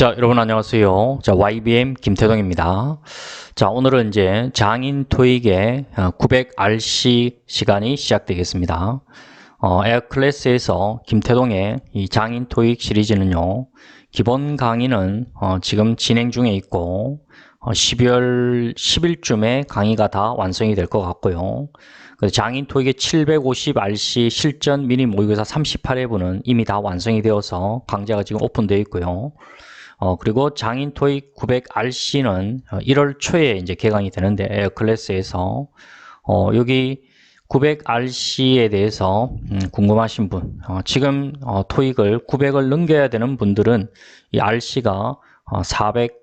자, 여러분 안녕하세요. 자, YBM 김태동입니다. 자, 오늘은 이제 장인 토익의 900RC 시간이 시작되겠습니다. 에어클래스에서 김태동의 이 장인 토익 시리즈는요, 기본 강의는 지금 진행 중에 있고 12월 10일쯤에 강의가 다 완성이 될 것 같고요. 장인 토익의 750RC 실전 미니 모의고사 38회분은 이미 다 완성이 되어서 강좌가 지금 오픈되어 있고요. 그리고 장인 토익 900RC는 1월 초에 이제 개강이 되는데 에어클래스에서 여기 900RC에 대해서 궁금하신 분, 지금 토익을 900을 넘겨야 되는 분들은 이 RC가 400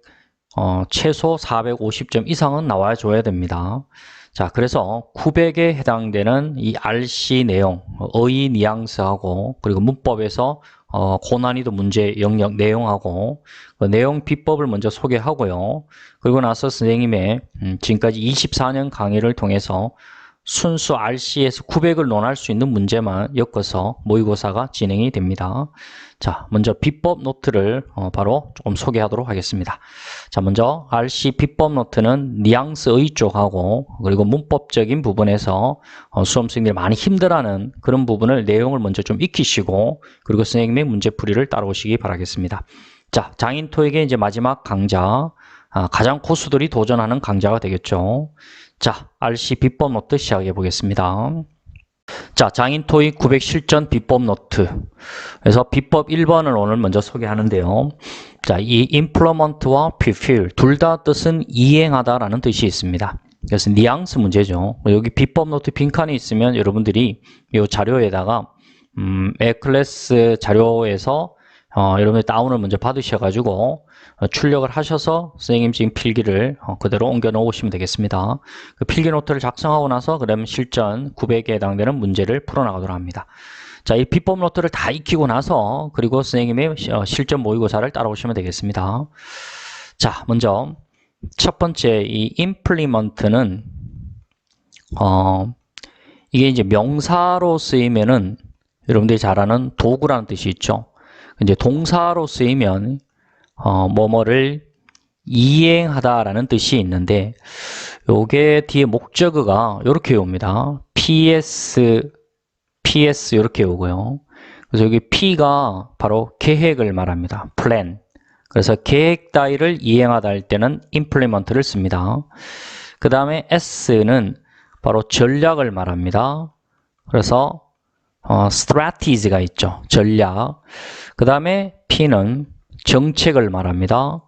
최소 450점 이상은 나와 줘야 됩니다. 자, 그래서 900에 해당되는 이 RC 내용, 어휘 뉘앙스하고 그리고 문법에서 고난이도 문제 영역 내용하고 그 내용 비법을 먼저 소개하고요. 그리고 나서 선생님의 지금까지 24년 강의를 통해서 순수 RC에서 900을 논할 수 있는 문제만 엮어서 모의고사가 진행이 됩니다. 자, 먼저 비법 노트를 바로 조금 소개하도록 하겠습니다. 자, 먼저 RC 비법 노트는 뉘앙스의 쪽하고 그리고 문법적인 부분에서 수험생들이 많이 힘들어하는 그런 부분을 내용을 먼저 좀 익히시고 그리고 선생님의 문제풀이를 따라오시기 바라겠습니다. 자, 장인 토익의 이제 마지막 강좌, 가장 고수들이 도전하는 강좌가 되겠죠. 자, RC 비법 노트 시작해 보겠습니다. 자, 장인 토익 900 실전 비법 노트. 그래서 비법 1번을 오늘 먼저 소개하는데요. 자, 이 implement와 fulfill 둘 다 뜻은 이행하다라는 뜻이 있습니다. 그래서 뉘앙스 문제죠. 여기 비법 노트 빈칸이 있으면 여러분들이 이 자료에다가 에클래스 자료에서 여러분들 다운을 먼저 받으셔가지고 출력을 하셔서 선생님 지금 필기를 그대로 옮겨 놓으시면 되겠습니다. 그 필기 노트를 작성하고 나서 그러면 실전 900에 해당되는 문제를 풀어나가도록 합니다. 자, 이 비법 노트를 다 익히고 나서 그리고 선생님의 실전 모의고사를 따라오시면 되겠습니다. 자, 먼저 첫 번째 이 implement는 이게 이제 명사로 쓰이면은 여러분들이 잘 아는 도구라는 뜻이 있죠. 이제 동사로 쓰이면 뭐뭐를 이행하다라는 뜻이 있는데 요게 뒤에 목적어가 이렇게 옵니다. PS 이렇게 오고요. 그래서 여기 P가 바로 계획을 말합니다. plan. 그래서 계획 따위를 이행하다 할 때는 implement를 씁니다. 그 다음에 S는 바로 전략을 말합니다. 그래서 strategy가 있죠. 전략. 그 다음에 P는 정책을 말합니다.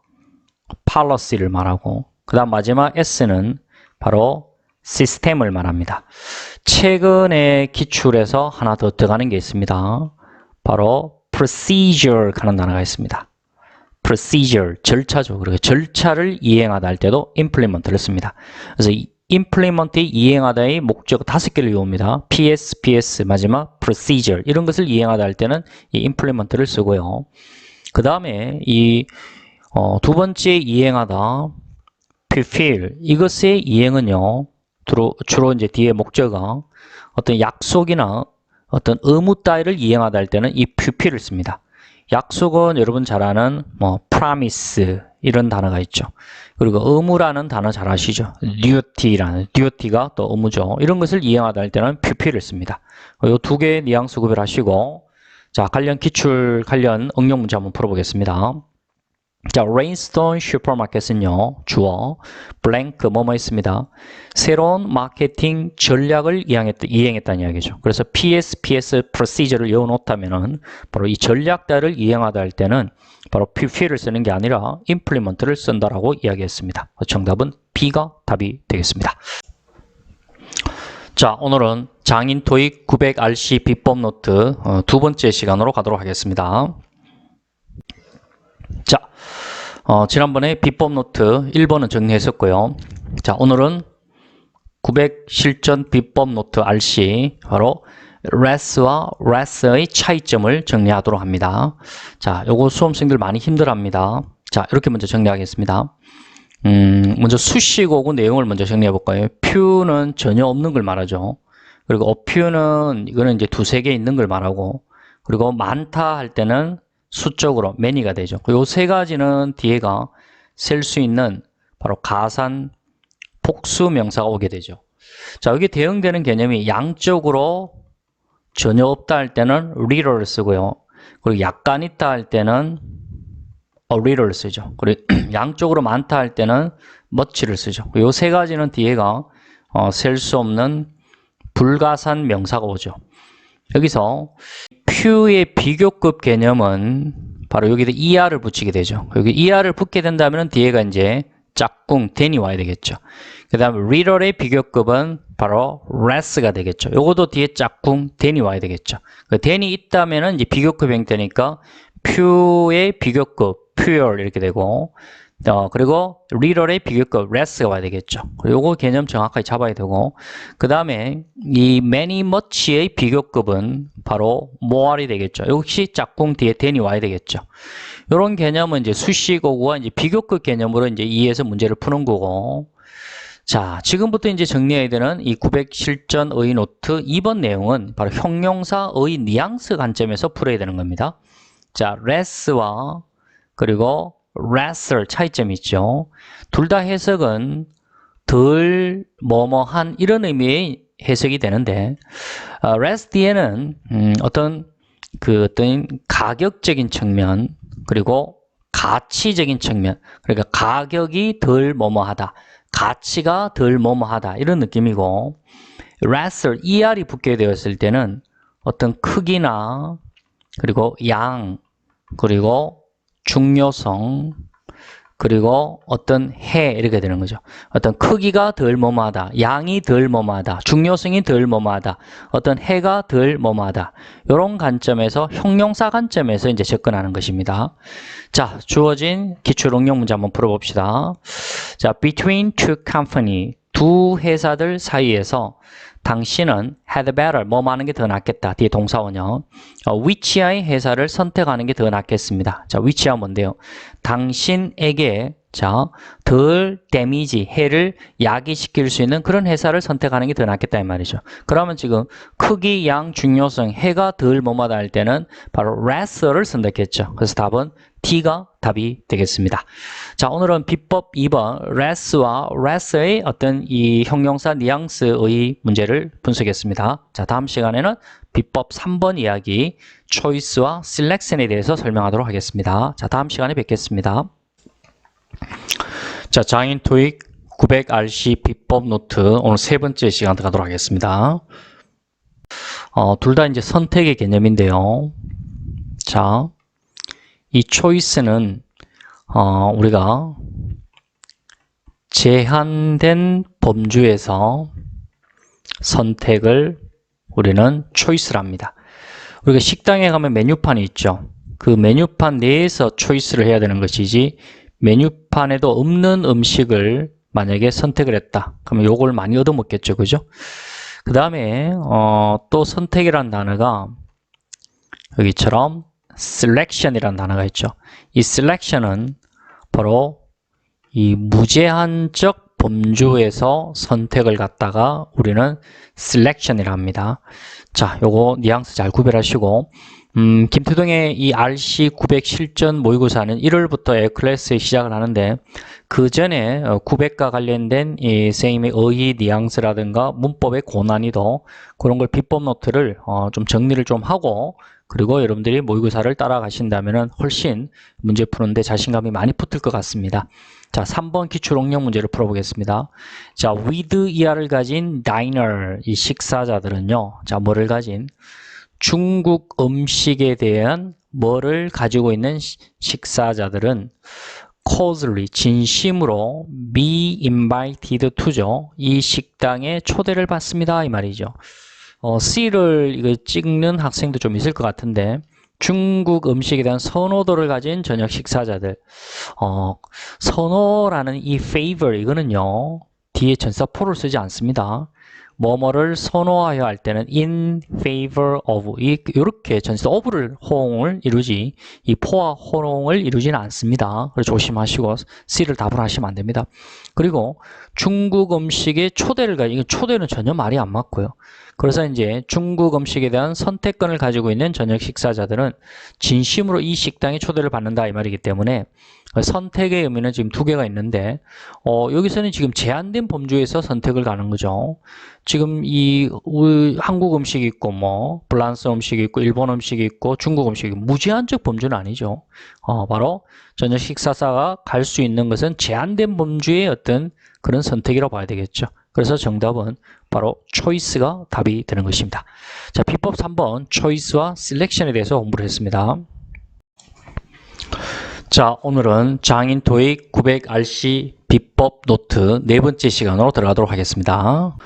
policy를 말하고 그 다음 마지막 S는 바로 시스템을 말합니다. 최근에 기출에서 하나 더 들어가는 게 있습니다. 바로 procedure 하는 단어가 있습니다. procedure, 절차죠. 그리고 절차를 이행하다 할 때도 implement를 씁니다. 그래서 implement의 이행하다의 목적 5개를 이용합니다. PS, 마지막 procedure 이런 것을 이행하다 할 때는 이 implement를 쓰고요. 그 다음에 이 두 번째 이행하다 fulfill 이것의 이행은요 주로 이제 뒤에 목적어 어떤 약속이나 어떤 의무 따위를 이행하다 할 때는 이 fulfill을 씁니다. 약속은 여러분 잘 아는 뭐 promise 이런 단어가 있죠. 그리고 의무라는 단어 잘 아시죠? duty가 또 의무죠. 이런 것을 이행하다 할 때는 fulfill을 씁니다. 이 두 개의 뉘앙스 구별하시고 자, 기출 관련 응용 문제 한번 풀어보겠습니다. 자, 레인스톤 슈퍼마켓은요, 주어, 블랭크, 뭐뭐 있습니다. 새로운 마케팅 전략을 이행했다는 이야기죠. 그래서 PS procedure를 외워놓다면은, 바로 이 전략들을 이행하다 할 때는, 바로 fulfill을 쓰는 게 아니라 implement를 쓴다라고 이야기했습니다. 정답은 B가 답이 되겠습니다. 자, 오늘은 장인 토익 900RC 비법 노트 두 번째 시간으로 가도록 하겠습니다. 자, 지난번에 비법 노트 1번은 정리했었고요. 자, 오늘은 900 실전 비법 노트 RC 바로 RES와 RES의 차이점을 정리하도록 합니다. 자, 요거 수험생들 많이 힘들어합니다. 자, 이렇게 먼저 정리하겠습니다. 먼저 수식어고 내용을 먼저 정리해 볼까요? few는 전혀 없는 걸 말하죠. 그리고 a few는 이거는 이제 두세 개 있는 걸 말하고, 그리고 많다 할 때는 수적으로 many가 되죠. 요 세 가지는 뒤에가 셀 수 있는 바로 가산 복수 명사가 오게 되죠. 자, 여기 대응되는 개념이 양적으로 전혀 없다 할 때는 little를 쓰고요. 그리고 약간 있다 할 때는 a little를 쓰죠. 그리고 양적으로 많다 할 때는 much를 쓰죠. 요 세 가지는 뒤에가 셀 수 없는 불가산 명사가 오죠. 여기서 few의 비교급 개념은 바로 여기다 er를 붙이게 되죠. 여기 er를 붙게 된다면 뒤에가 이제 짝꿍 than이 와야 되겠죠. 그 다음에 little의 비교급은 바로 less가 되겠죠. 요것도 뒤에 짝꿍 than이 와야 되겠죠. 그 than이 있다면 이제 비교급 형태니까 few의 비교급 fewer 이렇게 되고, 그리고 little의 비교급 less가 와야 되겠죠. 요거 개념 정확하게 잡아야 되고, 그 다음에 이 many, much의 비교급은 바로 more이 되겠죠. 역시 짝꿍 뒤에 than이 와야 되겠죠. 요런 개념은 이제 수식어구와 이제 비교급 개념으로 이제 이해해서 문제를 푸는 거고, 자, 지금부터 이제 정리해야 되는 이 900 실전 어휘 노트 2번 내용은 바로 형용사 어휘 뉘앙스 관점에서 풀어야 되는 겁니다. 자, less와 그리고 lesser 차이점이 있죠. 둘 다 해석은 덜 뭐뭐한 이런 의미의 해석이 되는데, less 뒤에는 어떤 가격적인 측면 그리고 가치적인 측면, 그러니까 가격이 덜 뭐뭐하다, 가치가 덜 뭐뭐하다 이런 느낌이고, lesser er이 붙게 되었을 때는 어떤 크기나 그리고 양 그리고 중요성 그리고 어떤 해 이렇게 되는 거죠. 어떤 크기가 덜 뭐뭐하다, 양이 덜 뭐뭐하다, 중요성이 덜 뭐뭐하다, 어떤 해가 덜 뭐뭐하다, 이런 관점에서 형용사 관점에서 이제 접근하는 것입니다. 자, 주어진 기출 응용 문제 한번 풀어봅시다. 자, between two company, 두 회사들 사이에서 당신은 had better, 뭐 하는 게 더 낫겠다. 뒤에 동사원형. which의 회사를 선택하는 게 더 낫겠습니다. 자, which가 뭔데요? 당신에게 덜 데미지, 해를 야기시킬 수 있는 그런 회사를 선택하는 게 더 낫겠다 이 말이죠. 그러면 지금 크기, 양, 중요성, 해가 덜 뭐마다 할 때는 바로 lesser를 선택했죠. 그래서 답은 T가 답이 되겠습니다. 자, 오늘은 비법 2번 less와 lesser의 어떤 이 형용사 뉘앙스의 문제를 분석했습니다. 자, 다음 시간에는 비법 3번 이야기 choice와 selection에 대해서 설명하도록 하겠습니다. 자, 다음 시간에 뵙겠습니다. 자, 장인 토익 900RC 비법 노트 오늘 세 번째 시간 들어가도록 하겠습니다. 둘 다 이제 선택의 개념인데요. 자, 이 choice는 우리가 제한된 범주에서 선택을 우리는 choice를 합니다. 우리가 식당에 가면 메뉴판이 있죠. 그 메뉴판 내에서 choice를 해야 되는 것이지 메뉴판에도 없는 음식을 만약에 선택을 했다. 그러면 요걸 많이 얻어먹겠죠. 그죠? 그 다음에 또 선택이라는 단어가 여기처럼 selection이라는 단어가 있죠. 이 selection은 바로 이 무제한적 범주에서 선택을 갖다가 우리는 selection이라 합니다. 자, 요거 뉘앙스 잘 구별하시고 김태동의 이 RC 900 실전 모의고사는 1월부터 A클래스에 시작을 하는데 그 전에 900과 관련된 이 선생님의 어휘 뉘앙스라든가 문법의 고난이도 그런 걸 비법 노트를 좀 정리를 좀 하고 그리고 여러분들이 모의고사를 따라가신다면 훨씬 문제 푸는데 자신감이 많이 붙을 것 같습니다. 자, 3번 기출 응용 문제를 풀어보겠습니다. 자, with ER을 가진 diner, 이 식사자들은요, 자, 뭐를 가진? 중국 음식에 대한 뭐를 가지고 있는 식사자들은 causally, 진심으로 be invited to죠. 이 식당에 초대를 받습니다. 이 말이죠. C를 이거 찍는 학생도 좀 있을 것 같은데 중국 음식에 대한 선호도를 가진 저녁 식사자들. 선호라는 이 favor 이거는요. 뒤에 전사 for를 쓰지 않습니다. 뭐뭐를 선호하여 할 때는 in favor of 이렇게 전치사 of를 호응을 이루지 이 for와 호응을 이루지는 않습니다. 그래서 조심하시고 C를 답을 하시면 안 됩니다. 그리고 중국 음식에 초대를 이거 초대는 전혀 말이 안 맞고요. 그래서 이제 중국 음식에 대한 선택권을 가지고 있는 저녁 식사자들은 진심으로 이 식당에 초대를 받는다 이 말이기 때문에 선택의 의미는 지금 두 개가 있는데 여기서는 지금 제한된 범주에서 선택을 가는 거죠. 지금 한국 음식이 있고 뭐 프랑스 음식이 있고 일본 음식이 있고 중국 음식이 있고 무제한적 범주는 아니죠. 바로 저녁 식사사가 갈 수 있는 것은 제한된 범주의 어떤 그런 선택이라고 봐야 되겠죠. 그래서 정답은 바로 choice가 답이 되는 것입니다. 자, 비법 3번 choice와 selection에 대해서 공부를 했습니다. 자, 오늘은 장인 토익 900RC 비법 노트 네 번째 시간으로 들어가도록 하겠습니다.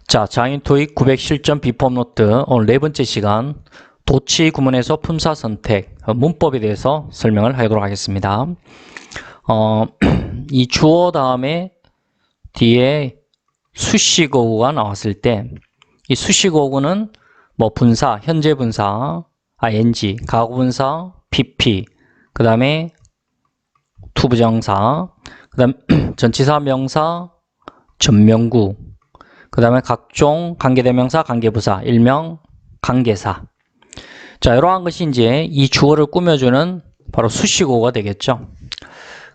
자, 장인 토익 900 실전 비법 노트 오늘 네 번째 시간 도치 구문에서 품사 선택 문법에 대해서 설명을 하도록 하겠습니다. 이 주어 다음에 뒤에 수식어구가 나왔을 때 이 수식어구는 뭐 분사, 현재 분사, ing, 과거 분사, pp, 그 다음에 투부정사, 그 다음 전치사 명사, 전명구, 그 다음에 각종 관계대명사, 관계부사, 일명 관계사. 자, 이러한 것이 이제 이 주어를 꾸며주는 바로 수식어가 되겠죠.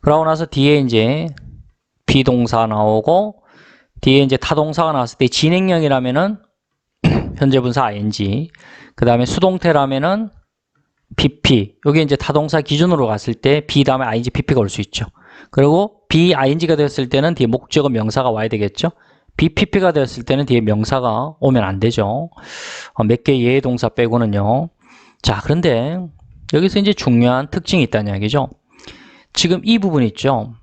그러고 나서 뒤에 이제 비동사 나오고 뒤에 이제 타동사가 나왔을 때 진행형이라면은 현재 분사 ing, 그 다음에 수동태라면은 pp, 여기 이제 타동사 기준으로 갔을 때 b 다음에 ing, pp가 올 수 있죠. 그리고 b ing가 되었을 때는 뒤에 목적어 명사가 와야 되겠죠. b pp가 되었을 때는 뒤에 명사가 오면 안 되죠. 몇 개 예의 동사 빼고는요. 자, 그런데 여기서 이제 중요한 특징이 있다는 이야기죠. 지금 이 부분 있죠.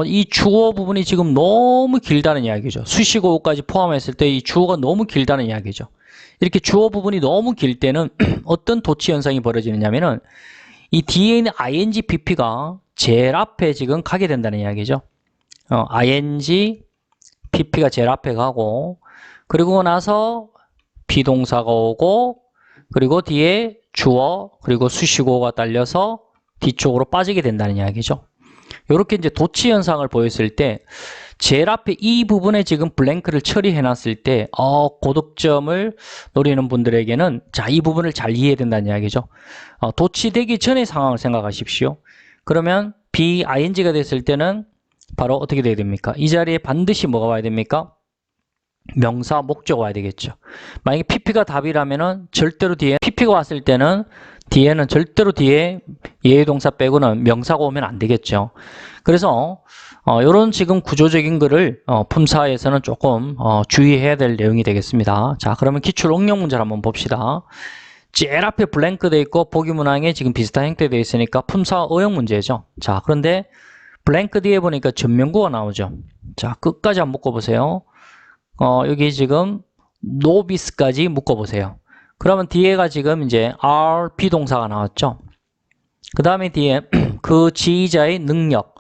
이 주어 부분이 지금 너무 길다는 이야기죠. 수식어까지 포함했을 때 이 주어가 너무 길다는 이야기죠. 이렇게 주어 부분이 너무 길 때는 어떤 도치 현상이 벌어지느냐면은 이 뒤에 있는 ing, pp가 제일 앞에 지금 가게 된다는 이야기죠. ing, pp가 제일 앞에 가고 그리고 나서 비동사가 오고 그리고 뒤에 주어 그리고 수식어가 딸려서 뒤쪽으로 빠지게 된다는 이야기죠. 이렇게 이제 도치 현상을 보였을 때 제일 앞에 이 부분에 지금 블랭크를 처리해 놨을 때 고득점을 노리는 분들에게는 자, 이 부분을 잘 이해해야 된다는 이야기죠. 도치되기 전의 상황을 생각하십시오. 그러면 BING가 됐을 때는 바로 어떻게 돼야 됩니까? 이 자리에 반드시 뭐가 와야 됩니까? 명사, 목적 와야 되겠죠. 만약에 PP가 답이라면은 절대로 뒤에 PP가 왔을 때는 뒤에는 절대로 뒤에 예의동사 빼고는 명사가 오면 안 되겠죠. 그래서 이런 지금 구조적인 거를 품사에서는 조금 주의해야 될 내용이 되겠습니다. 자, 그러면 기출 응용 문제를 한번 봅시다. 제일 앞에 블랭크 돼 있고 보기 문항에 지금 비슷한 형태 돼 있으니까 품사 어용 문제죠. 자, 그런데 블랭크 뒤에 보니까 전명구가 나오죠. 자, 끝까지 한번 묶어보세요. 여기 지금 노비스까지 묶어보세요. 그러면 뒤에가 지금 이제 are 비동사가 나왔죠. 그 다음에 뒤에 그 지휘자의 능력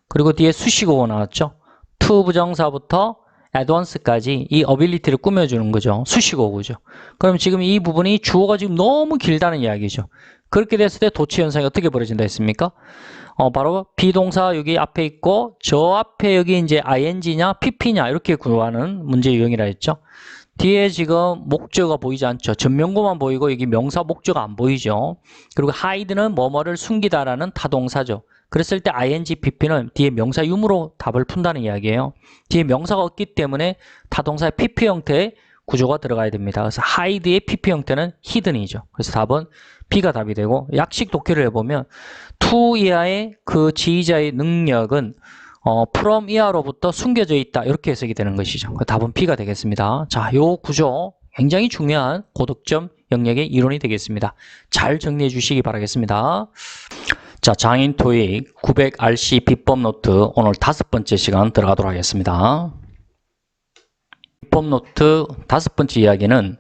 그리고 뒤에 수식어가 나왔죠. to 부정사부터 advance까지 이 ability를 꾸며주는 거죠. 수식어구죠. 그럼 지금 이 부분이 주어가 지금 너무 길다는 이야기죠. 그렇게 됐을 때 도치 현상이 어떻게 벌어진다 했습니까? 바로 비동사 여기 앞에 있고 저 앞에 여기 이제 ing냐 pp냐 이렇게 구하는 문제 유형이라 했죠. 뒤에 지금 목적어가 보이지 않죠. 전명구만 보이고 여기 명사 목적어 안 보이죠. 그리고 hide는 뭐뭐를 숨기다라는 타동사죠. 그랬을 때 ing, pp는 뒤에 명사 유무로 답을 푼다는 이야기예요. 뒤에 명사가 없기 때문에 타동사의 pp 형태의 구조가 들어가야 됩니다. 그래서 hide의 pp 형태는 hidden이죠. 그래서 답은 B가 답이 되고 약식 독해를 해보면 to 이하의 그 지휘자의 능력은 from 이하로부터 숨겨져 있다 이렇게 해석이 되는 것이죠. 답은 B가 되겠습니다. 자, 요 구조 굉장히 중요한 고득점 영역의 이론이 되겠습니다. 잘 정리해 주시기 바라겠습니다. 자, 장인 토익 900RC 비법 노트 오늘 5번째 시간 들어가도록 하겠습니다. 비법 노트 5번째 이야기는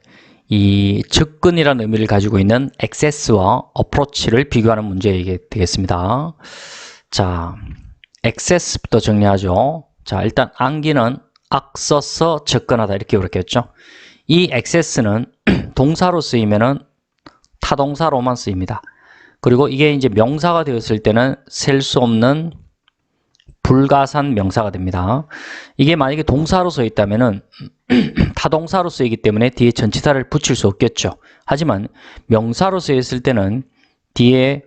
이 접근이라는 의미를 가지고 있는 access와 approach를 비교하는 문제가 되겠습니다. 자, access부터 정리하죠. 자, 일단 암기는 앞서서 접근하다 이렇게 그랬겠죠. 이 access는 동사로 쓰이면은 타동사로만 쓰입니다. 그리고 이게 이제 명사가 되었을 때는 셀 수 없는 불가산 명사가 됩니다. 이게 만약에 동사로 써 있다면은 타동사로 쓰이기 때문에 뒤에 전치사를 붙일 수 없겠죠. 하지만 명사로 쓰였을 때는 뒤에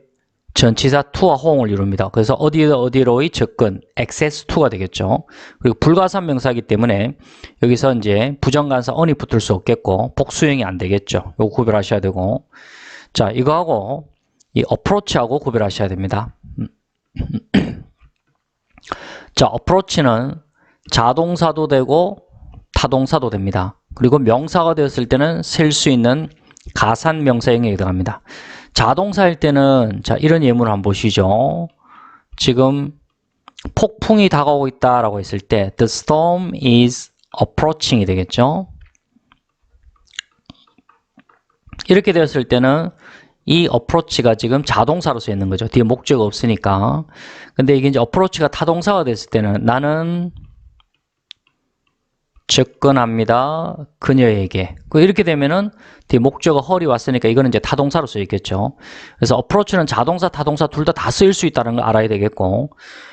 전치사 to와 호응을 이룹니다. 그래서 어디로의 접근, access to가 되겠죠. 그리고 불가산 명사이기 때문에 여기서 이제 부정관사 on이 붙을 수 없겠고 복수형이 안 되겠죠. 이거 구별하셔야 되고, 자 이거하고 이 approach하고 구별하셔야 됩니다. 자, approach는 자동사도 되고 타동사도 됩니다. 그리고 명사가 되었을 때는 셀 수 있는 가산 명사 영역에 들어갑니다. 자동사일 때는 자 이런 예문을 한번 보시죠. 지금 폭풍이 다가오고 있다라고 했을 때 The storm is approaching이 되겠죠. 이렇게 되었을 때는 이 approach가 지금 자동사로 쓰여 있는 거죠. 뒤에 목적이 없으니까. 근데 이게 이제 approach가 타동사가 됐을 때는 나는 접근합니다. 그녀에게. 이렇게 되면은 뒤에 목적어 헐이 왔으니까 이거는 이제 타동사로 쓰여 있겠죠. 그래서 approach는 자동사, 타동사 둘 다 쓰일 수 있다는 걸 알아야 되겠고,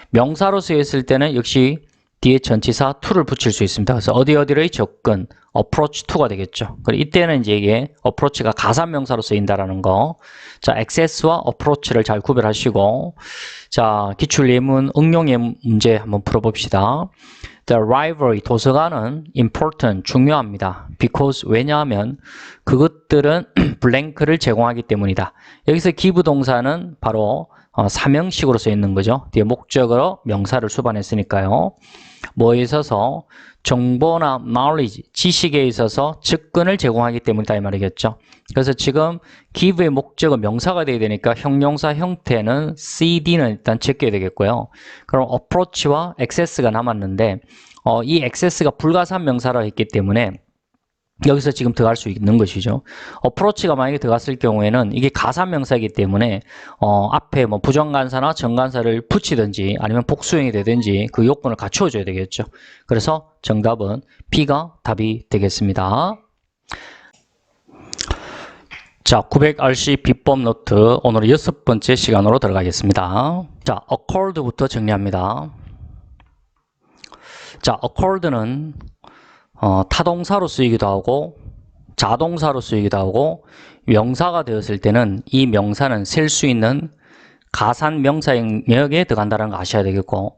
명사로 쓰여 있을 때는 역시 뒤에 전치사 to를 붙일 수 있습니다. 그래서 어디로의 접근, approach to가 되겠죠. 그리고 이때는 이제 이게 approach가 가산명사로 쓰인다라는 거. 자, access와 approach를 잘 구별하시고, 자, 기출 예문, 응용 예문 문제 한번 풀어봅시다. The library, 도서관은 important, 중요합니다. Because, 왜냐하면 그것들은 blank를 제공하기 때문이다. 여기서 give 동사는 바로 사명식으로 쓰여 있는 거죠. 뒤에 목적어로 명사를 수반했으니까요. 뭐에 있어서 정보나 knowledge, 지식에 있어서 접근을 제공하기 때문이다 이 말이겠죠. 그래서 지금 give의 목적어 명사가 돼야 되니까 형용사 형태는 cd는 일단 제껴야 되겠고요. 그럼 approach와 access가 남았는데 이 access가 불가산 명사라 했기 때문에 여기서 지금 들어갈 수 있는 것이죠. approach가 만약에 들어갔을 경우에는 이게 가산명사이기 때문에 앞에 뭐 부정관사나 정관사를 붙이든지 아니면 복수형이 되든지 그 요건을 갖추어줘야 되겠죠. 그래서 정답은 B가 답이 되겠습니다. 자, 900RC 비법 노트 오늘 6번째 시간으로 들어가겠습니다. 자, accord부터 정리합니다. 자, accord는 타동사로 쓰이기도 하고 자동사로 쓰이기도 하고 명사가 되었을 때는 이 명사는 셀 수 있는 가산 명사 영역에 들어간다는 거 아셔야 되겠고,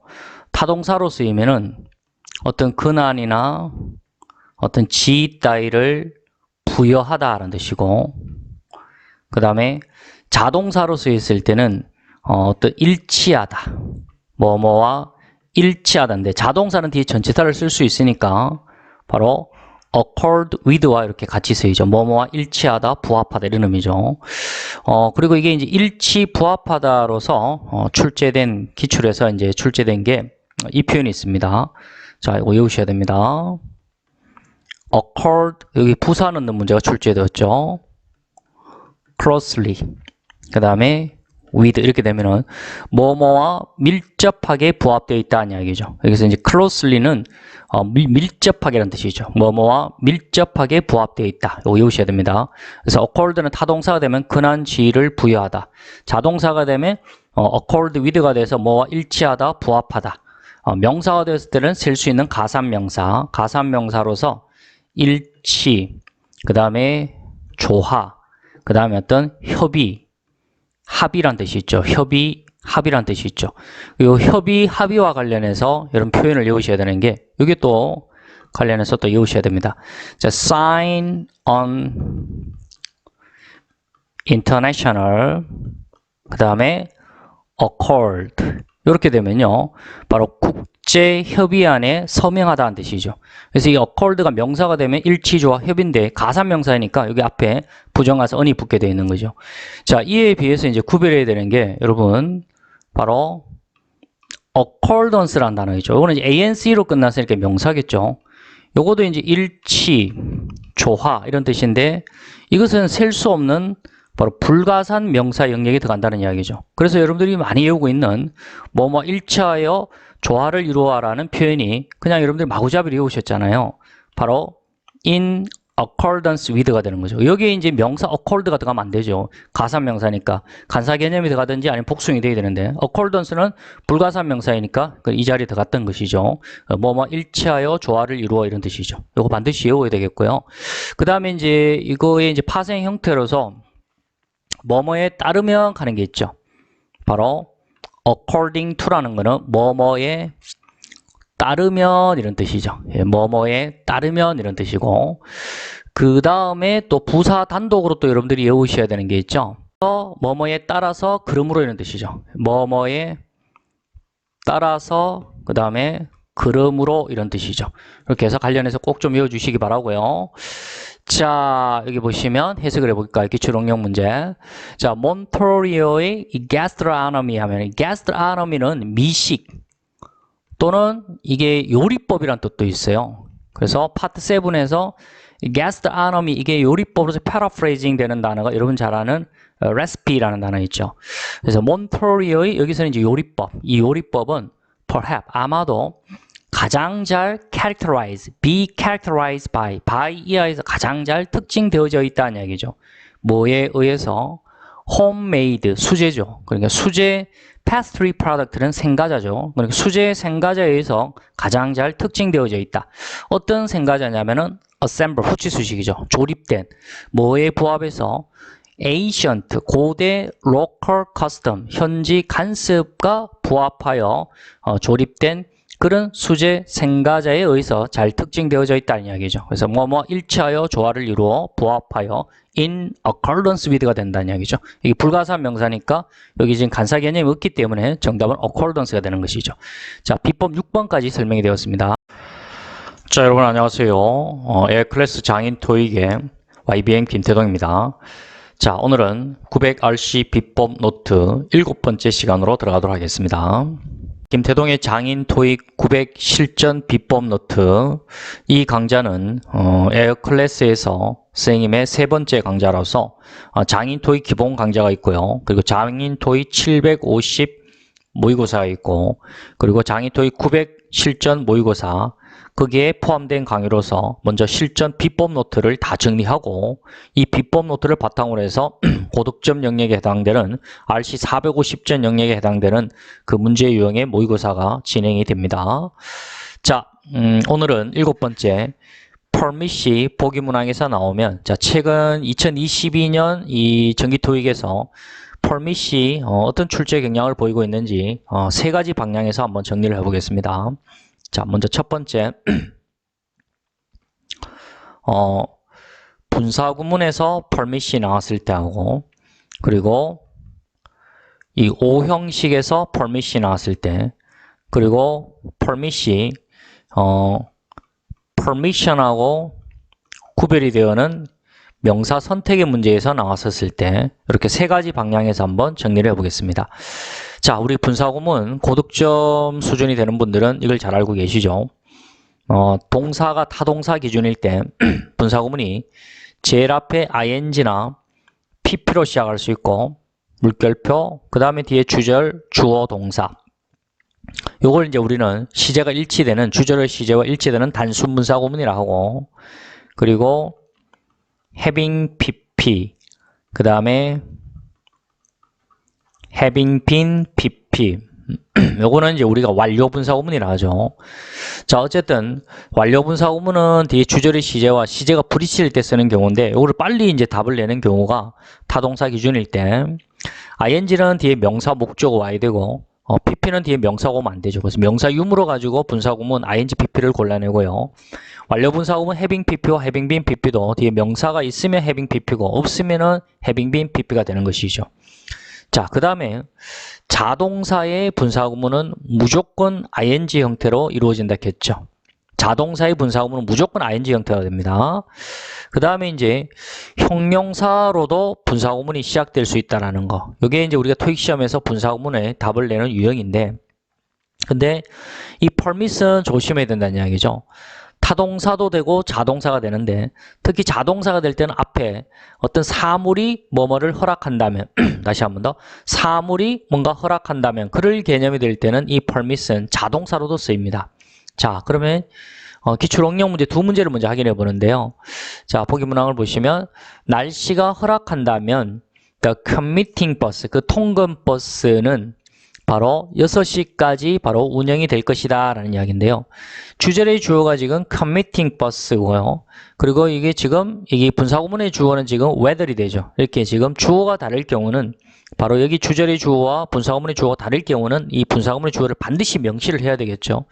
타동사로 쓰이면은 어떤 근한이나 어떤 지위 따위를 부여하다라는 뜻이고, 그 다음에 자동사로 쓰였을 때는 어떤 일치하다, 뭐뭐와 일치하다인데 자동사는 뒤에 전치사를 쓸 수 있으니까 바로 accord with와 이렇게 같이 쓰이죠. 뭐뭐와 일치하다, 부합하다 이런 의미죠. 그리고 이게 이제 일치, 부합하다로서 출제된 기출에서 이제 출제된 게 이 표현이 있습니다. 자, 이거 외우셔야 됩니다. accord, 여기 부사 넣는 문제가 출제되었죠. closely, 그 다음에 with 이렇게 되면은 뭐뭐와 밀접하게 부합되어 있다는 이야기죠. 여기서 이제 closely는 밀접하게라는 뜻이죠. 뭐뭐와 밀접하게 부합되어 있다. 이거 외우셔야 됩니다. 그래서 accord는 타동사가 되면 근한 지위를 부여하다. 자동사가 되면 accord with가 돼서 뭐와 일치하다, 부합하다. 명사가 되었을 때는 쓸 수 있는 가산명사, 가산명사로서 일치, 그 다음에 조화, 그 다음에 어떤 협의, 합의란 뜻이 있죠. 협의, 합의란 뜻이 있죠. 이 협의, 합의와 관련해서 이런 표현을 외우셔야 되는 게 이게 또 관련해서 또 외우셔야 됩니다. 자, sign on international, 그 다음에 accord 이렇게 되면요 바로 국제협의안에 서명하다는 뜻이죠. 그래서 이 accord가 명사가 되면 일치조와 협의인데 가산명사이니까 여기 앞에 부정가사 on이 붙게 되어 있는 거죠. 자, 이에 비해서 이제 구별해야 되는 게 여러분 바로 accordance라는 단어이죠. 이거는 이제 ANC로 끝났으니까 명사겠죠. 요것도 이제 일치, 조화 이런 뜻인데 이것은 셀 수 없는 바로 불가산 명사 영역에 들어간다는 이야기죠. 그래서 여러분들이 많이 외우고 있는 뭐뭐 일치하여 조화를 이루어라는 표현이 그냥 여러분들이 마구잡이로 외우셨잖아요. 바로 in accordance with가 되는 거죠. 여기에 이제 명사 accord가 들어가면 안 되죠. 가산명사니까 간사 개념이 들어가든지 아니면 복수형이 돼야 되는데 accordance는 불가산명사이니까 이 자리에 들어갔던 것이죠. 뭐뭐 일치하여 조화를 이루어 이런 뜻이죠. 이거 반드시 외워야 되겠고요. 그 다음에 이제 이거의 이제 파생 형태로서 뭐뭐에 따르면 가는 게 있죠. 바로 according to라는 거는 뭐뭐에 따르면 이런 뜻이죠. 뭐뭐에 따르면 이런 뜻이고, 그 다음에 또 부사 단독으로 또 여러분들이 외우셔야 되는 게 있죠. 뭐뭐에 따라서 그러므로 이런 뜻이죠. 뭐뭐에 따라서 그 다음에 그러므로 이런 뜻이죠. 이렇게 해서 관련해서 꼭 좀 외워주시기 바라고요. 자, 여기 보시면 해석을 해볼까요? 기출응용 문제. 자, 몬트리올의 gastronomy 하면 gastronomy는 미식 또는 이게 요리법이란 뜻도 있어요. 그래서 파트 7에서 gastronomy 이게 요리법으로서 paraphrasing 되는 단어가 여러분 잘 아는 recipe라는 단어 있죠. 그래서 몬트리올의 여기서는 이제 요리법. 이 요리법은 perhaps 아마도 가장 잘 characterize, be characterized by 이하에서 가장 잘 특징되어져 있다는 얘기죠. 뭐에 의해서? homemade, 수제죠. 그러니까 수제 pastry product는 생과자죠. 그러니까 수제 생과자에 의해서 가장 잘 특징되어져 있다. 어떤 생과자냐면은 assemble, 후치수식이죠. 조립된 뭐에 부합해서 ancient, 고대 local custom, 현지 관습과 부합하여 조립된 그런 수제 생과자에 의해서 잘 특징되어져 있다는 이야기죠. 그래서 뭐뭐 일치하여 조화를 이루어 부합하여 in accordance with가 된다는 이야기죠. 이게 불가산 명사니까 여기 지금 간사 개념이 없기 때문에 정답은 accordance가 되는 것이죠. 자, 비법 6번까지 설명이 되었습니다. 자, 여러분 안녕하세요. 에어클래스 장인 토익의 YBM 김태동입니다. 자, 오늘은 900RC 비법 노트 7번째 시간으로 들어가도록 하겠습니다. 김태동의 장인 토익 900 실전 비법 노트. 이 강좌는 에어클래스에서 선생님의 세 번째 강좌로서 장인 토익 기본 강좌가 있고요. 그리고 장인 토익 750 모의고사가 있고, 그리고 장인 토익 900 실전 모의고사, 거기에 포함된 강의로서 먼저 실전 비법 노트를 다 정리하고 이 비법 노트를 바탕으로 해서 고득점 영역에 해당되는 RC 450점 영역에 해당되는 그 문제 유형의 모의고사가 진행이 됩니다. 자, 오늘은 7번째 permit이 보기문항에서 나오면, 자, 최근 2022년 이 정기토익에서 permit이 어떤 출제 경향을 보이고 있는지 세 가지 방향에서 한번 정리를 해보겠습니다. 자, 먼저 첫 번째, 분사구문에서 permit이 나왔을 때 하고, 그리고 이 오형식에서 permit이 나왔을 때, 그리고 permit이 permission하고 구별이 되어는 명사 선택의 문제에서 나왔었을 때, 이렇게 세 가지 방향에서 한번 정리를 해보겠습니다. 자, 우리 분사구문 고득점 수준이 되는 분들은 이걸 잘 알고 계시죠? 동사가 타동사 기준일 때 분사구문이 제일 앞에 ing나 pp로 시작할 수 있고, 물결표, 그 다음에 뒤에 주절, 주어, 동사. 요걸 이제 우리는 시제가 일치되는, 주절의 시제와 일치되는 단순 분사구문이라 하고, 그리고 having pp, 그 다음에 having been pp. 요거는 이제 우리가 완료 분사구문이라 하죠. 자, 어쨌든 완료 분사구문은 뒤에 주절의 시제와 시제가 부딪힐 때 쓰는 경우인데, 요거를 빨리 이제 답을 내는 경우가 타동사 기준일 때, ing는 뒤에 명사 목적어 와야 되고, pp는 뒤에 명사가 오면 안 되죠. 그래서 명사 유무로 가지고 분사구문 ing pp를 골라내고요. 완료 분사구문 having pp와 having been pp도 뒤에 명사가 있으면 having pp고 없으면은 having been pp가 되는 것이죠. 자, 그 다음에 자동사의 분사구문은 무조건 ing 형태로 이루어진다 했죠. 자동사의 분사구문은 무조건 ing 형태가 됩니다. 그 다음에 이제 형용사로도 분사구문이 시작될 수 있다는 거. 이게 이제 우리가 토익 시험에서 분사구문에 답을 내는 유형인데, 근데 이 permit은 조심해야 된다는 이야기죠. 타동사도 되고 자동사가 되는데 특히 자동사가 될 때는 앞에 어떤 사물이 뭐뭐를 허락한다면 다시 한 번 더 사물이 뭔가 허락한다면 그럴 개념이 될 때는 이 permit은 자동사로도 쓰입니다. 자, 그러면 기출 응용 문제 두 문제를 먼저 확인해 보는데요. 자, 보기 문항을 보시면 날씨가 허락한다면 the commuting bus, 그 통근 버스는 바로 6시까지 바로 운영이 될 것이다 라는 이야기인데요. 주절의 주어가 지금 commuting bus고요. 그리고 이게 지금 이게 분사구문의 주어는 지금 weather이 되죠. 이렇게 지금 주어가 다를 경우는 바로 여기 주절의 주어와 분사구문의 주어가 다를 경우는 이 분사구문의 주어를 반드시 명시를 해야 되겠죠.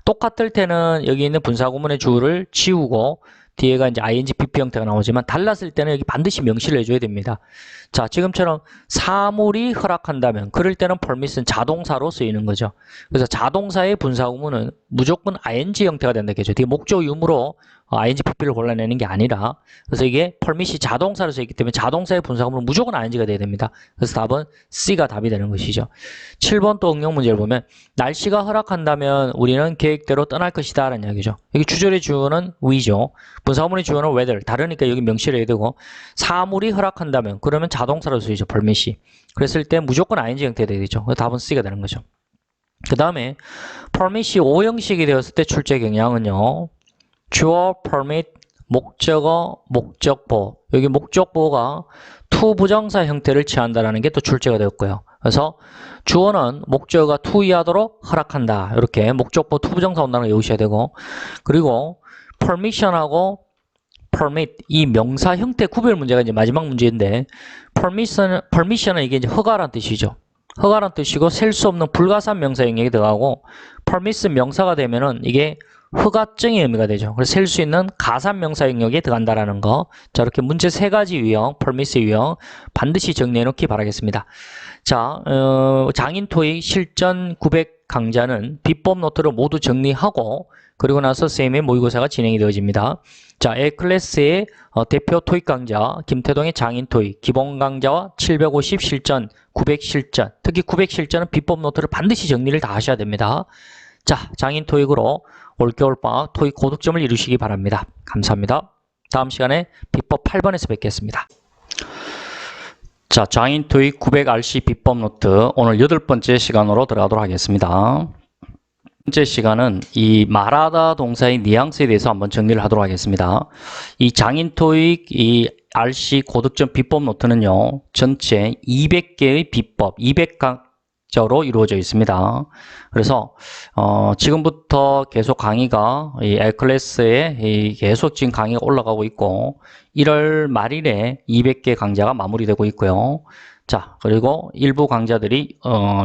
똑같을 때는 여기 있는 분사구문의 주어를 지우고 뒤에가 이제 ing, pp 형태가 나오지만 달랐을 때는 여기 반드시 명시를 해줘야 됩니다. 자, 지금처럼 사물이 허락한다면 그럴 때는 permit은 자동사로 쓰이는 거죠. 그래서 자동사의 분사구문은 무조건 ing 형태가 된다겠죠. 뒤에 목적 유무로 ing, pp를 골라내는 게 아니라 그래서 이게 permit이 자동사로 쓰이기 때문에 자동사의 분사구문은 무조건 ing가 돼야 됩니다. 그래서 답은 C가 답이 되는 것이죠. 7번 또 응용 문제를 보면 날씨가 허락한다면 우리는 계획대로 떠날 것이다 라는 이야기죠. 여기 주절의 주어는 we죠. 분사구문의 주어는 weather. 다르니까 여기 명시를 해야 되고 사물이 허락한다면 그러면 자동사로 쓰이죠. permit이. 그랬을 때 무조건 ing 형태가 되죠. 답은 C가 되는 거죠. 그 다음에 permit이 O 형식이 되었을 때 출제 경향은요. 주어, permit, 목적어, 목적보. 여기 목적보가 to 부정사 형태를 취한다는 게 또 출제가 되었고요. 그래서 주어는 목적어가 to 이하도록 허락한다. 이렇게 목적보 to 부정사 온다는 걸 외우셔야 되고 그리고 permission하고 permit 이 명사 형태 구별 문제가 이제 마지막 문제인데 permission은 이게 이제 허가란 뜻이죠. 허가란 뜻이고 셀 수 없는 불가산 명사 영역이 들어가고 permit은 명사가 되면은 이게 허가증의 의미가 되죠. 그래서 셀 수 있는 가산 명사 영역에 들어간다라는 거. 자, 이렇게 문제 세 가지 유형, permit의 유형 반드시 정리해 놓기 바라겠습니다. 자, 장인 토익 실전 900 강좌는 비법 노트를 모두 정리하고 그리고 나서 쌤의 모의고사가 진행이 되어집니다. 자, A클래스의 대표 토익 강좌 김태동의 장인 토익 기본 강좌와 750 실전, 900 실전, 특히 900 실전은 비법 노트를 반드시 정리를 다 하셔야 됩니다. 자, 장인 토익으로 올겨울방학 토익 고득점을 이루시기 바랍니다. 감사합니다. 다음 시간에 비법 8번에서 뵙겠습니다. 자, 장인 토익 900RC 비법 노트 오늘 8번째 시간으로 들어가도록 하겠습니다. 번째 시간은 이 말하다 동사의 뉘앙스에 대해서 한번 정리를 하도록 하겠습니다. 이 장인 토익 이 RC 고득점 비법 노트는요. 전체 200개의 비법, 200강좌로 이루어져 있습니다. 그래서 지금부터 계속 강의가 이 A클래스에 계속 지금 강의가 올라가고 있고 1월 말일에 200개 강좌가 마무리되고 있고요. 자, 그리고 일부 강좌들이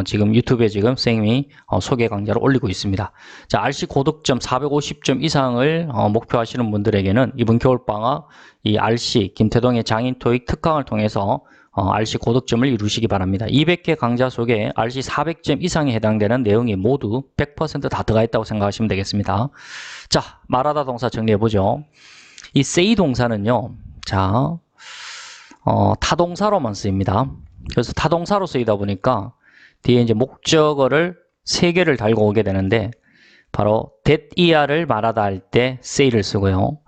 지금 유튜브에 지금 선생님이 소개 강좌를 올리고 있습니다. 자, RC 고득점 450점 이상을 목표하시는 분들에게는 이번 겨울방학 이 RC 김태동의 장인 토익 특강을 통해서 RC 고득점을 이루시기 바랍니다. 200개 강좌 속에 RC 400점 이상에 해당되는 내용이 모두 100% 다 들어가 있다고 생각하시면 되겠습니다. 자, 말하다 동사 정리해보죠. 이 say 동사는요, 자, 타동사로만 쓰입니다. 그래서 타동사로 쓰이다 보니까 뒤에 이제 목적어를 3개를 달고 오게 되는데 바로 that 이하를 말하다 할 때 say를 쓰고요.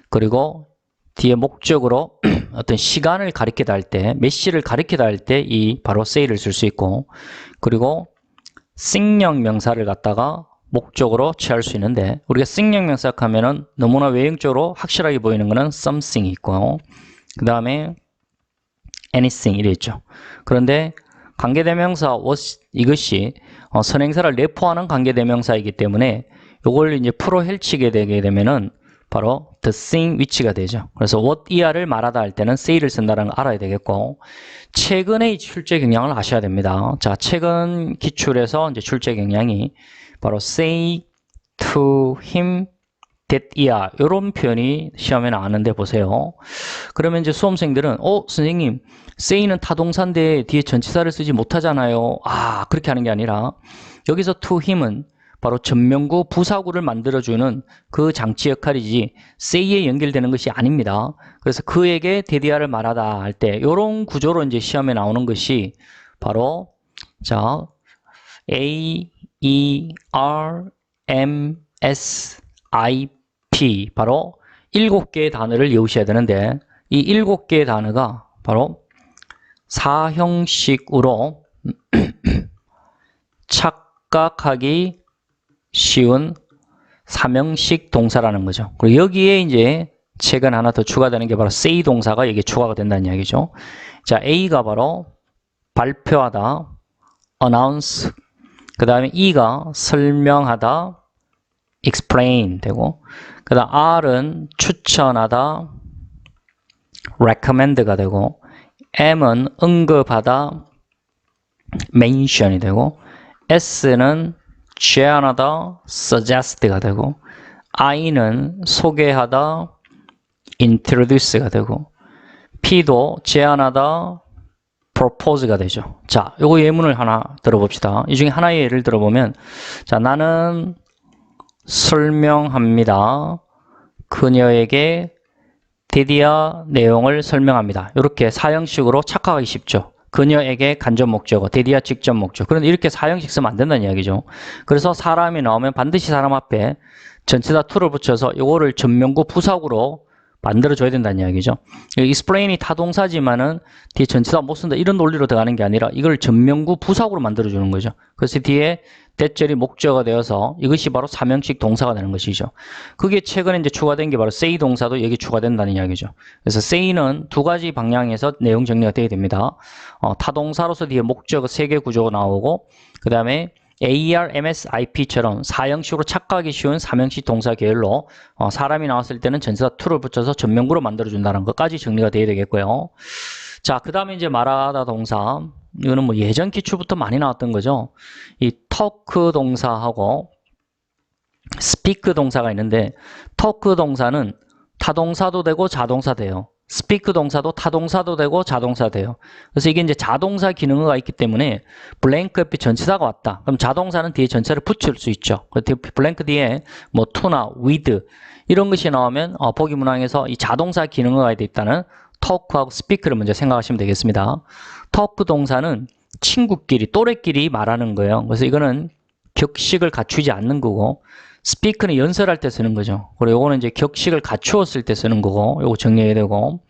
그리고 뒤에 목적으로 어떤 시간을 가리키다 할 때, 몇 시를 가리키다 할 때 이 바로 say를 쓸 수 있고 그리고 싱령 명사를 갖다가 목적으로 취할 수 있는데 우리가 싱령 명사 하면은 너무나 외형적으로 확실하게 보이는 거는 something이 있고요. 그 다음에 anything 이래 있죠. 그런데 관계대명사 was 이것이 선행사를 내포하는 관계대명사이기 때문에 이걸 이제 풀어 헬치게 되게 되면은 바로 the thing which가 되죠. 그래서 what 이하를 말하다 할 때는 say를 쓴다는 걸 알아야 되겠고 최근의 출제 경향을 아셔야 됩니다. 자, 최근 기출에서 이제 출제 경향이 바로 say to him that 이하 이런 표현이 시험에 나왔는데 보세요. 그러면 이제 수험생들은 선생님 say는 타동사인데 뒤에 전치사를 쓰지 못하잖아요. 그렇게 하는 게 아니라 여기서 to him은 바로 전명구 부사구를 만들어주는 그 장치 역할이지 say에 연결되는 것이 아닙니다. 그래서 그에게 대디아를 말하다 할 때 이런 구조로 이제 시험에 나오는 것이 바로 자 A, E, R, M, S, I, P, 바로 7개의 단어를 외우셔야 되는데 이 7개의 단어가 바로 사형식으로 착각하기 쉬운 삼형식 동사라는 거죠. 그리고 여기에 이제 최근 하나 더 추가되는 게 바로 say 동사가 여기에 추가가 된다는 이야기죠. 자, A가 바로 발표하다, announce. 그 다음에 E가 설명하다, explain 되고, 그 다음 R은 추천하다, recommend가 되고, M은 언급하다, mention이 되고, S는 제안하다, suggest가 되고, I는 소개하다, introduce가 되고, P도 제안하다, propose가 되죠. 자, 요거 예문을 하나 들어봅시다. 이 중에 하나의 예를 들어보면, 자, 나는 설명합니다. 그녀에게 대디아 내용을 설명합니다. 이렇게 사형식으로 착각하기 쉽죠. 그녀에게 간접 목적어, 대디아 직접 목적. 그런데 이렇게 사형식 쓰면 안 된다는 이야기죠. 그래서 사람이 나오면 반드시 사람 앞에 전치사 to를 붙여서 이거를 전명구 부사구로 만들어줘야 된다는 이야기죠. explain이 타동사지만은 뒤에 전치사 못 쓴다 이런 논리로 들어가는 게 아니라 이걸 전명구 부사구로 만들어주는 거죠. 그래서 뒤에 대절이 목적어가 되어서 이것이 바로 삼형식 동사가 되는 것이죠. 그게 최근에 이제 추가된 게 바로 say 동사도 여기 추가된다는 이야기죠. 그래서 say는 두 가지 방향에서 내용 정리가 되어야 됩니다. 타동사로서 뒤에 목적어 3개 구조가 나오고 그 다음에 AR, MS, IP처럼 사형식으로 착각하기 쉬운 삼형식 동사 계열로 사람이 나왔을 때는 전치사 to를 붙여서 전명구로 만들어준다는 것까지 정리가 되어야 되겠고요. 자, 그 다음에 이제 말하다 동사. 이거는 뭐 예전 기출부터 많이 나왔던 거죠. 이 talk 동사하고 speak 동사가 있는데 talk 동사는 타동사도 되고 자동사 돼요. speak 동사도 타동사도 되고 자동사 돼요. 그래서 이게 이제 자동사 기능어가 있기 때문에 블랭크 옆에 전치사가 왔다. 그럼 자동사는 뒤에 전치사를 붙일 수 있죠. 블랭크 뒤에 뭐 to나 with 이런 것이 나오면 보기 문항에서 이 자동사 기능어가 돼 있다는 talk하고 speak를 먼저 생각하시면 되겠습니다. talk 동사는 친구끼리, 또래끼리 말하는 거예요. 그래서 이거는 격식을 갖추지 않는 거고 speak는 연설할 때 쓰는 거죠. 그리고 요거는 이제 격식을 갖추었을 때 쓰는 거고 요거 정리해야 되고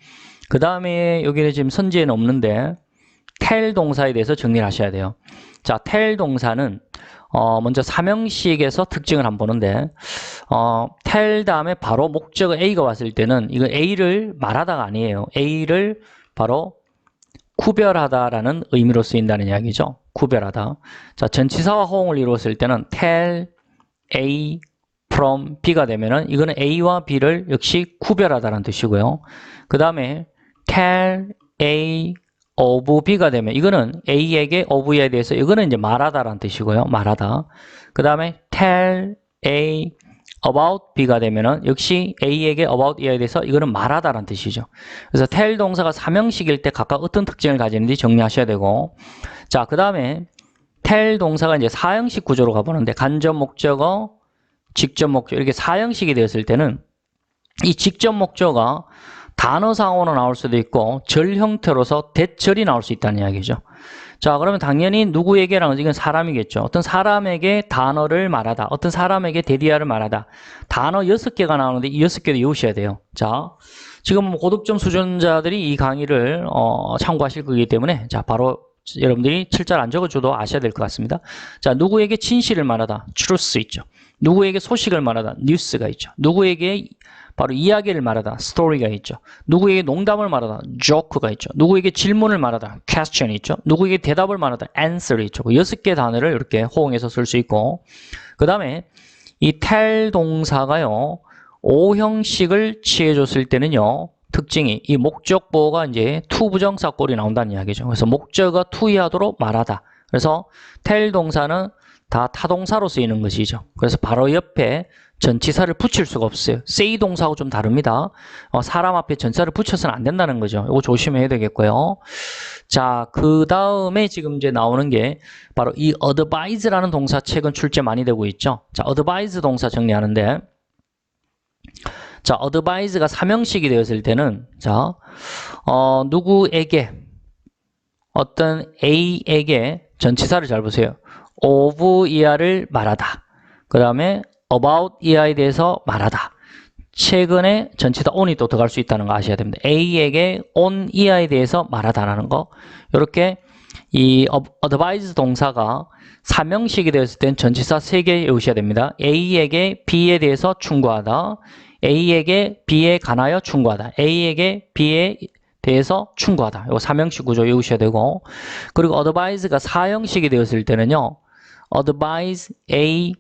그 다음에 여기는 지금 선지에는 없는데 tell 동사에 대해서 정리를 하셔야 돼요. 자, tell 동사는 먼저 삼형식에서 특징을 한번 보는데 tell 다음에 바로 목적어 A가 왔을 때는 이거 A를 말하다가 아니에요. A를 바로 구별하다라는 의미로 쓰인다는 이야기죠. 구별하다. 자, 전치사와 호응을 이루었을 때는 tell A from B가 되면은 이거는 A와 B를 역시 구별하다라는 뜻이고요. 그 다음에 tell A of B가 되면 이거는 A에게 of에 대해서 이거는 이제 말하다라는 뜻이고요. 말하다. 그 다음에 tell A about B가 되면은 역시 A에게 about E에 대해서 이거는 말하다라는 뜻이죠. 그래서 tell 동사가 삼형식일 때 각각 어떤 특징을 가지는지 정리하셔야 되고 자, 그 다음에 tell 동사가 이제 사형식 구조로 가보는데 간접 목적어, 직접 목적어 이렇게 사형식이 되었을 때는 이 직접 목적어가 단어상으로 나올 수도 있고 절 형태로서 대절이 나올 수 있다는 이야기죠. 자, 그러면 당연히 누구에게라는 이건 사람이겠죠. 어떤 사람에게 단어를 말하다. 어떤 사람에게 대디아를 말하다. 단어 6개가 나오는데 이 6개도 외우셔야 돼요. 자, 지금 고득점 수준자들이 이 강의를 참고하실 거기 때문에 자, 바로 여러분들이 7절 안 적어줘도 아셔야 될 것 같습니다. 자, 누구에게 진실을 말하다. truth 있죠. 누구에게 소식을 말하다. news가 있죠. 누구에게 바로 이야기를 말하다. 스토리가 있죠. 누구에게 농담을 말하다. joke가 있죠. 누구에게 질문을 말하다. question이 있죠. 누구에게 대답을 말하다. answer이 있죠. 6개 단어를 이렇게 호응해서 쓸 수 있고 그 다음에 이 tell 동사가요. 오형식을 취해줬을 때는요. 특징이 이 목적 보호가 이제 to 부정사 꼴이 나온다는 이야기죠. 그래서 목적어 to 이하도록 말하다. 그래서 tell 동사는 다 타동사로 쓰이는 것이죠. 그래서 바로 옆에 전치사를 붙일 수가 없어요. say 동사하고 좀 다릅니다. 사람 앞에 전치사를 붙여서는 안 된다는 거죠. 이거 조심해야 되겠고요. 자, 그 다음에 지금 이제 나오는 게 바로 이 advise라는 동사 최근 출제 많이 되고 있죠. 자, advise 동사 정리하는데 자, advise가 삼형식이 되었을 때는 자, 누구에게 어떤 A에게 전치사를 잘 보세요. of 이하를 말하다. 그 다음에 about 이하에 대해서 말하다. 최근에 전체 다 on이 또 들어갈 수 있다는 거 아셔야 됩니다. A에게 on 이하에 대해서 말하다라는 거. 이렇게 이 advise 동사가 3형식이 되었을 땐 전치사 3개 외우셔야 됩니다. A에게 B에 대해서 충고하다. A에게 B에 관하여 충고하다. A에게 B에 대해서 충고하다. 이거 3형식 구조 외우셔야 되고, 그리고 advise가 4형식이 되었을 때는요, advise A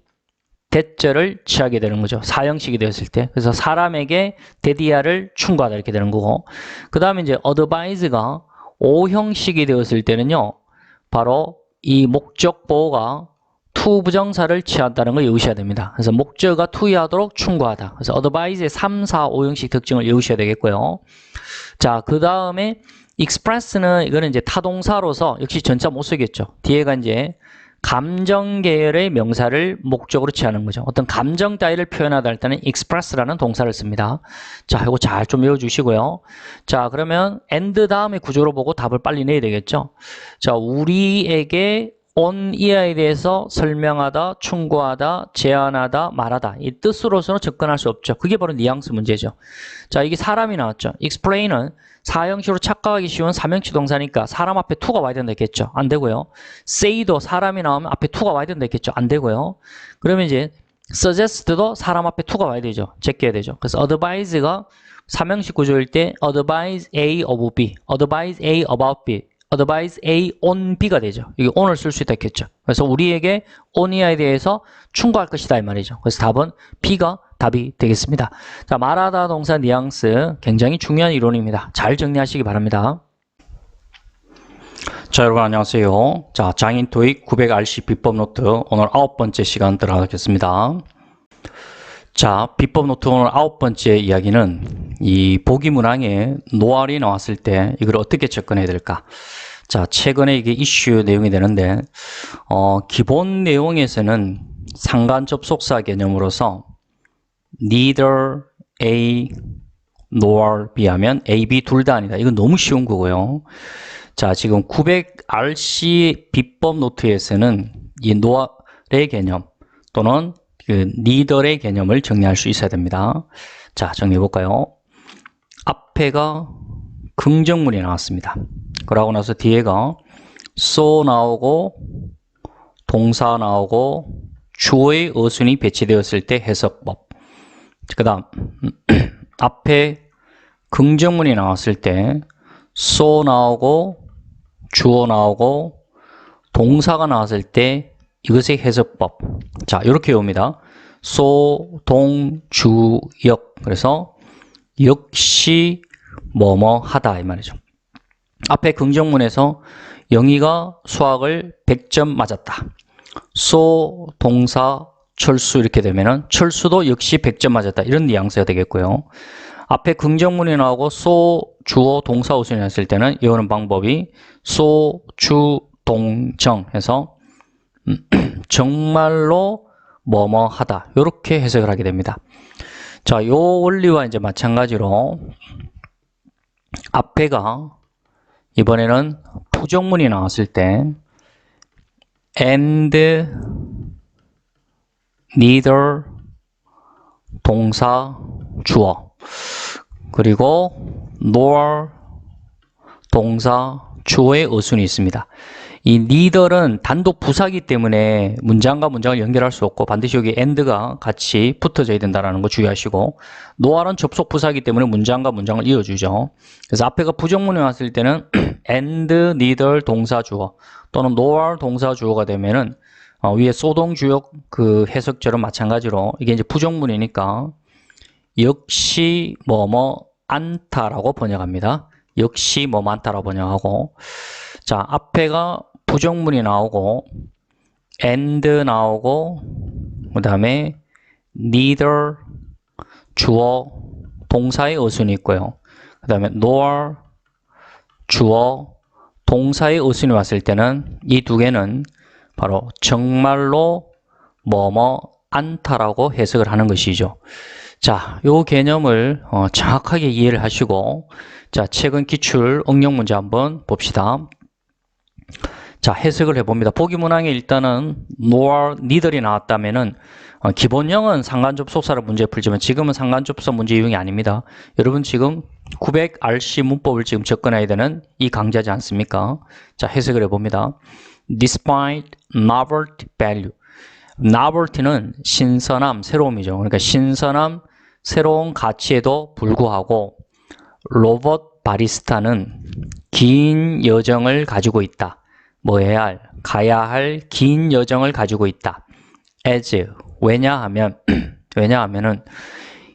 대절을 취하게 되는 거죠. 4형식이 되었을 때. 그래서 사람에게 대디아를 충고하다 이렇게 되는 거고, 그 다음에 이제 advise가 5형식이 되었을 때는요, 바로 이 목적 보호가 to 부정사를 취한다는 걸 외우셔야 됩니다. 그래서 목적어가 to하도록 충고하다. 그래서 advise의 3, 4, 5형식 특징을 외우셔야 되겠고요. 자, 그 다음에 express는 이거는 이제 타동사로서 역시 전차 못 쓰겠죠. 뒤에가 이제 감정 계열의 명사를 목적으로 취하는 거죠. 어떤 감정 따위를 표현하다 할 때는 express라는 동사를 씁니다. 자, 이거 잘 좀 외워주시고요. 자, 그러면 and 다음에 구조로 보고 답을 빨리 내야 되겠죠. 자, 우리에게 on 이하에 대해서 설명하다, 충고하다, 제안하다, 말하다. 이 뜻으로서는 접근할 수 없죠. 그게 바로 뉘앙스 문제죠. 자, 이게 사람이 나왔죠. explain은 4형식으로 착각하기 쉬운 3형식 동사니까 사람 앞에 to가 와야 된다 했겠죠. 안 되고요. say도 사람이 나오면 앞에 to가 와야 된다 했겠죠. 안 되고요. 그러면 이제 suggest도 사람 앞에 to가 와야 되죠. 제껴야 되죠. 그래서 advise가 3형식 구조일 때 advise A of B, advise A about B, advise A on B가 되죠. 이게 on을 쓸 수 있다 했겠죠. 그래서 우리에게 on 이하에 대해서 충고할 것이다 이 말이죠. 그래서 답은 B가 답이 되겠습니다. 자, 말하다 동사 뉘앙스 굉장히 중요한 이론입니다. 잘 정리하시기 바랍니다. 자, 여러분 안녕하세요. 자, 장인 토익 900RC 비법 노트 오늘 9번째 시간 들어가겠습니다. 자, 비법 노트 오늘 9번째 이야기는 이 보기 문항에 노알이 나왔을 때 이걸 어떻게 접근해야 될까? 자, 최근에 이게 이슈 내용이 되는데 기본 내용에서는 상관 접속사 개념으로서 neither A nor B 하면 A, B 둘 다 아니다. 이건 너무 쉬운 거고요. 자, 지금 900RC 비법 노트에서는 이 noR의 개념 또는 그 neither의 개념을 정리할 수 있어야 됩니다. 자, 정리해 볼까요? 앞에가 긍정문이 나왔습니다. 그러고 나서 뒤에가 so 나오고 동사 나오고 주어의 어순이 배치되었을 때 해석법. 그 다음 앞에 긍정문이 나왔을 때 so 나오고 주어 나오고 동사가 나왔을 때 이것의 해석법. 자, 이렇게 옵니다. so, 동, 주, 역. 그래서 역시 뭐뭐 하다 이 말이죠. 앞에 긍정문에서 영희가 수학을 100점 맞았다. so, 동사, 철수 이렇게 되면은 철수도 역시 100점 맞았다. 이런 뉘앙스가 되겠고요. 앞에 긍정문이 나오고 so, 주어, 동사 우선이 했을 때는 이거는 방법이 so, 주, 동, 정 해서 정말로 뭐뭐 하다. 이렇게 해석을 하게 됩니다. 자, 요 원리와 이제 마찬가지로 앞에가 이번에는 부정문이 나왔을 때 and, neither, 동사, 주어 그리고 nor, 동사, 주어의 어순이 있습니다. 이 neither는 단독 부사기 때문에 문장과 문장을 연결할 수 없고 반드시 여기 and가 같이 붙어져야 된다는 거 주의하시고 nor은 접속 부사기 때문에 문장과 문장을 이어주죠. 그래서 앞에가 부정문이 왔을 때는 and, neither, 동사, 주어 또는 nor, 동사, 주어가 되면은 위에 소동주역 그 해석처럼 마찬가지로 이게 이제 부정문이니까 역시 뭐뭐 않다라고 번역합니다. 역시 뭐뭐 않다라고 번역하고 자, 앞에가 부정문이 나오고 and 나오고 그 다음에 neither 주어 동사의 어순이 있고요. 그 다음에 nor 주어 동사의 어순이 왔을 때는 이 두 개는 바로 정말로 뭐뭐 않다라고 해석을 하는 것이죠. 자, 요 개념을 정확하게 이해를 하시고 자, 최근 기출 응용 문제 한번 봅시다. 자, 해석을 해봅니다. 보기 문항에 일단은 nor, neither이 나왔다면은 기본형은 상관접속사로 문제 풀지만 지금은 상관접속사 문제 유형이 아닙니다. 여러분 지금 900RC 문법을 지금 접근해야 되는 이 강좌지 않습니까? 자, 해석을 해봅니다. Despite novelty value. novelty는 신선함, 새로움이죠. 그러니까 신선함, 새로운 가치에도 불구하고 로봇 바리스타는 긴 여정을 가지고 있다. 뭐 해야 할, 가야 할 긴 여정을 가지고 있다. as, 왜냐하면은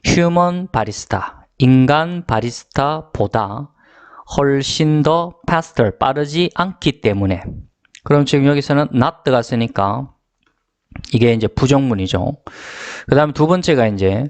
human 바리스타, 인간 바리스타보다 훨씬 더 faster, 빠르지 않기 때문에. 그럼 지금 여기서는 not가 쓰니까 이게 이제 부정문이죠. 그 다음에 두 번째가 이제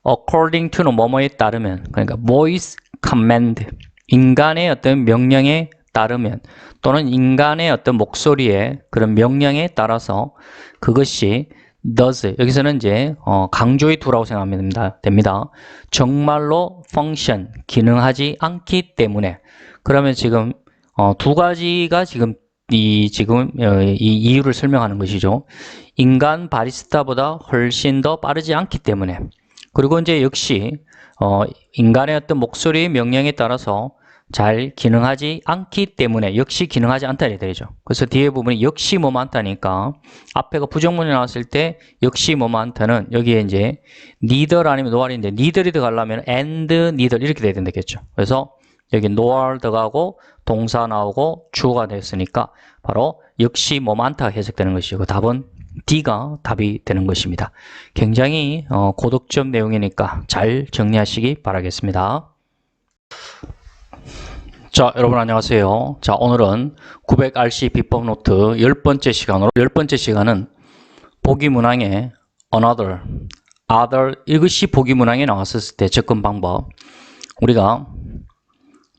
according to는 뭐뭐에 따르면, 그러니까 voice command, 인간의 어떤 명령에 따르면 또는 인간의 어떤 목소리에 그런 명령에 따라서 그것이 does, 여기서는 이제 강조의 두라고 생각하면 됩니다. 정말로 function, 기능하지 않기 때문에. 그러면 지금 두 가지가 지금 이 이유를 설명하는 것이죠. 인간 바리스타보다 훨씬 더 빠르지 않기 때문에. 그리고 이제 역시 인간의 어떤 목소리의 명령에 따라서 잘 기능하지 않기 때문에, 역시 기능하지 않다 이렇게 되죠. 그래서 뒤에 부분이 역시 뭐뭐 않다니까 앞에가 부정문이 나왔을 때 역시 뭐뭐 않다는 여기에 이제 neither 아니면 nor인데 neither이 들어가려면 and neither 이렇게 돼야 된다겠죠. 그래서 여기 nor 들어가고 동사 나오고 주어가 됐으니까 바로 역시 뭐뭐 않다 해석되는 것이고 답은 D가 답이 되는 것입니다. 굉장히 고득점 내용이니까 잘 정리하시기 바라겠습니다. 자, 여러분 안녕하세요. 자, 오늘은 900RC 비법 노트 10번째 시간으로 10번째 시간은 보기 문항에 another, other 이것이 보기 문항에 나왔을 때 접근 방법. 우리가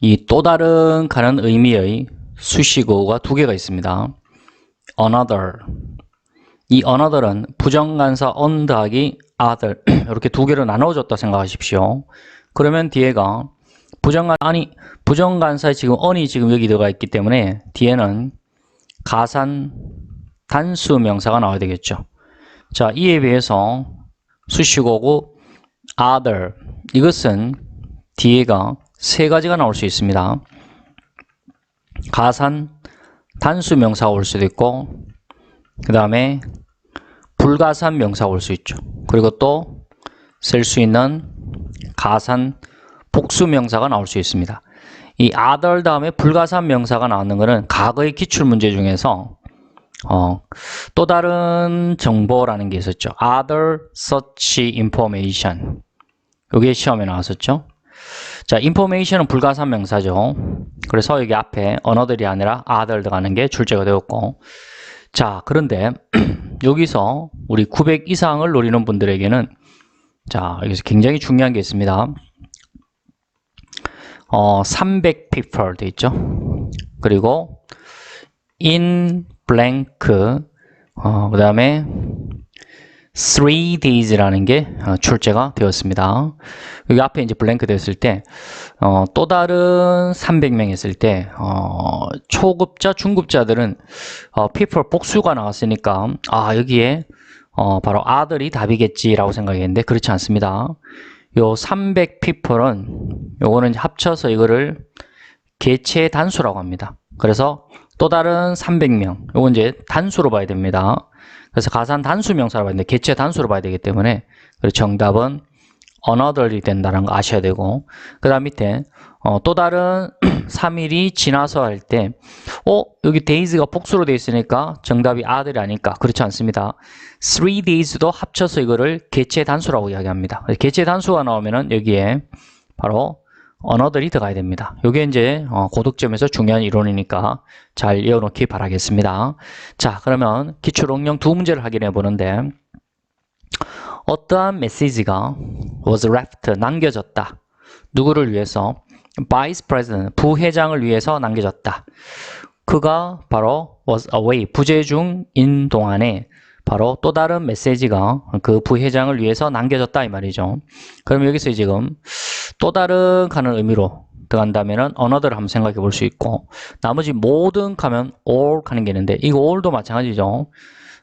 이 또 다른 가는 의미의 수식어가 두 개가 있습니다. another. 이 another은 부정관사 on 더하기 other 이렇게 두 개로 나눠졌다 생각하십시오. 그러면 뒤에가 부정관사에 지금 on이 지금 여기 들어가 있기 때문에 뒤에는 가산 단수 명사가 나와야 되겠죠. 자, 이에 비해서 수식어고 other 이것은 뒤에가 세 가지가 나올 수 있습니다. 가산 단수 명사가 올 수도 있고 그 다음에 불가산 명사가 올 수 있죠. 그리고 또 쓸 수 있는 가산 복수 명사가 나올 수 있습니다. 이 other 다음에 불가산 명사가 나오는 것은 과거의 기출문제 중에서 또 다른 정보라는 게 있었죠. other such information. 이게 시험에 나왔었죠. 자, information은 불가산 명사죠. 그래서 여기 앞에 another이 아니라 other 들어가는 게 출제가 되었고, 자, 그런데 여기서 우리 900 이상을 노리는 분들에게는 자, 여기서 굉장히 중요한 게 있습니다. 300 people 돼 있죠. 그리고 in blank 그 다음에 3 days라는 게 출제가 되었습니다. 여기 앞에 이제 블랭크 됐을 때 또 다른 300명 했을 때 초급자, 중급자들은 people 복수가 나왔으니까 여기에 바로 other이 답이겠지라고 생각했는데 그렇지 않습니다. 요 300 people은 요거는 합쳐서 이거를 개체 단수라고 합니다. 그래서 또 다른 300명 요건 이제 단수로 봐야 됩니다. 그래서 가산 단수 명사로 봐야 되는데 개체 단수로 봐야 되기 때문에 정답은 another이 된다는 거 아셔야 되고, 그 다음 밑에 또 다른 3일이 지나서 할 때 여기 days가 복수로 되어 있으니까 정답이 other이 아닐까? 그렇지 않습니다. 3 days도 합쳐서 이거를 개체 단수라고 이야기합니다. 개체 단수가 나오면은 여기에 바로 another이 들어가야 됩니다. 이게 이제 고득점에서 중요한 이론이니까 잘 외워놓기 바라겠습니다. 자, 그러면 기출 응용 두 문제를 확인해 보는데 어떠한 메시지가 was left, 남겨졌다. 누구를 위해서? Vice President, 부회장을 위해서 남겨졌다. 그가 바로 was away, 부재 중인 동안에 바로 또 다른 메시지가 그 부회장을 위해서 남겨졌다 이 말이죠. 그럼 여기서 지금 또 다른 가는 의미로 들어간다면은 another를 한번 생각해 볼 수 있고, 나머지 모든 하면 all 하는 게 있는데, 이거 all도 마찬가지죠.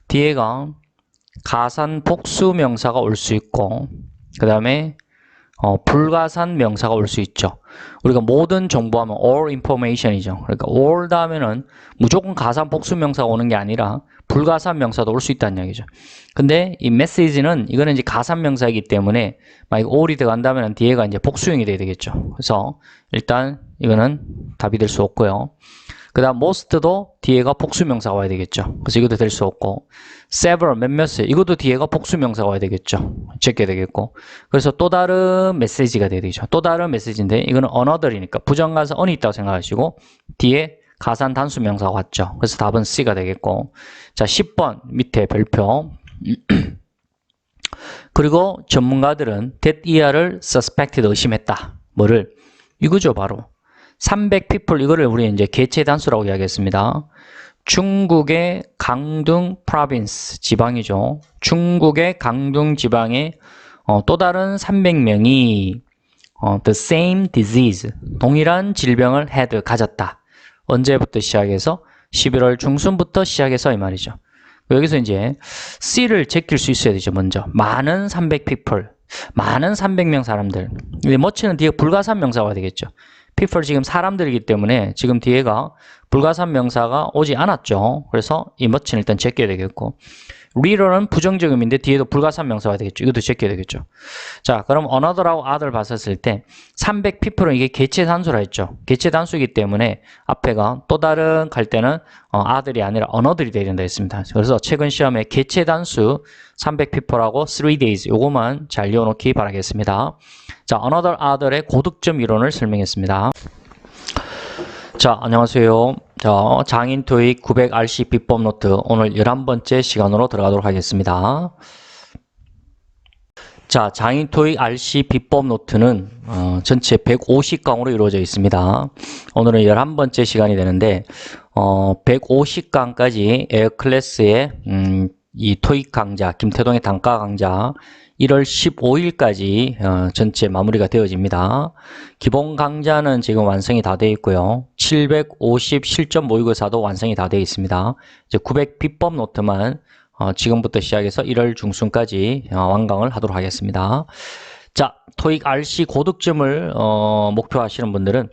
뒤에가 가산 복수 명사가 올 수 있고, 그 다음에 불가산 명사가 올 수 있죠. 우리가 모든 정보하면 all information이죠. 그러니까 all 다음에는 무조건 가산 복수 명사가 오는 게 아니라 불가산 명사도 올 수 있다는 얘기죠. 근데 이 message는 이거는 이제 가산 명사이기 때문에 만약 all이 들어간다면 뒤에가 이제 복수형이 돼야 되겠죠. 그래서 일단 이거는 답이 될 수 없고요. 그 다음 most도 뒤에가 복수명사가 와야 되겠죠. 그래서 이것도 될 수 없고, several, 몇몇을, 이것도 뒤에가 복수명사가 와야 되겠죠. 제껴야 되겠고, 그래서 또 다른 메시지가 돼야 되죠. 또 다른 메시지인데 이거는 another이니까 부정가사 on이 있다고 생각하시고 뒤에 가산 단수명사가 왔죠. 그래서 답은 C가 되겠고, 자 10번 밑에 별표. 그리고 전문가들은 that ER을 suspected, 의심했다. 뭐를? 이거죠, 바로 300 people, 이거를 우리 이제 개체 단수라고 이야기했습니다. 중국의 강둥 프로빈스, 지방이죠. 중국의 강둥 지방에 또 다른 300명이 the same disease, 동일한 질병을 had, 가졌다. 언제부터 시작해서? 11월 중순부터 시작해서 이 말이죠. 여기서 이제 C를 제낄 수 있어야 되죠. 먼저 많은 300 people, 많은 300명 사람들. 근데 much는 뒤에 불가산 명사가 되겠죠. people 지금 사람들이기 때문에 지금 뒤에가 불가산 명사가 오지 않았죠. 그래서 이 much는 일단 제껴야 되겠고, litter는 부정적 의미인데 뒤에도 불가산 명사가 되겠죠. 이것도 제껴야 되겠죠. 자, 그럼 another하고 other 봤었을 때 300 people은 이게 개체 단수라 했죠. 개체 단수이기 때문에 앞에가 또 다른 갈 때는 other이 아니라 another이 돼야 된다 했습니다. 그래서 최근 시험에 개체 단수 300 people하고 3 days 요거만 잘 이어놓기 바라겠습니다. 자, another, other의 고득점 이론을 설명했습니다. 자, 안녕하세요. 자, 장인 토익 900RC 비법 노트 오늘 11번째 시간으로 들어가도록 하겠습니다. 자, 장인 토익 RC 비법 노트는 전체 150강으로 이루어져 있습니다. 오늘은 11번째 시간이 되는데 150강까지 에어클래스의 이 토익 강좌, 김태동의 단가 강좌 1월 15일까지 전체 마무리가 되어집니다. 기본 강좌는 지금 완성이 다 되어 있고요. 750 실전 모의고사도 완성이 다 되어 있습니다. 이제 900 비법 노트만 지금부터 시작해서 1월 중순까지 완강을 하도록 하겠습니다. 자, 토익 RC 고득점을 목표하시는 분들은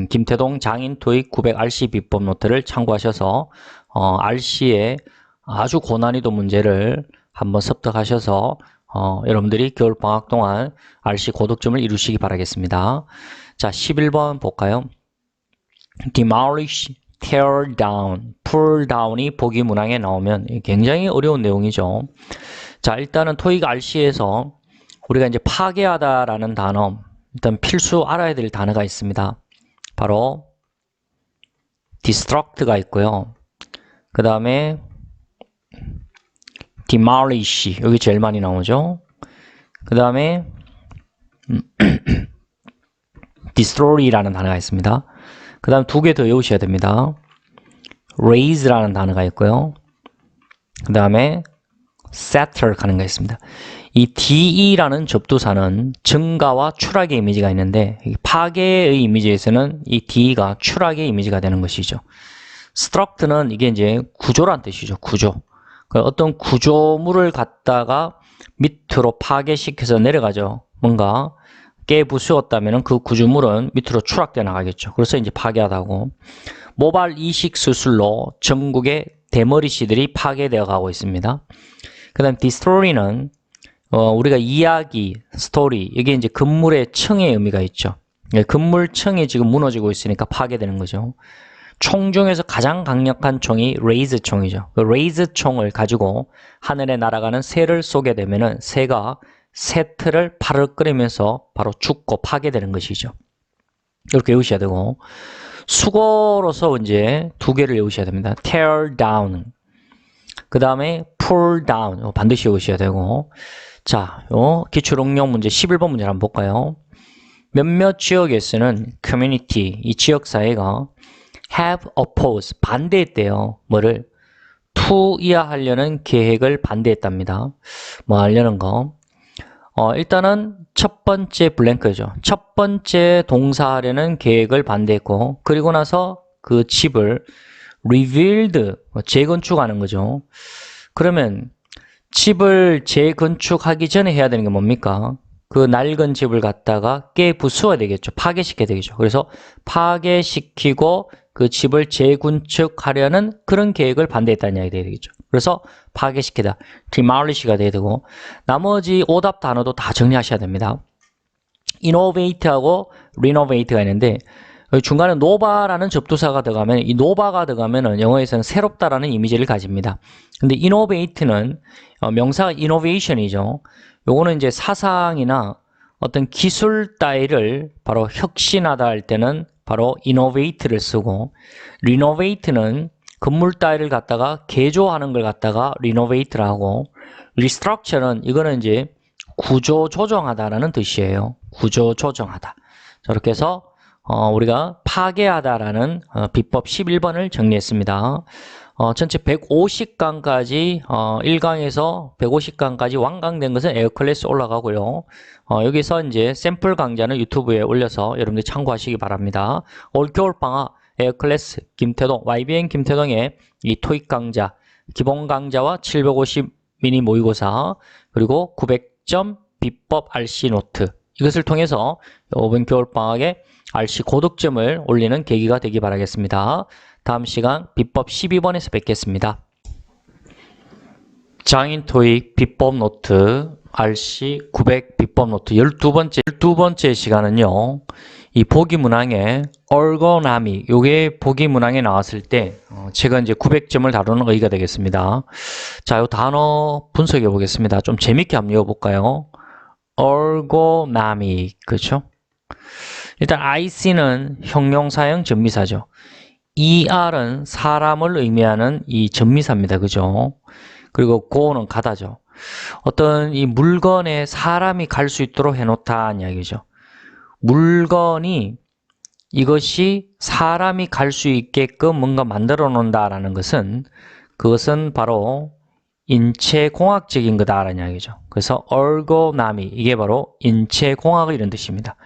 김태동 장인 토익 900 RC 비법 노트를 참고하셔서 RC의 아주 고난이도 문제를 한번 습득하셔서 여러분들이 겨울방학 동안 RC 고득점을 이루시기 바라겠습니다. 자, 11번 볼까요? demolish, tear down, pull down이 보기 문항에 나오면 굉장히 어려운 내용이죠. 자, 일단은 토익 RC에서 우리가 이제 파괴하다라는 단어, 일단 필수 알아야 될 단어가 있습니다. 바로 destruct가 있고요. 그 다음에 demolish, 여기 제일 많이 나오죠. 그 다음에 destroy라는 단어가 있습니다. 그 다음 두 개 더 외우셔야 됩니다. raise라는 단어가 있고요. 그 다음에 setter 하는 거 있습니다. 이 DE라는 접두사는 증가와 추락의 이미지가 있는데 파괴의 이미지에서는 이 DE가 추락의 이미지가 되는 것이죠. struct는 이게 이제 구조란 뜻이죠. 구조. 어떤 구조물을 갖다가 밑으로 파괴시켜서 내려가죠. 뭔가 깨부수었다면 그 구조물은 밑으로 추락되어 나가겠죠. 그래서 이제 파괴하다고. 모발 이식 수술로 전국의 대머리씨들이 파괴되어 가고 있습니다. 그 다음 destroy는 우리가 이야기, 스토리, 이게 이제 건물의 층의 의미가 있죠. 건물층이 지금 무너지고 있으니까 파괴되는 거죠. 총 중에서 가장 강력한 총이 레이즈 총이죠. 그 레이즈 총을 가지고 하늘에 날아가는 새를 쏘게 되면은 새가 새틀을 팔을 끓이면서 바로 죽고 파괴되는 것이죠. 이렇게 외우셔야 되고, 수거로서 이제 두 개를 외우셔야 됩니다. tear down, 그 다음에 pull down, 반드시 외우셔야 되고. 자, 기출응용 문제 11번 문제를 한번 볼까요? 몇몇 지역에서는 community, 이 지역사회가 have opposed, 반대했대요. 뭐를? 투이하하려는 계획을 반대했답니다. 뭐 하려는 거? 일단은 첫 번째 블랭크죠. 첫 번째 동사하려는 계획을 반대했고, 그리고 나서 그 집을 rebuild, 재건축하는 거죠. 그러면 집을 재건축하기 전에 해야 되는 게 뭡니까? 그 낡은 집을 갖다가 깨부수어야 되겠죠. 파괴시켜야 되겠죠. 그래서 파괴시키고 그 집을 재건축하려는 그런 계획을 반대했다는 이야기 되겠죠. 그래서 파괴시키다, demolish가 돼야 되고, 나머지 오답 단어도 다 정리하셔야 됩니다. innovate하고 renovate가 있는데, 중간에 nova라는 접두사가 들어가면, 이 nova가 들어가면은 영어에서는 새롭다라는 이미지를 가집니다. 근데 innovate는 명사가 innovation이죠. 요거는 이제 사상이나 어떤 기술 따위를 바로 혁신하다 할 때는 바로 innovate를 쓰고, renovate는 건물 따위를 갖다가 개조하는 걸 갖다가 renovate를 하고, restructure는 이거는 이제 구조 조정하다라는 뜻이에요. 구조 조정하다. 저렇게 해서 우리가 파괴하다라는 비법 11번을 정리했습니다. 전체 150강까지 1강에서 150강까지 완강된 것은 에어클래스 올라가고요. 여기서 이제 샘플 강좌는 유튜브에 올려서 여러분들 참고하시기 바랍니다. 올 겨울방학 에어클래스 김태동, YBN 김태동의 이 토익 강좌, 기본 강좌와 750 미니 모의고사, 그리고 900점 비법 RC 노트, 이것을 통해서 이번 겨울방학에 RC 고득점을 올리는 계기가 되기 바라겠습니다. 다음 시간 비법 12번에서 뵙겠습니다. 장인 토익 비법 노트 RC 900 비법 노트 12번째 시간은요, 이 보기 문항에 ergonomic, 요게 보기 문항에 나왔을 때 제가 이제 900점을 다루는 의의가 되겠습니다. 자, 요 단어 분석해 보겠습니다. 좀 재밌게 한번 읽어볼까요? ergonomic, 그렇죠? 일단 IC는 형용사형 전미사죠. ER은 사람을 의미하는 이 전미사입니다. 그죠? 그리고 go는 가다죠. 어떤 이 물건에 사람이 갈 수 있도록 해놓다는 이야기죠. 물건이 이것이 사람이 갈 수 있게끔 뭔가 만들어 놓는다라는 것은, 그것은 바로 인체공학적인 거다라는 이야기죠. 그래서 ergonomic, 이게 바로 인체공학의 이런 뜻입니다.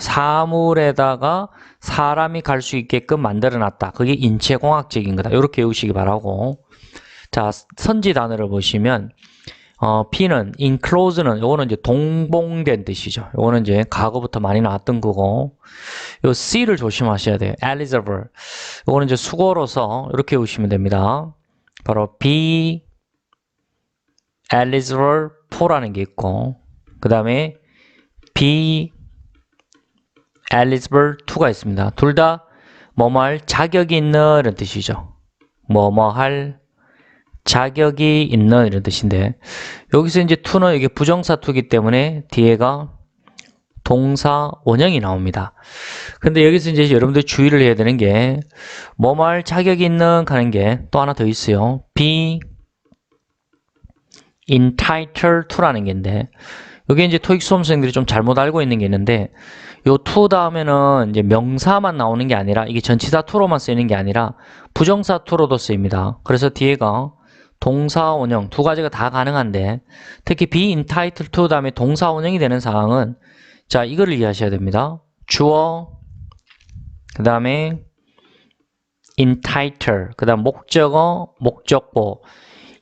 사물에다가 사람이 갈 수 있게끔 만들어 놨다. 그게 인체공학적인 거다. 이렇게 외우시기 바라고. 자, 선지 단어를 보시면 B는 enclose는 요거는 이제 동봉된 뜻이죠. 요거는 이제 과거부터 많이 나왔던 거고, 요 C를 조심하셔야 돼요. eligible. 요거는 이제 수고로서 이렇게 외우시면 됩니다. 바로 be eligible for라는 게 있고, 그 다음에 be eligible to가 있습니다. 둘 다 뭐뭐 할 자격이 있는 이런 뜻이죠. 뭐뭐 할 자격이 있는 이런 뜻인데, 여기서 이제 to는 이게 부정사 to이기 때문에 뒤에가 동사 원형이 나옵니다. 근데 여기서 이제 여러분들 주의를 해야 되는 게, 뭐뭐 할 자격이 있는 하는 게 또 하나 더 있어요. be entitled to라는 게 있는데, 여기 이제 토익 수험생들이 좀 잘못 알고 있는 게 있는데, 요 to 다음에는 이제 명사만 나오는 게 아니라, 이게 전치사 to로만 쓰이는 게 아니라 부정사 to로도 쓰입니다. 그래서 뒤에가 동사 원형 두 가지가 다 가능한데, 특히 be entitled to 다음에 동사 원형이 되는 상황은, 자, 이거를 이해하셔야 됩니다. 주어, 그 다음에 entitle, 그 다음 목적어, 목적보.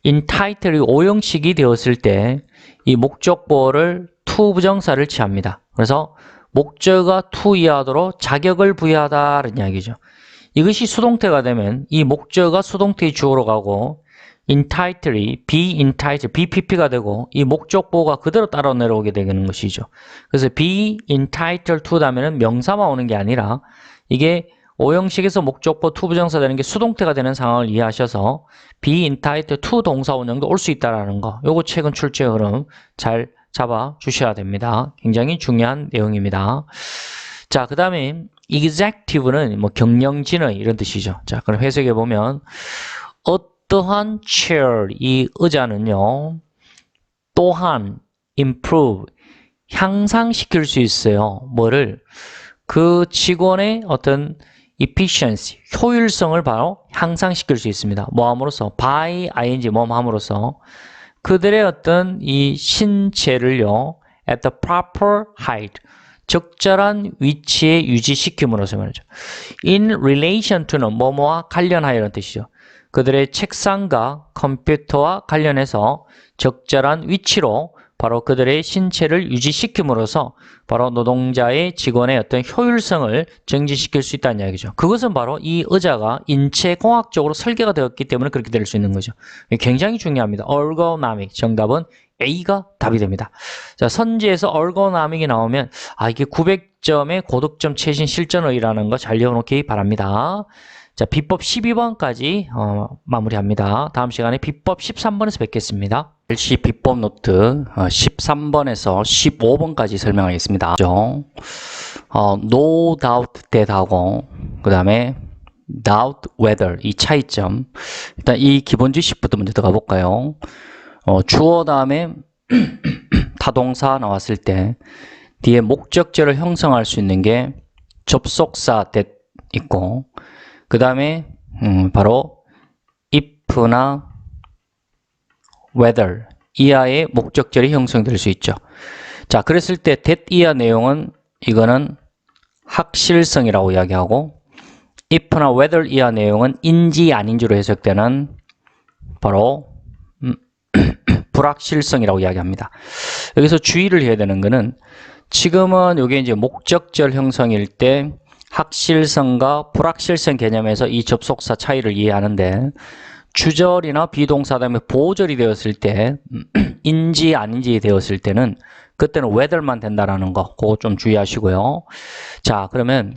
entitle이 오형식이 되었을 때 이 목적보를 to 부정사를 취합니다. 그래서 목적어가 to 이하도록 자격을 부여하다는 이야기죠. 이것이 수동태가 되면 이 목적어가 수동태의 주어로 가고, entitle이 be entitled, BPP가 되고, 이 목적보가 그대로 따라 내려오게 되는 것이죠. 그래서 be entitled to 다음에는 명사만 오는 게 아니라, 이게 오형식에서 목적보 to 부정사 되는 게 수동태가 되는 상황을 이해하셔서 be entitled to 동사 원형도 올 수 있다라는 거, 요거 최근 출제 흐름 잘 잡아 주셔야 됩니다. 굉장히 중요한 내용입니다. 자, 그 다음에 executive는 뭐 경영진의 이런 뜻이죠. 자, 그럼 해석해 보면, 어떠한 chair, 이 의자는요, 또한 improve, 향상시킬 수 있어요. 뭐를? 그 직원의 어떤 efficiency, 효율성을 바로 향상시킬 수 있습니다. 뭐 함으로써? by ing, 뭐 함으로써? 그들의 어떤 이 신체를요, at the proper height, 적절한 위치에 유지시킴으로써 말이죠. in relation to는 뭐뭐와 관련하여라는 뜻이죠. 그들의 책상과 컴퓨터와 관련해서 적절한 위치로 바로 그들의 신체를 유지시킴으로써 바로 노동자의 직원의 어떤 효율성을 증진시킬 수 있다는 이야기죠. 그것은 바로 이 의자가 인체공학적으로 설계가 되었기 때문에 그렇게 될 수 있는 거죠. 굉장히 중요합니다. ergonomic 정답은 A가 답이 됩니다. 자, 선지에서 ergonomic이 나오면 이게 900점의 고득점 최신 실전의라는 거 잘 외워놓기 바랍니다. 자, 비법 12번까지 마무리합니다. 다음 시간에 비법 13번에서 뵙겠습니다. LC 비법 노트 13번에서 15번까지 설명하겠습니다. no doubt that하고 그 다음에 doubt whether 이 차이점, 일단 이 기본 지식부터 먼저 들어가 볼까요? 주어 다음에 타동사 나왔을 때 뒤에 목적절을 형성할 수 있는 게 접속사 that 있고, 그 다음에 바로 if나 whether 이하의 목적절이 형성될 수 있죠. 자, 그랬을 때 that 이하 내용은 이거는 확실성이라고 이야기하고, if나 whether 이하 내용은 인지 아닌지로 해석되는 바로 불확실성이라고 이야기합니다. 여기서 주의를 해야 되는 거는 지금은 이게 이제 목적절 형성일 때 확실성과 불확실성 개념에서 이 접속사 차이를 이해하는데, 주절이나 비동사 다음에 보절이 되었을 때 인지 아닌지 되었을 때는 그때는 whether만 된다라는 거, 그거 좀 주의하시고요. 자, 그러면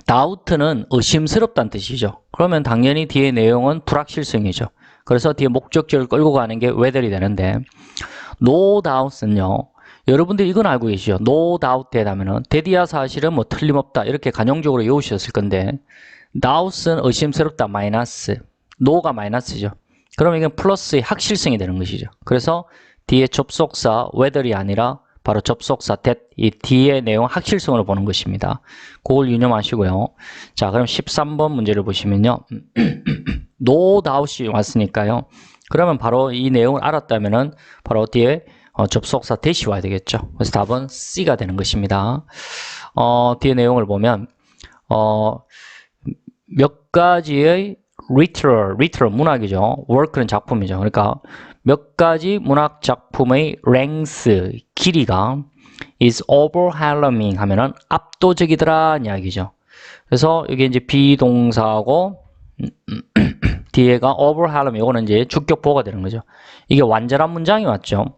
doubt는 의심스럽다는 뜻이죠. 그러면 당연히 뒤에 내용은 불확실성이죠. 그래서 뒤에 목적절을 끌고 가는 게 whether이 되는데, no doubt는요, 여러분들 이건 알고 계시죠? no doubt 되다면은 대디야 사실은 뭐 틀림없다 이렇게 간용적으로 외우셨을 건데, doubt은 의심스럽다 마이너스, no가 마이너스죠. 그럼 이건 플러스의 확실성이 되는 것이죠. 그래서 뒤에 접속사 whether이 아니라 바로 접속사 that, 이 뒤에 내용 확실성으로 보는 것입니다. 그걸 유념하시고요. 자, 그럼 13번 문제를 보시면요. no doubt이 왔으니까요. 그러면 바로 이 내용을 알았다면은 바로 뒤에 접속사 that이 와야 되겠죠. 그래서 답은 C가 되는 것입니다. 뒤에 내용을 보면 몇 가지의 literal 문학이죠. work는 작품이죠. 그러니까 몇 가지 문학 작품의 length, 길이가 is overwhelming 하면은 압도적이더라 이야기죠. 그래서 이게 이제 비동사하고 뒤에가 overwhelming, 이거는 이제 주격보가 되는 거죠. 이게 완전한 문장이 맞죠.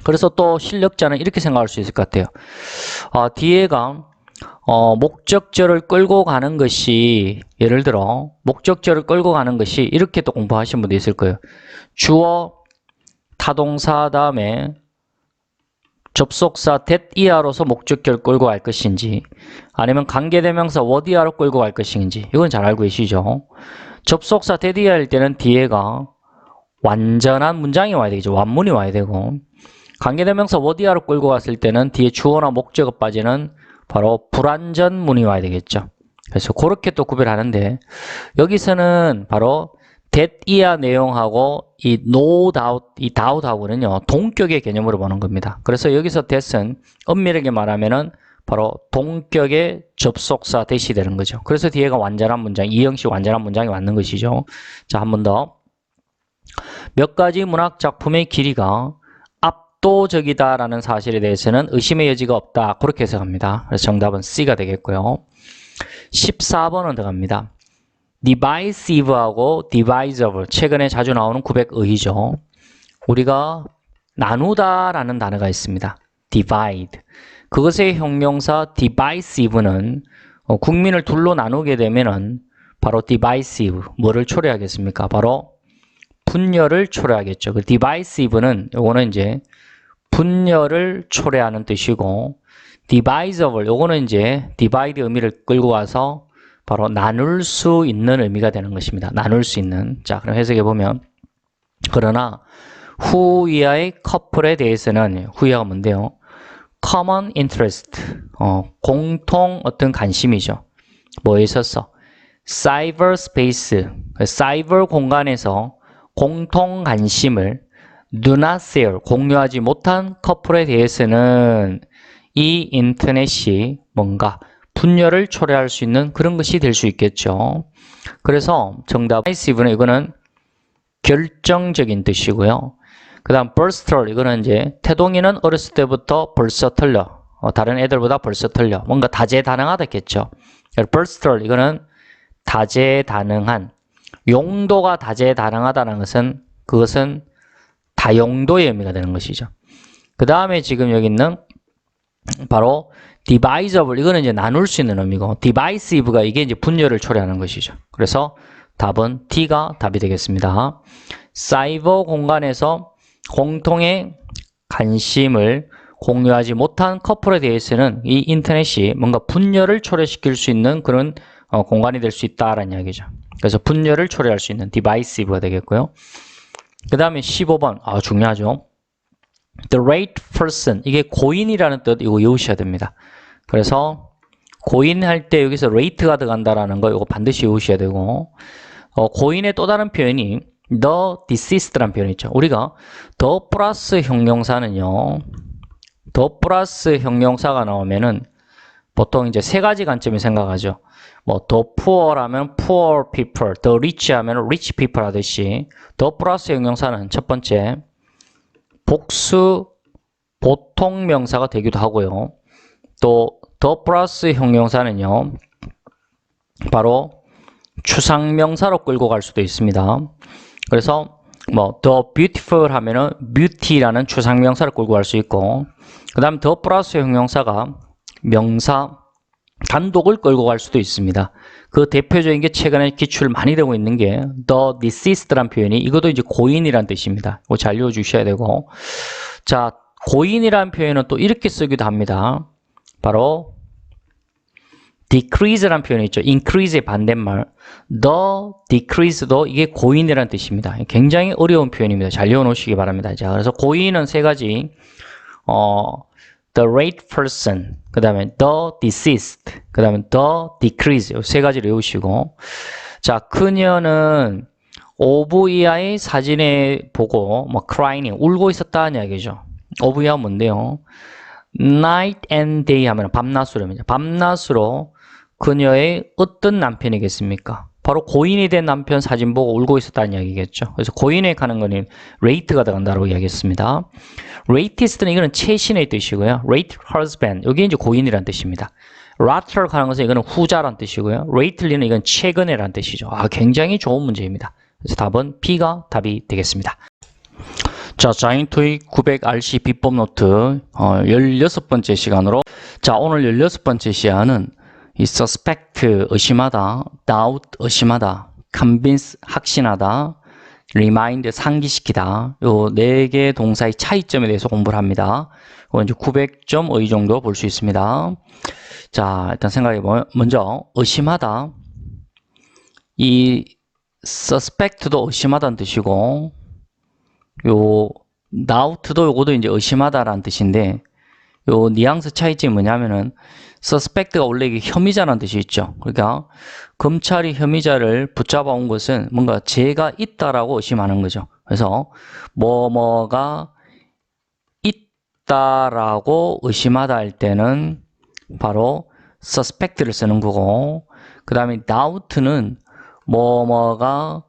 그래서 또 실력자는 이렇게 생각할 수 있을 것 같아요. 뒤에가 목적절을 끌고 가는 것이, 예를 들어 목적절을 끌고 가는 것이 이렇게 또 공부하신 분도 있을 거예요. 주어 타동사 다음에 접속사 that 이하로서 목적절을 끌고 갈 것인지, 아니면 관계대명사 what 이하로 끌고 갈 것인지, 이건 잘 알고 계시죠. 접속사 that 이하일 때는 뒤에가 완전한 문장이 와야 되겠죠. 완문이 와야 되고, 관계대명사 what 이하로 끌고 갔을 때는 뒤에 주어나 목적어 빠지는 바로 불완전문이 와야 되겠죠. 그래서 그렇게 또 구별하는데, 여기서는 바로 that 이하 내용하고 이 no doubt, 이 doubt하고는요 동격의 개념으로 보는 겁니다. 그래서 여기서 that은 엄밀하게 말하면은 바로 동격의 접속사 that이 되는 거죠. 그래서 뒤에가 완전한 문장, 이형식 완전한 문장이 맞는 것이죠. 자, 한 번 더. 몇 가지 문학 작품의 길이가 압도적이다라는 사실에 대해서는 의심의 여지가 없다, 그렇게 해석합니다. 그래서 정답은 C가 되겠고요. 14번은 들어갑니다. divisive하고 divisible, 최근에 자주 나오는 구백의죠. 우리가 나누다라는 단어가 있습니다. divide. 그것의 형용사 divisive는 국민을 둘로 나누게 되면은 바로 divisive, 뭐를 초래하겠습니까? 바로 분열을 초래하겠죠. 그 divisive는 요거는 이제 분열을 초래하는 뜻이고, divisible 요거는 이제 divide 의미를 끌고 와서 바로 나눌 수 있는 의미가 되는 것입니다. 나눌 수 있는. 자, 그럼 해석해 보면, 그러나 후 이하의 커플에 대해서는, 후 이하가 뭔데요? common interest, 공통 어떤 관심이죠. 뭐에 있어서? cyber space, 사이버 공간에서 공통 관심을 do not share, 공유하지 못한 커플에 대해서는 이 인터넷이 뭔가 분열을 초래할 수 있는 그런 것이 될 수 있겠죠. 그래서 정답 decisive는 이거는 결정적인 뜻이고요. 그 다음 burst를 이거는 이제 태동이는 어렸을 때부터 벌써 틀려. 다른 애들보다 벌써 틀려. 뭔가 다재다능하다겠죠. burst를 이거는 다재다능한. 용도가 다재다능하다는 것은 그것은 다용도의 의미가 되는 것이죠. 그 다음에 지금 여기 있는 바로 divisible 이거는 이제 나눌 수 있는 의미고 divisive가 이게 이제 분열을 초래하는 것이죠. 그래서 답은 T가 답이 되겠습니다. 사이버 공간에서 공통의 관심을 공유하지 못한 커플에 대해서는 이 인터넷이 뭔가 분열을 초래시킬 수 있는 그런 공간이 될 수 있다라는 이야기죠. 그래서 분열을 초래할 수 있는 divisive가 되겠고요. 그 다음에 15번 중요하죠. The right person 이게 고인이라는 뜻 이거 외우셔야 됩니다. 그래서 고인할 때 여기서 rate가 들어간다라는 거 이거 반드시 외우셔야 되고 고인의 또 다른 표현이 the deceased라는 표현이 있죠. 우리가 the 플러스 형용사는요. the 플러스 형용사가 나오면은 보통 이제 세 가지 관점을 생각하죠. 뭐 the poor라면 poor people, the rich 하면 rich people 하듯이 the 플러스 형용사는 첫 번째 복수 보통 명사가 되기도 하고요. 또 the 플러스 형용사는요. 바로 추상 명사로 끌고 갈 수도 있습니다. 그래서 뭐 the beautiful 하면은 beauty라는 추상 명사를 끌고 갈 수 있고 그다음 the 플러스 형용사가 명사 단독을 끌고 갈 수도 있습니다. 그 대표적인 게 최근에 기출 많이 되고 있는 게 the deceased라는 표현이 이것도 이제 고인이란 뜻입니다. 이거 잘 외워 주셔야 되고 자 고인이란 표현은 또 이렇게 쓰기도 합니다. 바로 decrease라는 표현이 있죠. increase의 반대말 the decrease도 이게 고인이라는 뜻입니다. 굉장히 어려운 표현입니다. 잘 외워놓으시기 바랍니다. 자, 그래서 고인은 세 가지 the right person, 그 다음에 the deceased, 그 다음에 the decrease 세 가지를 외우시고 자 그녀는 오브이아의 사진에 보고 뭐 crying 울고 있었다는 이야기죠. 오브이아 뭔데요? night and day 하면 밤낮으로입니다. 밤낮으로 그녀의 어떤 남편이겠습니까? 바로 고인이 된 남편 사진 보고 울고 있었다는 이야기겠죠. 그래서 고인에 가는 거는 rate가 들어간다고 이야기했습니다. ratist는 이거는 최신의 뜻이고요. rate husband 여기 이제 고인이라는 뜻입니다. latter 하는 것은 이거는 후자란 뜻이고요. lately는 이건 최근에란 뜻이죠. 굉장히 좋은 문제입니다. 그래서 답은 B가 답이 되겠습니다. 자, 자인 토익 900RC 비법 노트 16번째 시간으로 자, 오늘 16번째 시간은 이 suspect 의심하다, doubt 의심하다, convince 확신하다, remind 상기시키다 요 4개 동사의 차이점에 대해서 공부를 합니다. 이제 900.의 정도 볼 수 있습니다. 자, 일단 생각해보면 먼저 의심하다 이 suspect도 의심하다는 뜻이고 요 doubt도 요거도 이제 의심하다라는 뜻인데 요 뉘앙스 차이점이 뭐냐면은 suspect가 원래 이게 혐의자라는 뜻이 있죠. 그러니까 검찰이 혐의자를 붙잡아 온 것은 뭔가 죄가 있다라고 의심하는 거죠. 그래서 뭐뭐가 있다라고 의심하다 할 때는 바로 suspect를 쓰는 거고 그 다음에 doubt는 뭐뭐가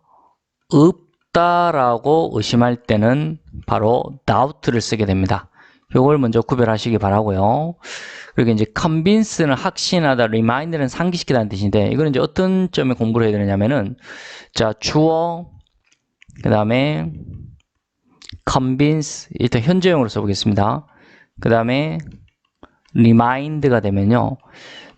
없다라고 의심할 때는 바로 doubt를 쓰게 됩니다. 이걸 먼저 구별하시기 바라고요. 그리고 이제 convince는 확신하다, remind는 상기시키다는 뜻인데 이거는 이제 어떤 점에 공부를 해야 되느냐면은 자 주어 그 다음에 convince 일단 현재형으로 써보겠습니다. 그 다음에 remind가 되면요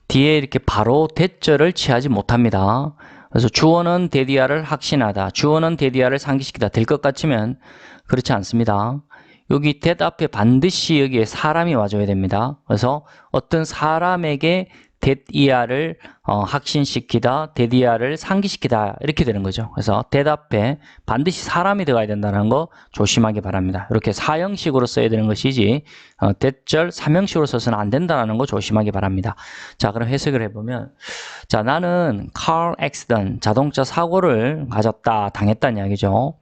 뒤에 이렇게 바로 대절을 취하지 못합니다. 그래서 주어는 데디아를 확신하다, 주어는 데디아를 상기시키다 될 것 같으면 그렇지 않습니다. 여기 that 앞에 반드시 여기에 사람이 와줘야 됩니다. 그래서 어떤 사람에게 that ER을 확신시키다, that ER을 상기시키다 이렇게 되는 거죠. 그래서 that 앞에 반드시 사람이 들어가야 된다는 거 조심하기 바랍니다. 이렇게 사형식으로 써야 되는 것이지 that절 삼형식으로 써서는 안 된다는 거 조심하기 바랍니다. 자, 그럼 해석을 해보면, 자, 나는 car accident, 자동차 사고를 당했다는 이야기죠.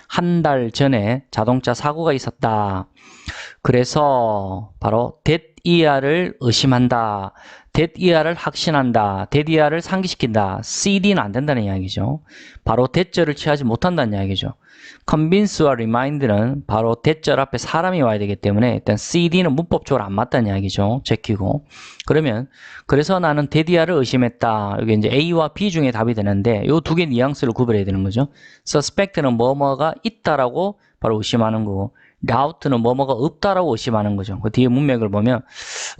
한 달 전에 자동차 사고가 있었다. 그래서 바로 that ER을 의심한다. that ER을 확신한다. that ER을 상기시킨다. CD는 안 된다는 이야기죠. 바로 that절을 취하지 못한다는 이야기죠. convince와 remind는 바로 that절 앞에 사람이 와야 되기 때문에 일단 CD는 문법적으로 안 맞다는 이야기죠. 제끼고. 그러면 그래서 나는 that ER을 의심했다. 여기 이제 A와 B 중에 답이 되는데 이 두 개 뉘앙스를 구별해야 되는 거죠. suspect는 뭐뭐가 있다라고 바로 의심하는 거고, doubt는 뭐뭐가 없다라고 의심하는 거죠. 그 뒤에 문맥을 보면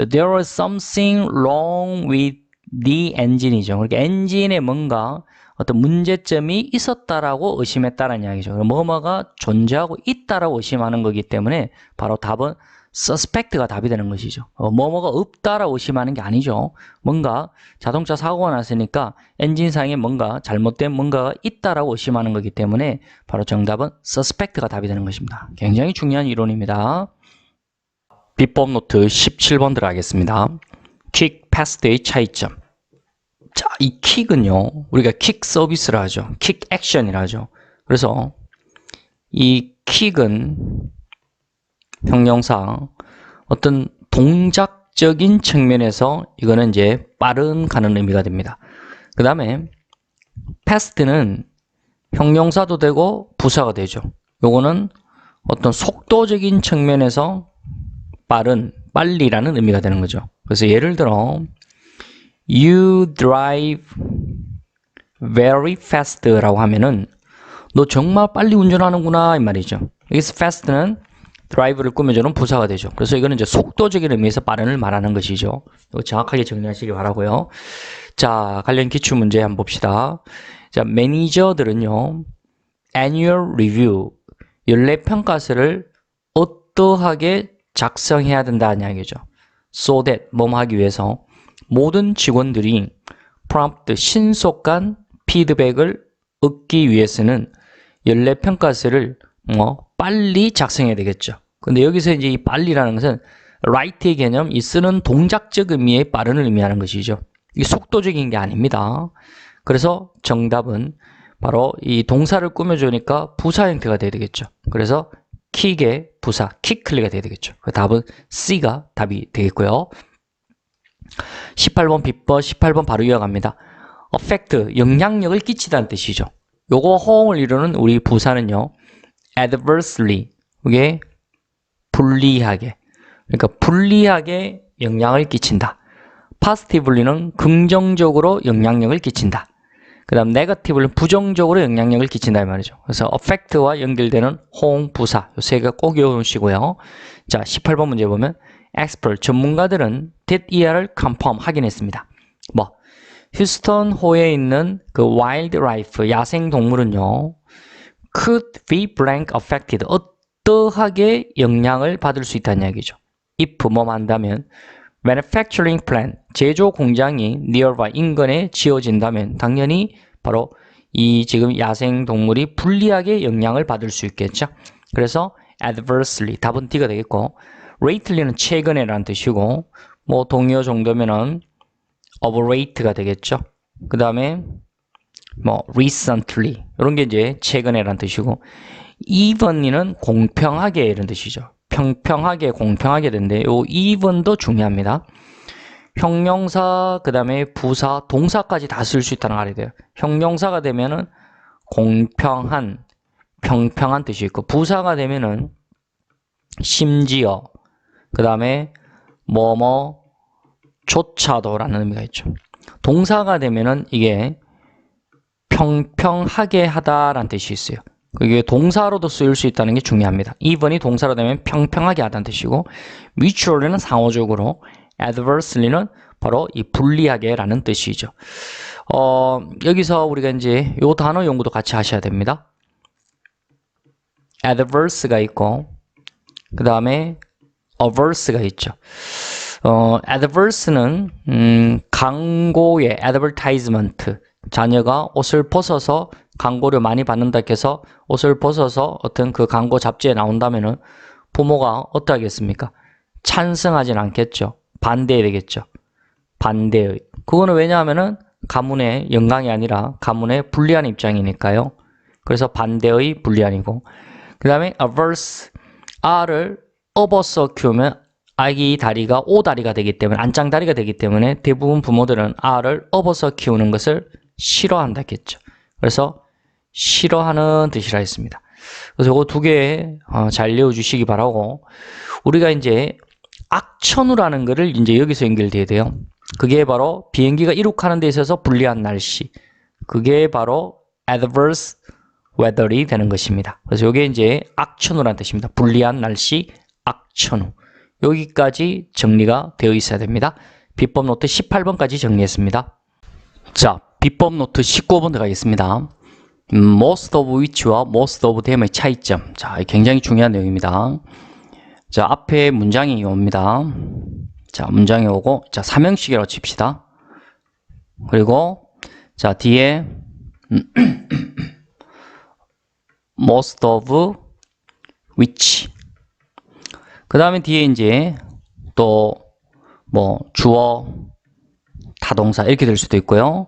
there was something wrong with the engine이죠. 그러니까 엔진에 뭔가 어떤 문제점이 있었다라고 의심했다는 이야기죠. 뭐뭐가 존재하고 있다라고 의심하는 거기 때문에 바로 답은 suspect가 답이 되는 것이죠. 뭐뭐가 없다라고 의심하는 게 아니죠. 뭔가 자동차 사고가 났으니까 엔진상에 뭔가 잘못된 뭔가가 있다라고 의심하는 거기 때문에 바로 정답은 suspect가 답이 되는 것입니다. 굉장히 중요한 이론입니다. 비법 노트 17번 들어가겠습니다. 킥 패스트의 차이점. 자, 이 킥은요, 우리가 킥 서비스라 하죠. 킥 액션이라 하죠. 그래서 이 킥은 형용사 어떤 동작적인 측면에서 이거는 이제 빠른 가는 의미가 됩니다. 그 다음에 fast는 형용사도 되고 부사가 되죠. 요거는 어떤 속도적인 측면에서 빨리라는 의미가 되는 거죠. 그래서 예를 들어 You drive very fast 라고 하면은 너 정말 빨리 운전하는구나 이 말이죠. 여기서 fast는 drive를 꾸며주는 부사가 되죠. 그래서 이거는 이제 속도적인 의미에서 빠른을 말하는 것이죠. 이거 정확하게 정리하시기 바라고요. 자, 관련 기출문제 한번 봅시다. 자, 매니저들은요, annual review, 연례평가서를 어떠하게 작성해야 된다는 이야기죠. So that, 뭐뭐 하기 위해서 모든 직원들이 prompt, 신속한 피드백을 얻기 위해서는 연례평가서를 빨리 작성해야 되겠죠. 근데 여기서 이제 이 빨리라는 것은 right의 개념, 이 쓰는 동작적 의미의 빠른을 의미하는 것이죠. 이 속도적인 게 아닙니다. 그래서 정답은 바로 이 동사를 꾸며주니까 부사 형태가 돼야 되겠죠. 그래서 킥의 부사, 킥클리가 돼야 되겠죠. 그 답은 C가 답이 되겠고요. 18번 비법, 18번 바로 이어갑니다. affect, 영향력을 끼치다는 뜻이죠. 요거 호응을 이루는 우리 부사는요, adversely, 이게 불리하게, 그러니까 불리하게 영향을 끼친다. positively는 긍정적으로 영향력을 끼친다. 그 다음 negative는 부정적으로 영향력을 끼친다 이 말이죠. 그래서 affect와 연결되는 호응 부사, 이 세 개가 꼭 외우시고요. 자, 18번 문제 보면 expert, 전문가들은 that ER을 confirm 확인했습니다. 휴스턴 호에 있는 그 wildlife, 야생 동물은요, could be blank affected, 어떠하게 영향을 받을 수 있다는 이야기죠. if 뭐 한다면 manufacturing plant, 제조 공장이 nearby, 인근에 지어진다면 당연히 바로 이 지금 야생 동물이 불리하게 영향을 받을 수 있겠죠. 그래서 adversely, 답은 D가 되겠고, lately는 최근에라는 뜻이고, 뭐 동요 정도면은 of late가 되겠죠. 그 다음에 뭐 recently 이런 게 이제 최근에라는 뜻이고, evenly는 공평하게 이런 뜻이죠. 평평하게, 공평하게 되는데 요 even도 중요합니다. 형용사, 그 다음에 부사, 동사까지 다 쓸 수 있다는 걸 알아야 돼요. 형용사가 되면은 공평한, 평평한 뜻이 있고, 부사가 되면은 심지어, 그 다음에 조차도라는 의미가 있죠. 동사가 되면은 이게 평평하게 하다라는 뜻이 있어요. 그게 동사로도 쓰일 수 있다는 게 중요합니다. even이 동사로 되면 평평하게 하다는 뜻이고, mutually는 상호적으로, adversely는 바로 이 불리하게 라는 뜻이죠. 여기서 우리가 이제 요 단어 연구도 같이 하셔야 됩니다. adverse가 있고, 그 다음에 averse가 있죠. adverse는 광고의 advertisement, 자녀가 옷을 벗어서 광고를 많이 받는다 해서 옷을 벗어서 어떤 그 광고 잡지에 나온다면은 부모가 어떻게 하겠습니까? 찬성하진 않겠죠. 반대해야 되겠죠. 반대의. 그거는 왜냐하면은 가문의 영광이 아니라 가문의 불리한 입장이니까요. 그래서 반대의 불리한이고, 그 다음에 averse, R을 업어서 키우면 아기 다리가 오다리가 되기 때문에, 안짱다리가 되기 때문에 대부분 부모들은 R을 업어서 키우는 것을 싫어한다 했겠죠. 그래서 싫어하는 뜻이라 했습니다. 그래서 이거 두 개 잘 외워주시기 바라고, 우리가 이제 악천후라는 거를 이제 여기서 연결돼야 돼요. 그게 바로 비행기가 이륙하는 데 있어서 불리한 날씨. 그게 바로 adverse weather이 되는 것입니다. 그래서 이게 이제 악천후라는 뜻입니다. 불리한 날씨, 악천후. 여기까지 정리가 되어 있어야 됩니다. 비법 노트 18번까지 정리했습니다. 자, 비법 노트 19번 들어가겠습니다. most of which와 most of them의 차이점. 자, 굉장히 중요한 내용입니다. 자, 앞에 문장이 옵니다. 자, 문장이 오고, 자, 삼형식이라고 칩시다. 그리고, 자, 뒤에, most of which. 그 다음에 뒤에 이제, 또, 뭐, 주어, 타동사, 이렇게 될 수도 있고요.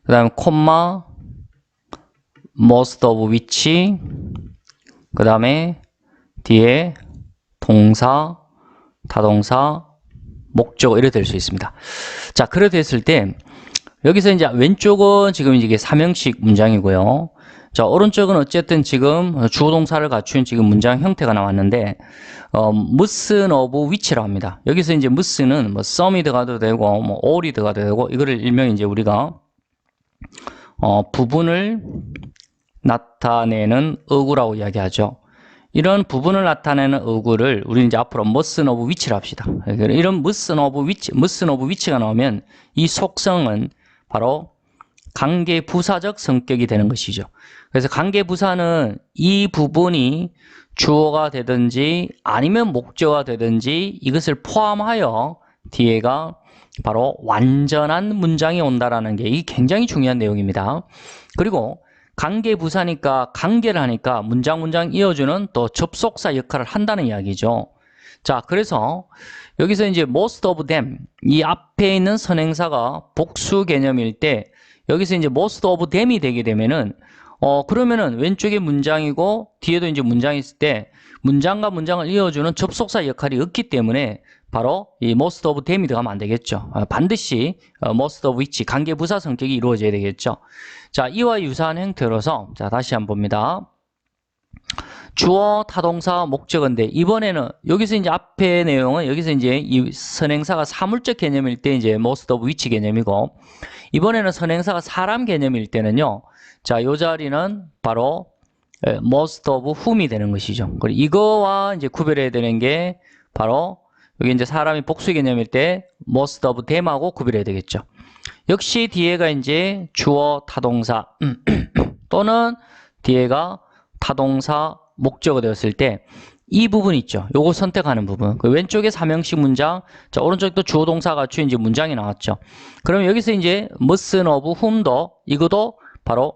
그 다음에, 콤마, most of which. 그 다음에, 뒤에, 동사, 타동사, 목적어 이렇게 될 수 있습니다. 자, 그렇게 됐을 때 여기서 이제 왼쪽은 지금 이게 삼형식 문장이고요. 자, 오른쪽은 어쨌든 지금 주어 동사를 갖춘 지금 문장 형태가 나왔는데 must는 of which라고 합니다. 여기서 이제 must는 뭐 some이 들어가도 되고 뭐 all이 들어가도 되고, 이거를 일명 이제 우리가 부분을 나타내는 어구라고 이야기하죠. 이런 부분을 나타내는 어구를 우리는 이제 앞으로 must of which를 합시다. 이런 must of which가 나오면 이 속성은 바로 관계 부사적 성격이 되는 것이죠. 그래서 관계 부사는 이 부분이 주어가 되든지 아니면 목적어가 되든지 이것을 포함하여 뒤에가 바로 완전한 문장이 온다라는 게 이 굉장히 중요한 내용입니다. 그리고 관계 부사니까 관계를 하니까 문장 이어주는 또 접속사 역할을 한다는 이야기죠. 자, 그래서 여기서 이제 most of them, 이 앞에 있는 선행사가 복수 개념일 때 여기서 이제 most of them이 되게 되면은 그러면은 왼쪽에 문장이고 뒤에도 이제 문장이 있을 때 문장과 문장을 이어주는 접속사 역할이 없기 때문에 바로 이 most of them이 들어가면 안 되겠죠. 반드시 most of which, 관계 부사 성격이 이루어져야 되겠죠. 자, 이와 유사한 형태로서, 자, 다시 한번 봅니다. 주어, 타동사, 목적어인데, 이번에는, 여기서 이제 앞에 내용은, 여기서 이제 이 선행사가 사물적 개념일 때 이제 most of which 개념이고, 이번에는 선행사가 사람 개념일 때는요, 자, 요 자리는 바로 most of whom이 되는 것이죠. 그리고 이거와 이제 구별해야 되는 게 바로, 여기 이제 사람이 복수 개념일 때 most of them하고 구별해야 되겠죠. 역시 뒤에가 이제 주어, 타동사 또는 뒤에가 타동사, 목적어 되었을 때 이 부분 있죠. 요거 선택하는 부분. 그 왼쪽에 삼형식 문장, 자, 오른쪽도 주어, 동사 갖춘 이제 문장이 나왔죠. 그러면 여기서 이제 must of whom도 이것도 바로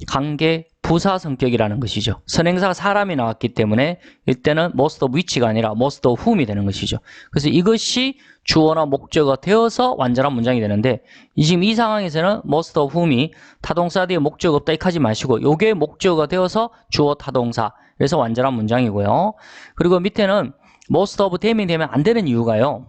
관계 부사 성격이라는 것이죠. 선행사가 사람이 나왔기 때문에 이때는 most of which가 아니라 most of whom이 되는 것이죠. 그래서 이것이 주어나 목적어가 되어서 완전한 문장이 되는데, 지금 이 상황에서는 most of whom이 타동사 뒤에 목적어 없다 이렇게 하지 마시고 요게 목적어가 되어서 주어, 타동사, 그래서 완전한 문장이고요. 그리고 밑에는 most of them이 되면 안 되는 이유가요.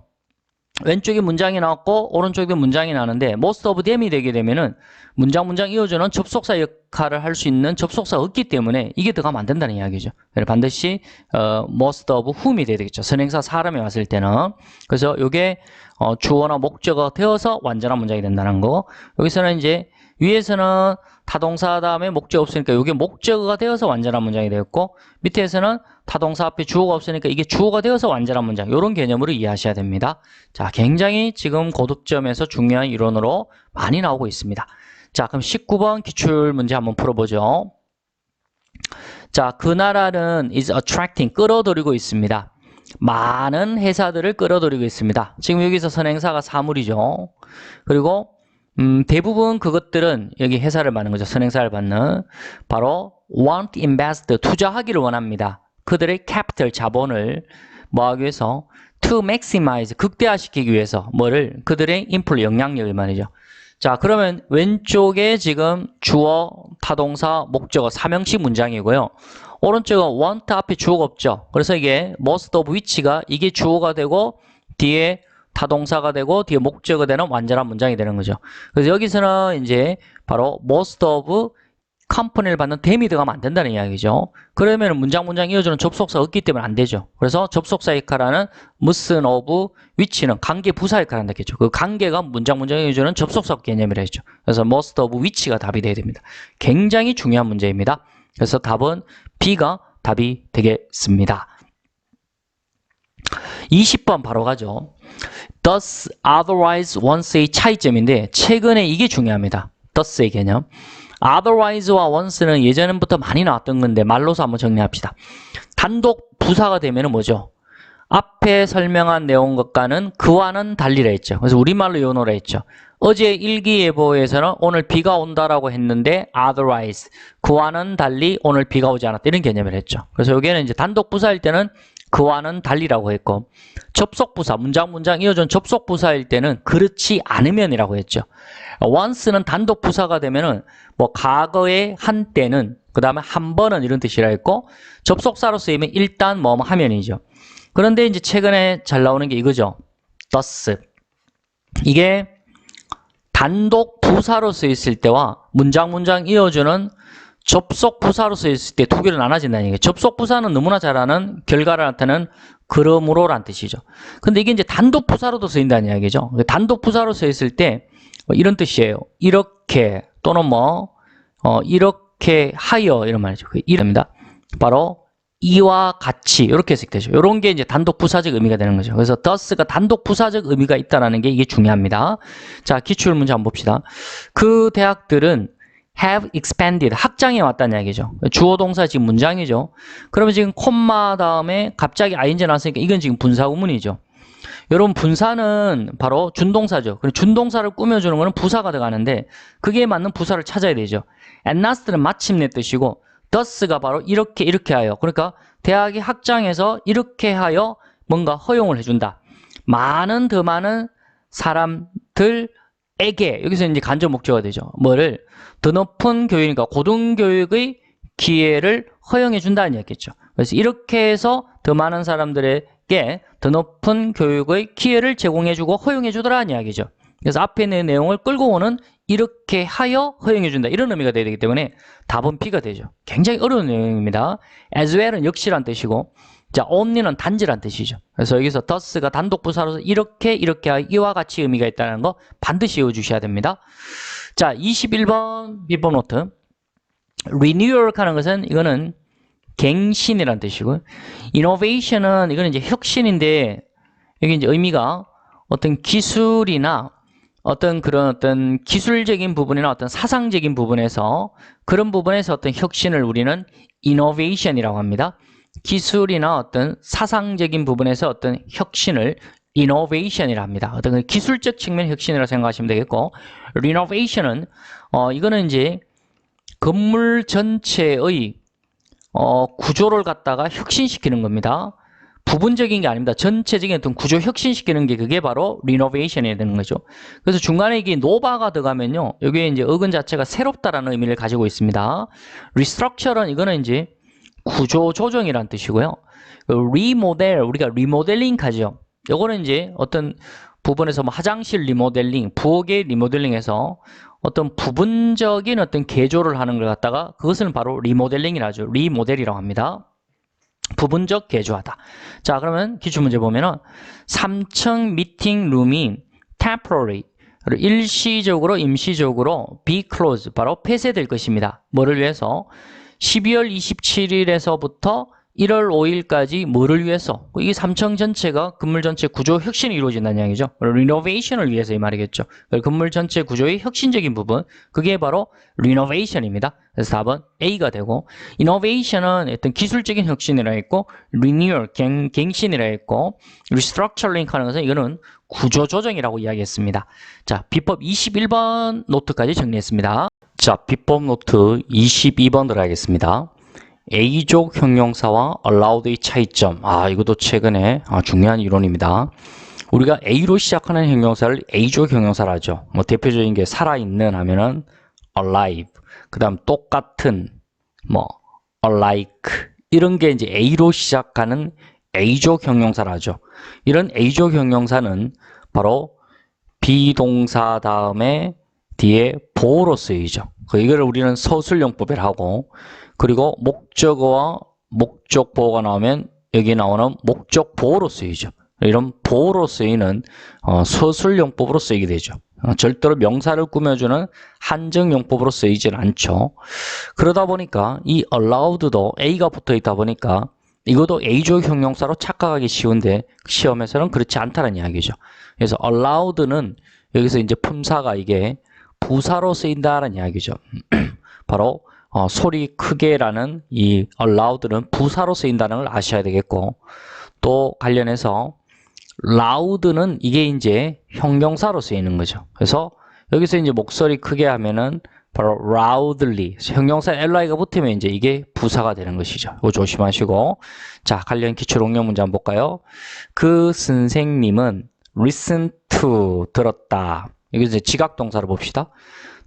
왼쪽에 문장이 나왔고 오른쪽에 문장이 나는데 most of them이 되게 되면은 문장 이어주는 접속사 역할을 할 수 있는 접속사가 없기 때문에 이게 들어가면 안 된다는 이야기죠. 반드시 most of whom이 돼야 되겠죠. 선행사 사람이 왔을 때는. 그래서 이게 주어나 목적어가 되어서 완전한 문장이 된다는 거. 여기서는 이제 위에서는 타동사 다음에 목적어 없으니까 이게 목적어가 되어서 완전한 문장이 되었고, 밑에서는 타동사 앞에 주어가 없으니까 이게 주어가 되어서 완전한 문장, 이런 개념으로 이해하셔야 됩니다. 자, 굉장히 지금 고득점에서 중요한 이론으로 많이 나오고 있습니다. 자, 그럼 19번 기출문제 한번 풀어보죠. 자, 그 나라는 is attracting, 끌어들이고 있습니다. 많은 회사들을 끌어들이고 있습니다. 지금 여기서 선행사가 사물이죠. 그리고 대부분 그것들은 여기 회사를 받는 거죠. 선행사를 받는 바로 want invest 투자하기를 원합니다. 그들의 capital 자본을 뭐 하기 위해서 to maximize 극대화시키기 위해서 뭐를 그들의 influence 영향력을 말이죠. 자, 그러면 왼쪽에 지금 주어, 타동사, 목적어 삼형식 문장이고요. 오른쪽은 want 앞에 주어가 없죠. 그래서 이게 most of which가 이게 주어가 되고 뒤에 타동사가 되고 뒤에 목적어 되는 완전한 문장이 되는 거죠. 그래서 여기서는 이제 바로 most of company를 받는 대미 들어가면 안 된다는 이야기죠. 그러면 문장 이어주는 접속사가 없기 때문에 안 되죠. 그래서 접속사 역할하는 must of which는 관계 부사 역할을 한다 했죠. 그 관계가 문장 이어주는 접속사 개념이라 했죠. 그래서 most of which가 답이 돼야 됩니다. 굉장히 중요한 문제입니다. 그래서 답은 B가 답이 되겠습니다. 20번 바로 가죠. Thus, otherwise, once의 차이점인데 최근에 이게 중요합니다. thus의 개념. otherwise와 once는 예전부터 많이 나왔던 건데 말로서 한번 정리합시다. 단독 부사가 되면 뭐죠? 앞에 설명한 내용 것과는 그와는 달리라 했죠. 그래서 우리말로 요노라 했죠. 어제 일기예보에서는 오늘 비가 온다라고 했는데 otherwise, 그와는 달리 오늘 비가 오지 않았다 이런 개념을 했죠. 그래서 여기에는 이제 단독 부사일 때는 그와는 달리라고 했고 접속부사, 문장 이어준 접속부사일 때는 그렇지 않으면이라고 했죠. once는 단독 부사가 되면은 뭐 과거의 한때는 그 다음에 한 번은 이런 뜻이라 했고 접속사로 쓰이면 일단 뭐 하면이죠. 그런데 이제 최근에 잘 나오는 게 이거죠. thus. 이게 단독 부사로 쓰였을 때와 문장 이어주는 접속 부사로 쓰였을 때 두 개로 나눠진다는 얘기예요. 접속 부사는 너무나 잘 아는 결과를 나타내는 그러므로란 뜻이죠. 근데 이게 이제 단독 부사로도 쓰인다는 이야기죠. 단독 부사로 쓰였을 때 이런 뜻이에요. 이렇게 또는 이렇게 하여 이런 말이죠. 이랍니다. 바로 이와 같이 이렇게 해석되죠. 이런 게 이제 단독 부사적 의미가 되는 거죠. 그래서 thus가 단독 부사적 의미가 있다는 게 이게 중요합니다. 자, 기출 문제 한번 봅시다. 그 대학들은 have expanded, 확장해 왔다는 이야기죠. 주어 동사 지금 문장이죠. 그러면 지금 콤마 다음에 갑자기 ing 나왔으니까 이건 지금 분사 구문이죠. 여러분 분사는 바로 준동사죠. 준동사를 꾸며주는 거는 부사가 들어가는데 그게 맞는 부사를 찾아야 되죠. at last는 마침내 뜻이고 thus가 바로 이렇게 하여, 그러니까 대학이 확장해서 이렇게 하여 뭔가 허용을 해준다. 더 많은 사람들에게, 여기서 이제 간접 목적어가 되죠. 뭐를? 더 높은 교육이니까 고등교육의 기회를 허용해 준다는 얘기겠죠. 그래서 이렇게 해서 더 많은 사람들에게 더 높은 교육의 기회를 제공해주고 허용해주더라는 이야기죠. 그래서 앞에 있는 내용을 끌고 오는 이렇게 하여 허용해준다 이런 의미가 돼야 되기 때문에 답은 B가 되죠. 굉장히 어려운 내용입니다. as well은 역시란 뜻이고 자, only는 단지란 뜻이죠. 그래서 여기서 thus가 단독 부사로서 이렇게 하여 이와 같이 의미가 있다는 거 반드시 외워주셔야 됩니다. 자, 21번 비법 노트. renewal 하는 것은 이거는 갱신이란 뜻이고요. innovation은 이거는 이제 혁신인데 여기 이제 의미가 어떤 기술이나 어떤 기술적인 부분이나 어떤 사상적인 부분에서 그런 부분에서 어떤 혁신을 우리는 innovation이라고 합니다. 기술이나 어떤 사상적인 부분에서 어떤 혁신을 innovation이라 합니다. 어떤 기술적 측면 혁신이라고 생각하시면 되겠고, renovation은 이거는 이제 건물 전체의 구조를 갖다가 혁신시키는 겁니다. 부분적인 게 아닙니다. 전체적인 어떤 구조 혁신시키는 게 그게 바로 renovation이 되는 거죠. 그래서 중간에 이게 nova가 들어가면요, 여기에 이제 어근 자체가 새롭다라는 의미를 가지고 있습니다. restructure는 이거는 이제 구조 조정이란 뜻이고요. remodel, 우리가 리모델링 하죠. 요거는 이제 어떤 부분에서 뭐 화장실 리모델링, 부엌의 리모델링에서 어떤 부분적인 어떤 개조를 하는 걸 갖다가 그것은 바로 리모델링이라 하죠. 리모델이라고 합니다. 부분적 개조하다. 자, 그러면 기출문제 보면은 3층 미팅룸이 temporary, 일시적으로 임시적으로 be closed, 바로 폐쇄될 것입니다. 뭐를 위해서? 12월 27일에서부터 1월 5일까지 뭐를 위해서? 이 3층 전체가 건물 전체 구조 혁신이 이루어진다는 이야기죠. 리노베이션을 위해서 이 말이겠죠. 건물 전체 구조의 혁신적인 부분, 그게 바로 리노베이션입니다. 그래서 답은 A가 되고, 이노베이션은 어떤 기술적인 혁신이라 했고, 리뉴얼, 갱신이라 했고, 리스트럭처링 하는 것은 이거는 구조 조정이라고 이야기했습니다. 자, 비법 21번 노트까지 정리했습니다. 자, 비법 노트 22번 들어가겠습니다. A족 형용사와 allowed의 차이점. 이것도 최근에 중요한 이론입니다. 우리가 A로 시작하는 형용사를 A족 형용사라 하죠. 뭐 대표적인 게 살아있는 하면은 alive. 그 다음 똑같은, 뭐 alike. 이런 게 이제 A로 시작하는 A족 형용사라 하죠. 이런 A족 형용사는 바로 비동사 다음에 뒤에 보어로 쓰이죠. 이거를 우리는 서술용법이라 하고, 그리고 목적어와 목적 보어가 나오면 여기 나오는 목적 보어로 쓰이죠. 이런 보어로 쓰이는 서술용법으로 쓰이게 되죠. 절대로 명사를 꾸며주는 한정용법으로 쓰이질 않죠. 그러다 보니까 이 allowed도 A가 붙어 있다 보니까 이것도 A족 형용사로 착각하기 쉬운데 시험에서는 그렇지 않다는 이야기죠. 그래서 allowed는 여기서 이제 품사가 이게 부사로 쓰인다는 이야기죠. 바로 소리 크게라는 이 allowed는 부사로 쓰인다는 걸 아셔야 되겠고, 또 관련해서 loud는 이게 이제 형용사로 쓰이는 거죠. 그래서 여기서 이제 목소리 크게 하면은 바로 loudly, 형용사 ly가 붙으면 이제 이게 부사가 되는 것이죠. 이거 조심하시고. 자, 관련 기출 응용 문제 한번 볼까요? 그 선생님은 listen to, 들었다. 여기서 이제 지각 동사를 봅시다.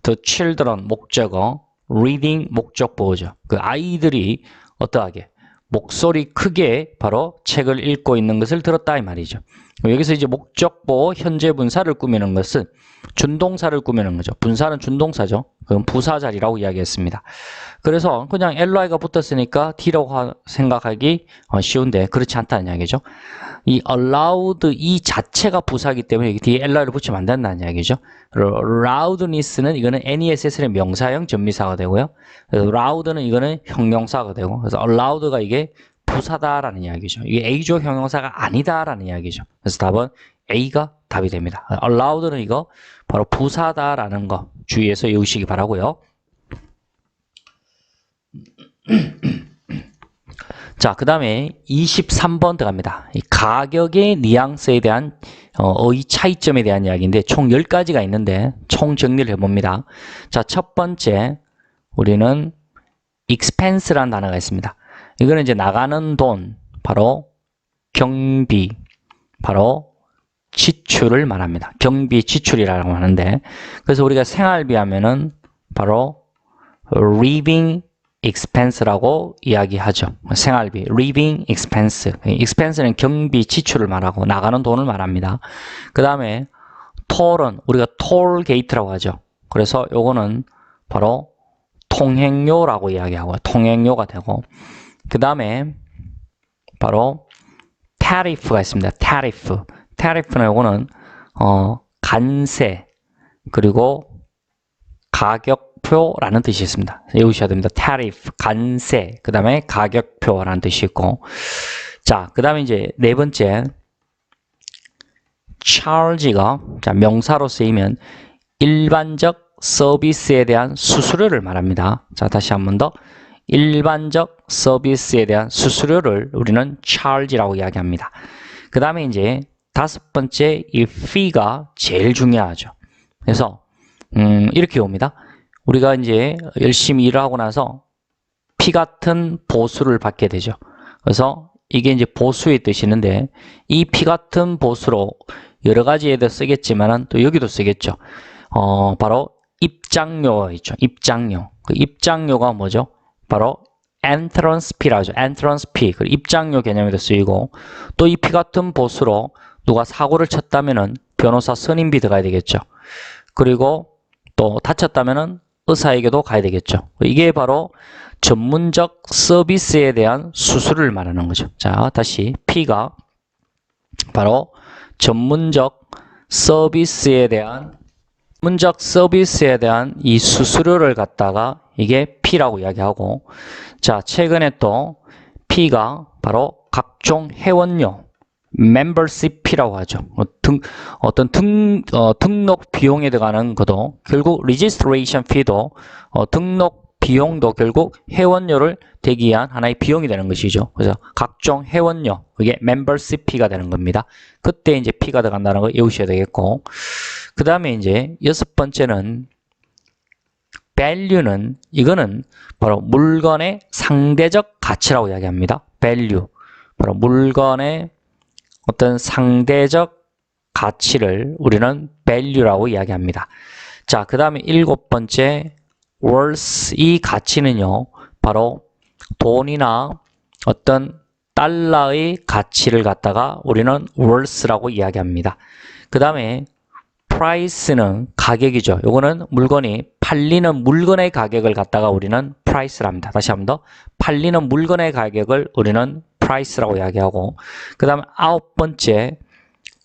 The children, 목적어, reading, 목적 보호죠. 그 아이들이 어떠하게 목소리 크게 바로 책을 읽고 있는 것을 들었다 이 말이죠. 여기서 이제 목적 보호 현재 분사를 꾸미는 것은 준동사를 꾸미는 거죠. 분사는 준동사죠. 그건 부사 자리라고 이야기했습니다. 그래서 그냥 ly가 붙었으니까 D라고 생각하기 쉬운데 그렇지 않다는 이야기죠. 이 allowed 이 자체가 부사이기 때문에 여기 뒤에 ly를 붙이면 안 된다는 이야기죠. loudness는 이거는 NESS의 명사형 전미사가 되고요. 그래서 loud는 이거는 형용사가 되고, 그래서 allowed가 이게 부사다라는 이야기죠. 이게 A족 형용사가 아니다라는 이야기죠. 그래서 답은 A가 답이 됩니다. allowed는 이거 바로 부사다라는 거 주의해서 외우시기 바라고요. 자, 그 다음에 23번 들어갑니다. 이 가격의 뉘앙스에 대한 어휘 차이점에 대한 이야기인데 총 10가지가 있는데 총 정리를 해봅니다. 자, 첫 번째 우리는 expense라는 단어가 있습니다. 이거는 이제 나가는 돈, 바로 경비, 바로 지출을 말합니다. 경비 지출이라고 하는데, 그래서 우리가 생활비 하면은 바로 living expense라고 이야기하죠. 생활비, living expense. expense는 경비 지출을 말하고 나가는 돈을 말합니다. 그 다음에 toll은 우리가 toll gate라고 하죠. 그래서 요거는 바로 통행료라고 이야기하고 통행료가 되고, 그 다음에 바로 tariff가 있습니다. tariff는 요거는 관세 그리고 가격표라는 뜻이 있습니다. 외우셔야 됩니다. tariff, 관세, 그 다음에 가격표라는 뜻이 있고, 자, 그 다음에 이제 네 번째 charge가 명사로 쓰이면 일반적 서비스에 대한 수수료를 말합니다. 자, 다시 한 번 더. 일반적 서비스에 대한 수수료를 우리는 charge라고 이야기합니다. 그 다음에 이제 다섯 번째 이 fee가 제일 중요하죠. 그래서 이렇게 옵니다. 우리가 이제 열심히 일을 하고 나서 피 같은 보수를 받게 되죠. 그래서 이게 이제 보수의 뜻이 있는데, 이 피 같은 보수로 여러 가지에도 쓰겠지만은 또 여기도 쓰겠죠. 바로 입장료가 있죠. 입장료. 그 입장료가 뭐죠? 바로 entrance fee라고 하죠. entrance fee. 그 입장료 개념에도 쓰이고, 또 이 피 같은 보수로 누가 사고를 쳤다면은 변호사 선임비 들어가야 되겠죠. 그리고 또 다쳤다면은 의사에게도 가야 되겠죠. 이게 바로 전문적 서비스에 대한 수수료를 말하는 거죠. 자, 다시 P가 바로 전문적 서비스에 대한 이 수수료를 갖다가 이게 P라고 이야기하고, 자, 최근에 또 P가 바로 각종 회원료, membership fee라고 하죠. 등록 비용에 들어가는 것도 결국 registration fee도 등록 비용도 결국 회원료를 대기 위한 하나의 비용이 되는 것이죠. 그래서 각종 회원료, 그게 membership fee가 되는 겁니다. 그때 이제 P가 들어간다는 거 외우셔야 되겠고, 그 다음에 이제 여섯 번째는 value는 이거는 바로 물건의 상대적 가치라고 이야기합니다. value, 바로 물건의 어떤 상대적 가치를 우리는 value라고 이야기합니다. 자, 그 다음에 일곱 번째 worth, 이 가치는요 바로 돈이나 어떤 달러의 가치를 갖다가 우리는 worth라고 이야기합니다. 그 다음에 price는 가격이죠. 요거는 물건이 팔리는 물건의 가격을 갖다가 우리는 price를 합니다. 다시 한 번 더, 팔리는 물건의 가격을 우리는 price라고 이야기하고, 그 다음에 아홉 번째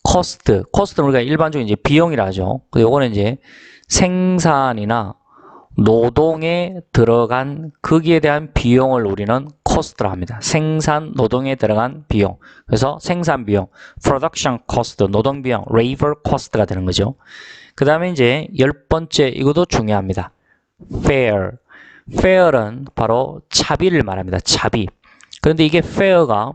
cost. cost는 우리가 일반적으로 이제 비용이라 하죠. 요거는 이제 생산이나 노동에 들어간 거기에 대한 비용을 우리는 cost라 합니다. 생산 노동에 들어간 비용. 그래서 생산 비용, production cost, 노동 비용, labor cost가 되는 거죠. 그 다음에 이제 열 번째, 이것도 중요합니다. fair. fair은 바로 차비를 말합니다. 차비. 그런데 이게 fair가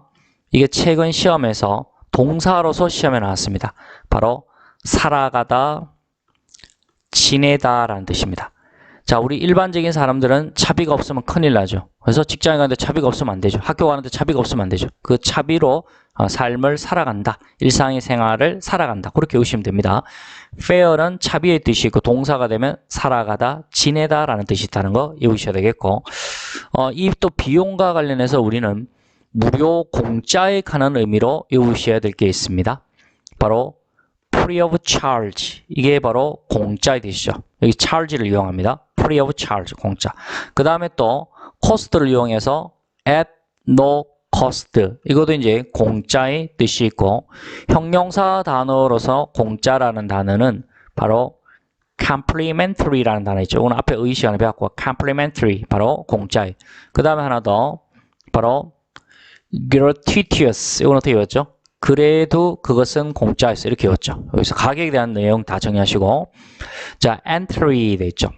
이게 최근 시험에서 동사로서 시험에 나왔습니다. 바로 살아가다, 지내다 라는 뜻입니다. 자, 우리 일반적인 사람들은 차비가 없으면 큰일 나죠. 그래서 직장에 가는데 차비가 없으면 안 되죠. 학교 가는데 차비가 없으면 안 되죠. 그 차비로 삶을 살아간다. 일상의 생활을 살아간다. 그렇게 보시면 됩니다. fair는 차비의 뜻이 있고 동사가 되면 살아가다, 지내다 라는 뜻이 있다는 거 외우셔야 되겠고, 이 또 비용과 관련해서 우리는 무료, 공짜에 관한 의미로 외우셔야 될 게 있습니다. 바로 free of charge. 이게 바로 공짜의 뜻이죠. 여기 charge를 이용합니다. free of charge, 공짜. 그 다음에 또 cost를 이용해서 at no cost. 이것도 이제 공짜의 뜻이 있고, 형용사 단어로서 공짜라는 단어는 바로 complimentary라는 단어 있죠. 오늘 앞에 의 시간에 배웠고, complimentary, 바로 공짜의. 그 다음에 하나 더, 바로 gratuitous. 이건 어떻게 외웠죠? 그래도 그것은 공짜였어. 이렇게 외웠죠. 여기서 가격에 대한 내용 다 정리하시고, 자, entry 돼 있죠.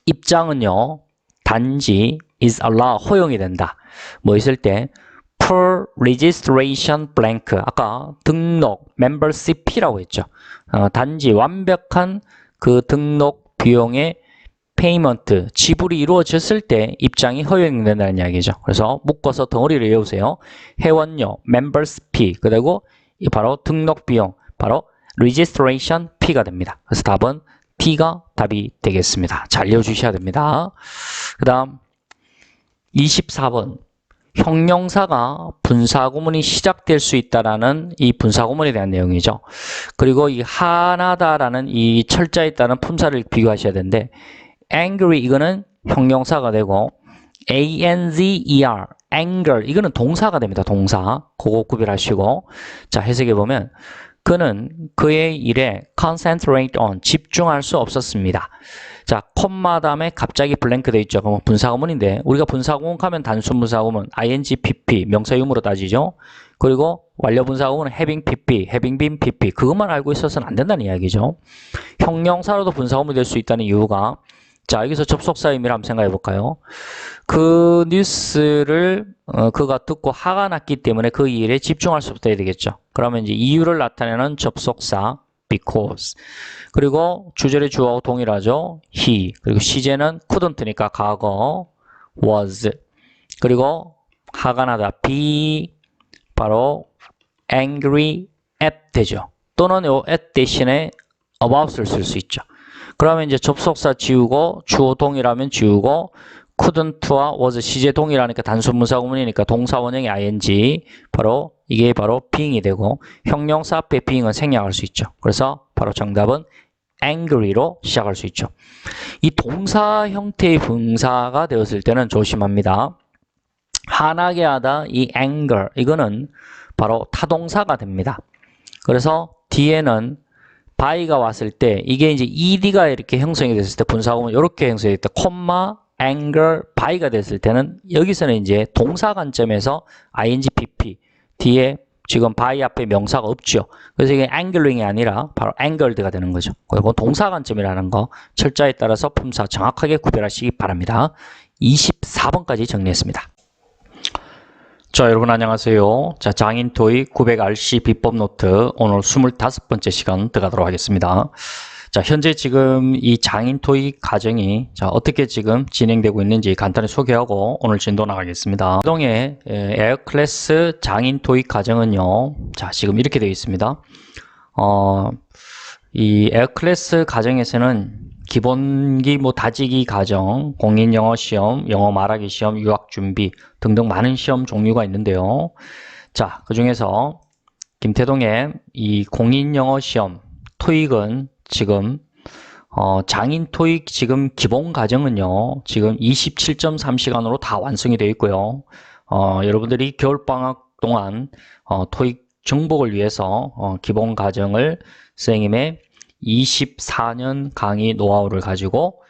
입장은요, 단지 is allowed, 허용이 된다. 뭐 있을 때 per registration blank, 아까 등록 membership fee라고 했죠. 단지 완벽한 그 등록 비용의 페이먼트, 지불이 이루어졌을 때 입장이 허용된다는 이야기죠. 그래서 묶어서 덩어리를 외우세요. 회원료, membership fee, 그리고 바로 등록 비용, 바로 registration fee가 됩니다. 그래서 답은 T가 답이 되겠습니다. 잘 외워주셔야 됩니다. 그 다음 24번, 형용사가 분사구문이 시작될 수 있다라는 이 분사구문에 대한 내용이죠. 그리고 이 화나다라는 이 철자에 따른 품사를 비교하셔야 되는데, angry 이거는 형용사가 되고, anger, anger 이거는 동사가 됩니다. 동사. 그거 구별하시고, 자, 해석해 보면 그는 그의 일에 concentrate on, 집중할 수 없었습니다. 자, 콤마 다음에 갑자기 블랭크 되어 있죠. 그럼 분사구문인데, 우리가 분사구문 하면 단순 분사구문 ing, pp, 명사 유무로 따지죠. 그리고 완료 분사구문은 having pp, having been pp, 그것만 알고 있어서는 안 된다는 이야기죠. 형용사로도 분사구문이 될 수 있다는 이유가, 자, 여기서 접속사 의미를 한번 생각해 볼까요? 그 뉴스를 그가 듣고 화가 났기 때문에 그 일에 집중할 수 없다 해야 되겠죠. 그러면 이제 이유를 나타내는 접속사 because. 그리고 주절의 주어하고 동일하죠. he. 그리고 시제는 couldn't니까 과거 was. 그리고 화가 나다 be, 바로 angry at 되죠. 또는 요 at 대신에 about을 쓸 수 있죠. 그러면 이제 접속사 지우고 주어 동일하면 지우고, couldn't와 was 시제 동일하니까 단순 분사구문이니까 동사 원형의 ing, 바로 이게 바로 being이 되고, 형용사 앞에 being은 생략할 수 있죠. 그래서 바로 정답은 angry로 시작할 수 있죠. 이 동사 형태의 분사가 되었을 때는 조심합니다. 화나게 하다, 이 anger 이거는 바로 타동사가 됩니다. 그래서 뒤에는 by가 왔을 때 이게 이제 ed가 이렇게 형성이 됐을 때 분사구문 이렇게 형성이 됐을 때 콤마 anger by가 됐을 때는 여기서는 이제 동사 관점에서 ing pp 뒤에 지금 by 앞에 명사가 없죠. 그래서 이게 anglering이 아니라 바로 angered가 되는 거죠. 그리고 동사 관점이라는 거 철자에 따라서 품사 정확하게 구별하시기 바랍니다. 24번까지 정리했습니다. 자, 여러분 안녕하세요. 자, 장인 토익 900RC 비법 노트 오늘 25번째 시간 들어가도록 하겠습니다. 자, 현재 지금 이 장인 토익 과정이 어떻게 지금 진행되고 있는지 간단히 소개하고 오늘 진도 나가겠습니다. 기동의 에어 클래스 장인 토익 과정은요. 자, 지금 이렇게 되어 있습니다. 이 에어 클래스 과정에서는 기본기 다지기 과정, 공인 영어 시험, 영어 말하기 시험, 유학 준비 등등 많은 시험 종류가 있는데요. 자, 그 중에서 김태동의 이 공인 영어 시험 토익은 지금 장인 토익 지금 기본 과정은요. 지금 27.3시간으로 다 완성이 되어 있고요. 여러분들이 겨울방학 동안 토익 정복을 위해서 기본 과정을 선생님의 24년 강의 노하우를 가지고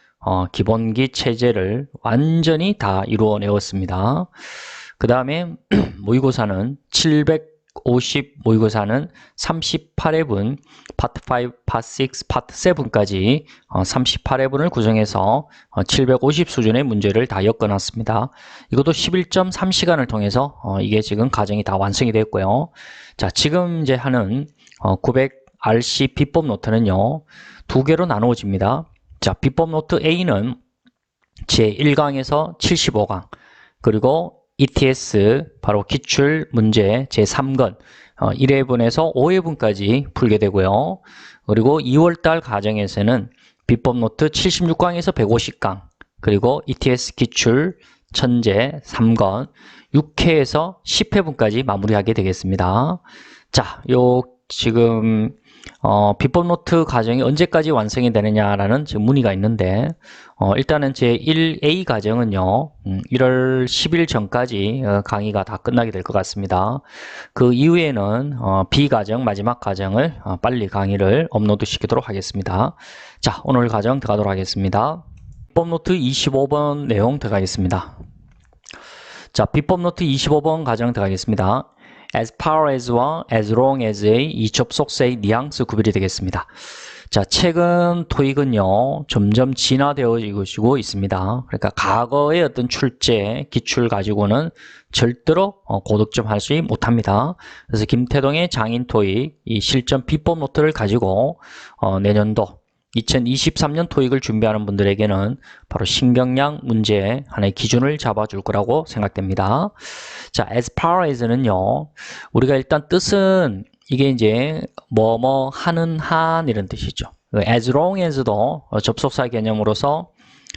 기본기 체제를 완전히 다 이루어내었습니다. 그 다음에 모의고사는 750 모의고사는 38회분 파트 5, 파트 6, 파트 7까지 38회분을 구성해서 750 수준의 문제를 다 엮어놨습니다. 이것도 11.3시간을 통해서 이게 지금 과정이 다 완성이 되었고요. 자, 지금 이제 하는 900RC 비법 노트는요, 두 개로 나누어집니다. 자, 비법 노트 A는 제1강에서 75강, 그리고 ETS, 바로 기출 문제 제3권, 1회분에서 5회분까지 풀게 되고요. 그리고 2월달 과정에서는 비법 노트 76강에서 150강, 그리고 ETS 기출 천재 3권, 6회에서 10회분까지 마무리하게 되겠습니다. 자, 지금 비법 노트 과정이 언제까지 완성이 되느냐라는 지금 문의가 있는데 일단은 제1A 과정은요 1월 10일 전까지 강의가 다 끝나게 될 것 같습니다. 그 이후에는 B 과정 마지막 과정을 빨리 강의를 업로드 시키도록 하겠습니다. 자, 오늘 과정 들어가도록 하겠습니다. 비법 노트 25번 내용 들어가겠습니다. 자, 비법 노트 25번 과정 들어가겠습니다. as far as와 as long as의 이 접속사의 뉘앙스 구별이 되겠습니다. 자, 최근 토익은요 점점 진화되어지고 있습니다. 그러니까 과거의 어떤 출제, 기출 가지고는 절대로 고득점 할 수 못합니다. 그래서 김태동의 장인 토익 이 실전 비법 노트를 가지고 내년도 2023년 토익을 준비하는 분들에게는 바로 신경량 문제 하나의 기준을 잡아줄 거라고 생각됩니다. 자, as far as는요, 우리가 일단 뜻은 이게 이제 뭐뭐 하는 한 이런 뜻이죠. as long as도 접속사 개념으로서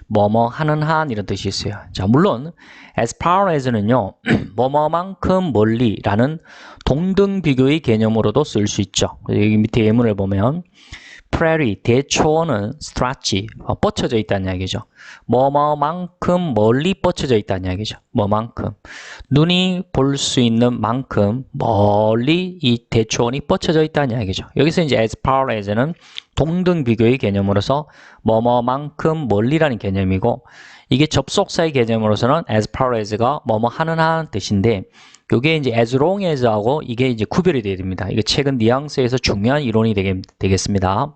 뭐뭐 하는 한 이런 뜻이 있어요. 자, 물론 as far as는요, 뭐뭐만큼 멀리라는 동등 비교의 개념으로도 쓸 수 있죠. 여기 밑에 예문을 보면 prairie, 대초원은 stretch, 뻗쳐져 있다는 이야기죠. 뭐뭐만큼 멀리 뻗쳐져 있다는 이야기죠. 뭐만큼. 눈이 볼 수 있는 만큼 멀리 이 대초원이 뻗쳐져 있다는 이야기죠. 여기서 이제 as far as는 동등 비교의 개념으로서 뭐뭐만큼 멀리라는 개념이고, 이게 접속사의 개념으로서는 as far as가 뭐뭐 하는 한 뜻인데, 이게 이제 as long as하고 이게 이제 구별이 되어야 됩니다. 이게 최근 뉘앙스에서 중요한 이론이 되겠습니다.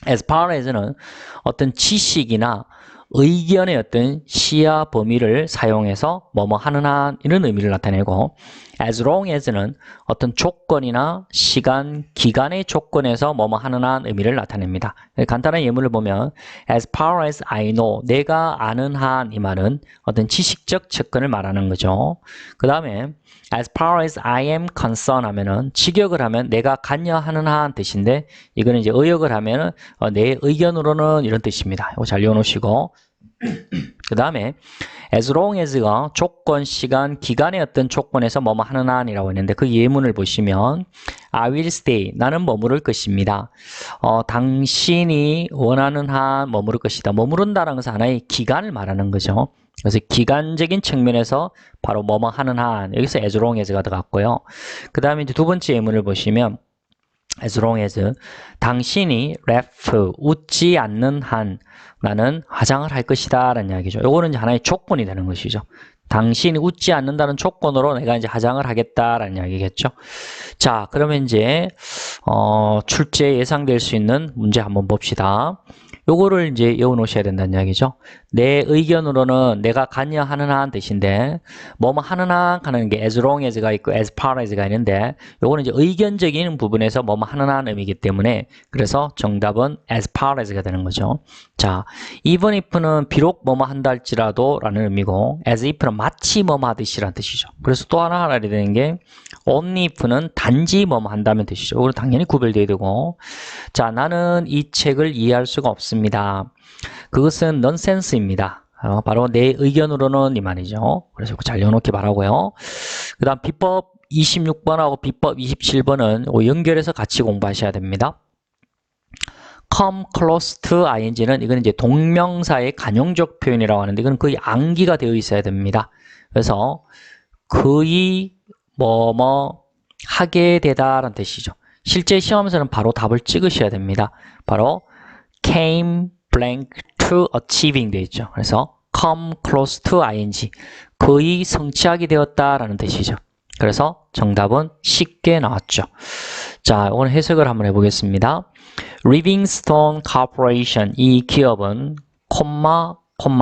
as far as는 어떤 지식이나 의견의 어떤 시야 범위를 사용해서 뭐뭐 하는 한 이런 의미를 나타내고, as long as는 어떤 조건이나 시간, 기간의 조건에서 뭐뭐 하는 한 의미를 나타냅니다. 간단한 예문을 보면 as far as I know, 내가 아는 한 이 말은 어떤 지식적 접근을 말하는 거죠. 그 다음에 as far as I am concerned 하면은 직역을 하면 내가 관여하는 한 뜻인데, 이거는 이제 의역을 하면은 내 의견으로는 이런 뜻입니다. 이거 잘 외워놓으시고, 그 다음에 as long as가 조건, 시간, 기간의 어떤 조건에서 뭐뭐 하는 한이라고 했는데, 그 예문을 보시면 I will stay, 나는 머무를 것입니다. 당신이 원하는 한 머무를 것이다. 머무른다는 것은 하나의 기간을 말하는 거죠. 그래서 기간적인 측면에서 바로 뭐뭐 하는 한, 여기서 as long as가 들어갔고요. 그 다음에 이제 두 번째 예문을 보시면 as long as 당신이 laugh 웃지 않는 한 나는 화장을 할 것이다 라는 이야기죠. 요거는 이제 하나의 조건이 되는 것이죠. 당신이 웃지 않는다는 조건으로 내가 이제 화장을 하겠다라는 이야기겠죠. 자, 그러면 이제 출제에 예상될 수 있는 문제 한번 봅시다. 요거를 이제 외워 놓으셔야 된다는 이야기죠. 내 의견으로는 내가 관여하는 한 뜻인데 뭐뭐 하는 한 하는 게 as long as가 있고 as far as가 있는데 요거는 이제 의견적인 부분에서 뭐뭐 하는 한 의미이기 때문에 그래서 정답은 as far as가 되는 거죠. 자, even if는 비록 뭐뭐 한다 할지라도 라는 의미고 as if는 마치 뭐뭐 하듯이라는 뜻이죠. 그래서 또 하나 알아야 되는 게 only if는 단지 뭐뭐 한다면 뜻이죠. 이거는 당연히 구별돼야 되고 자, 나는 이 책을 이해할 수가 없습니다. 그것은 넌센스입니다. 바로 내 의견으로는 이 말이죠. 그래서 잘 외워놓기 바라고요. 그 다음 비법 26번하고 비법 27번은 연결해서 같이 공부하셔야 됩니다. come close to ing는 이건 이제 동명사의 관용적 표현이라고 하는데 이건 거의 암기가 되어 있어야 됩니다. 그래서 거의 뭐뭐 하게 되다라는 뜻이죠. 실제 시험에서는 바로 답을 찍으셔야 됩니다. 바로 came blank to achieving 되어 있죠. 그래서 come close to ing 거의 성취하게 되었다라는 뜻이죠. 그래서 정답은 쉽게 나왔죠. 자, 오늘 해석을 한번 해보겠습니다. Livingstone Corporation 이 기업은 콤마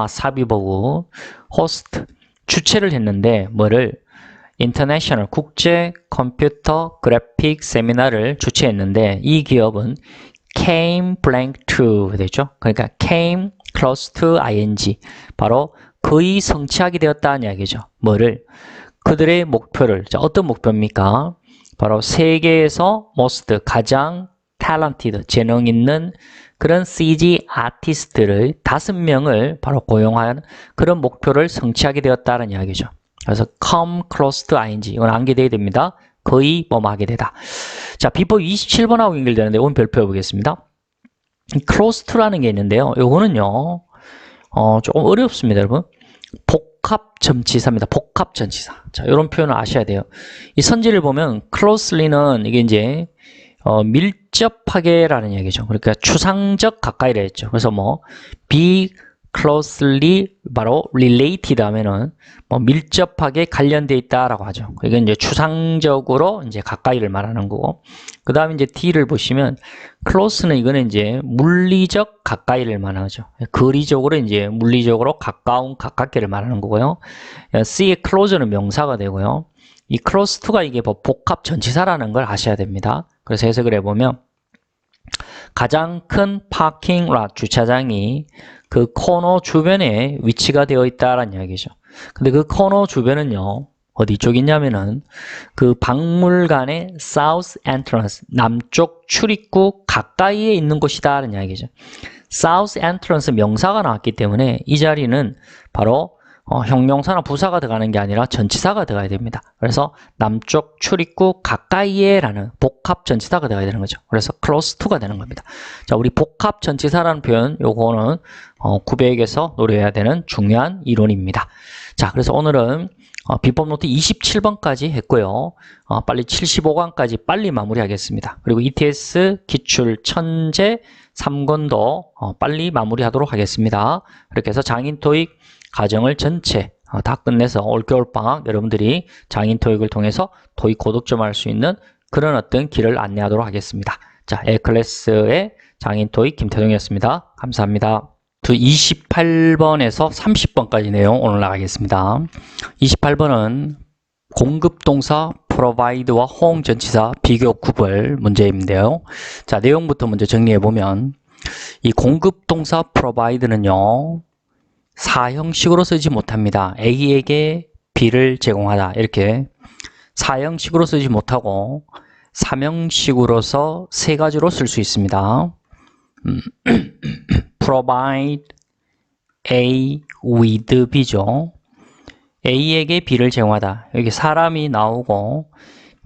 삽입어구 호스트 주최를 했는데 뭐를 인터내셔널 국제 컴퓨터 그래픽 세미나를 주최했는데 이 기업은 came blank to 되죠. 그러니까 came close to ing 바로 거의 성취하게 되었다는 이야기죠. 뭐를? 그들의 목표를 어떤 목표입니까? 바로 세계에서 most 가장 talented 재능 있는 그런 CG 아티스트를 5명을 바로 고용하는 그런 목표를 성취하게 되었다는 이야기죠. 그래서 come close to ing 이건 암기되어야 됩니다. 거의 뭐뭐 하게 되다. 자, 비법 27번하고 연결되는데 오늘 별표 해보겠습니다. close to라는 게 있는데요. 요거는요 조금 어렵습니다, 여러분. 복합전치사입니다. 복합전치사. 자, 이런 표현을 아셔야 돼요. 이 선지를 보면 closely는 이게 이제 밀접하게라는 얘기죠. 그러니까 추상적 가까이라 했죠. 그래서 뭐 be closely 바로 related 하면은 뭐 밀접하게 관련되어 있다라고 하죠. 이건 이제 추상적으로 이제 가까이를 말하는 거고. 그 다음에 이제 D를 보시면 close는 이거는 이제 물리적 가까이를 말하죠. 거리적으로 이제 물리적으로 가까운 가깝게를 말하는 거고요. C의 close는 명사가 되고요. 이 close to가 이게 복합 전치사라는 걸 아셔야 됩니다. 그래서 해석을 해보면 가장 큰 파킹 랏 주차장이 그 코너 주변에 위치가 되어 있다라는 이야기죠. 근데 그 코너 주변은요 어디 쪽이냐면은 그 박물관의 South Entrance 남쪽 출입구 가까이에 있는 곳이다라는 이야기죠. South Entrance 명사가 나왔기 때문에 이 자리는 바로 형용사나 부사가 들어가는 게 아니라 전치사가 들어가야 됩니다. 그래서 남쪽 출입구 가까이에 라는 복합 전치사가 들어가야 되는 거죠. 그래서 close to가 되는 겁니다. 자, 우리 복합 전치사라는 표현 요거는 900에서 노려야 되는 중요한 이론입니다. 자, 그래서 오늘은 비법 노트 27번까지 했고요. 빨리 75강까지 빨리 마무리하겠습니다. 그리고 ETS 기출 천재 3권도 빨리 마무리하도록 하겠습니다. 이렇게 해서 장인 토익 과정을 전체 다 끝내서 올겨울 방학 여러분들이 장인 토익을 통해서 토익 고득점 할 수 있는 그런 어떤 길을 안내하도록 하겠습니다. 자, A클래스의 장인 토익 김태동이었습니다. 감사합니다. 28번에서 30번까지 내용 오늘 나가겠습니다. 28번은 공급동사 provide와 호응 전치사 비교 구별 문제인데요. 자, 내용부터 먼저 정리해보면 이 공급동사 provide는요 사형식으로 쓰지 못합니다. A에게 B를 제공하다 이렇게 사형식으로 쓰지 못하고 삼형식으로서 세 가지로 쓸 수 있습니다. provide A with B죠. A에게 B를 제공하다. 여기 사람이 나오고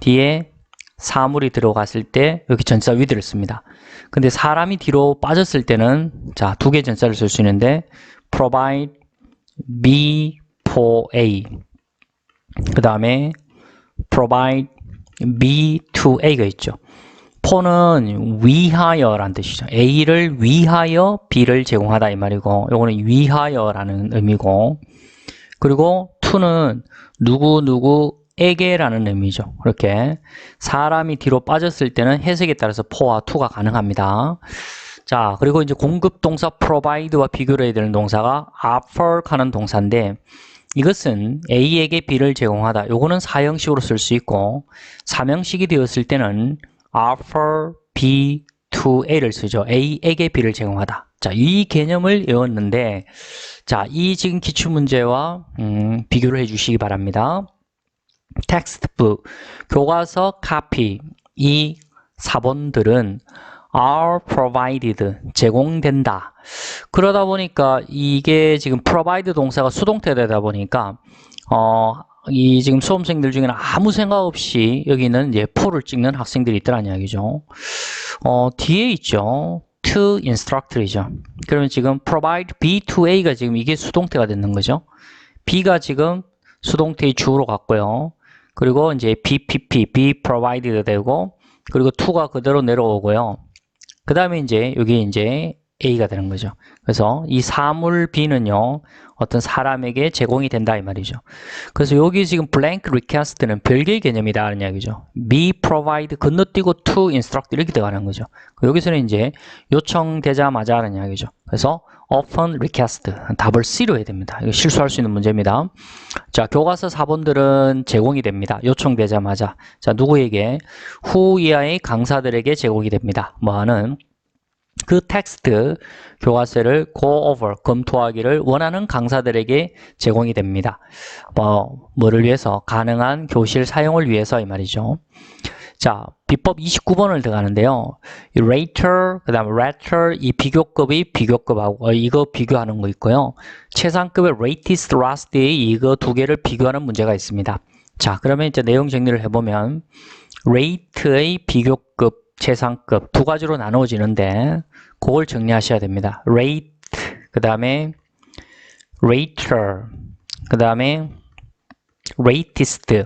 뒤에 사물이 들어갔을 때 여기 전치사 with를 씁니다. 근데 사람이 뒤로 빠졌을 때는 자, 두 개의 전치사를 쓸 수 있는데 provide B for A 그 다음에 provide B to A가 있죠. for는 위하여라는 뜻이죠. A를 위하여 B를 제공하다 이 말이고, 요거는 위하여라는 의미고, 그리고 to는 누구누구에게라는 의미죠. 그렇게 사람이 뒤로 빠졌을 때는 해석에 따라서 for와 to가 가능합니다. 자, 그리고 이제 공급 동사 provide와 비교를 해야 되는 동사가 offer 하는 동사인데, 이것은 A에게 B를 제공하다. 요거는 사형식으로 쓸 수 있고, 사명식이 되었을 때는 offer B to A를 쓰죠. A에게 B를 제공하다. 자, 이 개념을 외웠는데, 자, 이 지금 기출문제와 비교를 해주시기 바랍니다. 텍스트북, 교과서 copy, 이 사본들은 are provided, 제공된다. 그러다 보니까 이게 지금 provide 동사가 수동태 되다 보니까 이 지금 수험생들 중에는 아무 생각 없이 여기는 이제 for를 찍는 학생들이 있더란 이야기죠. 뒤에 있죠. to instructor이죠. 그러면 지금 provide B to A가 지금 이게 수동태가 되는 거죠. B가 지금 수동태의 주어로 갔고요. 그리고 이제 BPP, be provided 되고, 그리고 to가 그대로 내려오고요. 그 다음에 이제 여기 이제 A가 되는 거죠. 그래서 이 사물 B는요, 어떤 사람에게 제공이 된다 이 말이죠. 그래서 여기 지금 blank request는 별개의 개념이다 하는 이야기죠. be provide 건너뛰고 to instruct 이렇게 들어가는 거죠. 여기서는 이제 요청되자마자 하는 이야기죠. 그래서 upon request 답을 C로 해야 됩니다. 이거 실수할 수 있는 문제입니다. 자, 교과서 사본들은 제공이 됩니다. 요청되자마자. 자, 누구에게? 후 이하의 강사들에게 제공이 됩니다. 뭐하는? 그 텍스트, 교과서를 go over, 검토하기를 원하는 강사들에게 제공이 됩니다. 뭐를 위해서? 가능한 교실 사용을 위해서 이 말이죠. 자, 비법 29번을 들어가는데요. 이 rater, 그 다음에 rater, 이 비교급이 비교급하고 이거 비교하는 거 있고요. 최상급의 latest, last의 이거 두 개를 비교하는 문제가 있습니다. 자, 그러면 이제 내용 정리를 해보면 rate의 비교급, 최상급 두 가지로 나누어지는데 그걸 정리하셔야 됩니다. rate, 그 다음에 rater, 그 다음에 latest.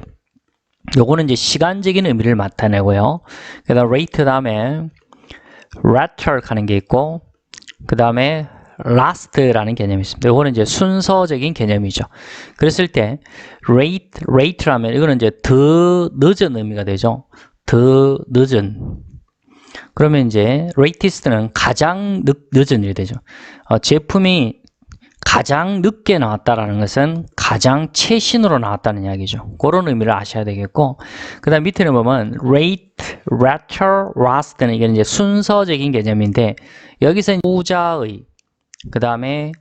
요거는 이제 시간적인 의미를 나타내고요. 그 다음 rate 다음에 rater 하는 게 있고, 그 다음에 last라는 개념이 있습니다. 요거는 이제 순서적인 개념이죠. 그랬을 때 rate라면 이거는 이제 더 늦은 의미가 되죠. 더 늦은. 그러면 이제 latest는 가장 늦은 일이 되죠. 제품이 가장 늦게 나왔다라는 것은 가장 최신으로 나왔다는 이야기죠. 그런 의미를 아셔야 되겠고, 그 다음 밑에는 보면 rate, rater, last는 이게 이제 순서적인 개념인데, 여기서 후자의, 그 다음에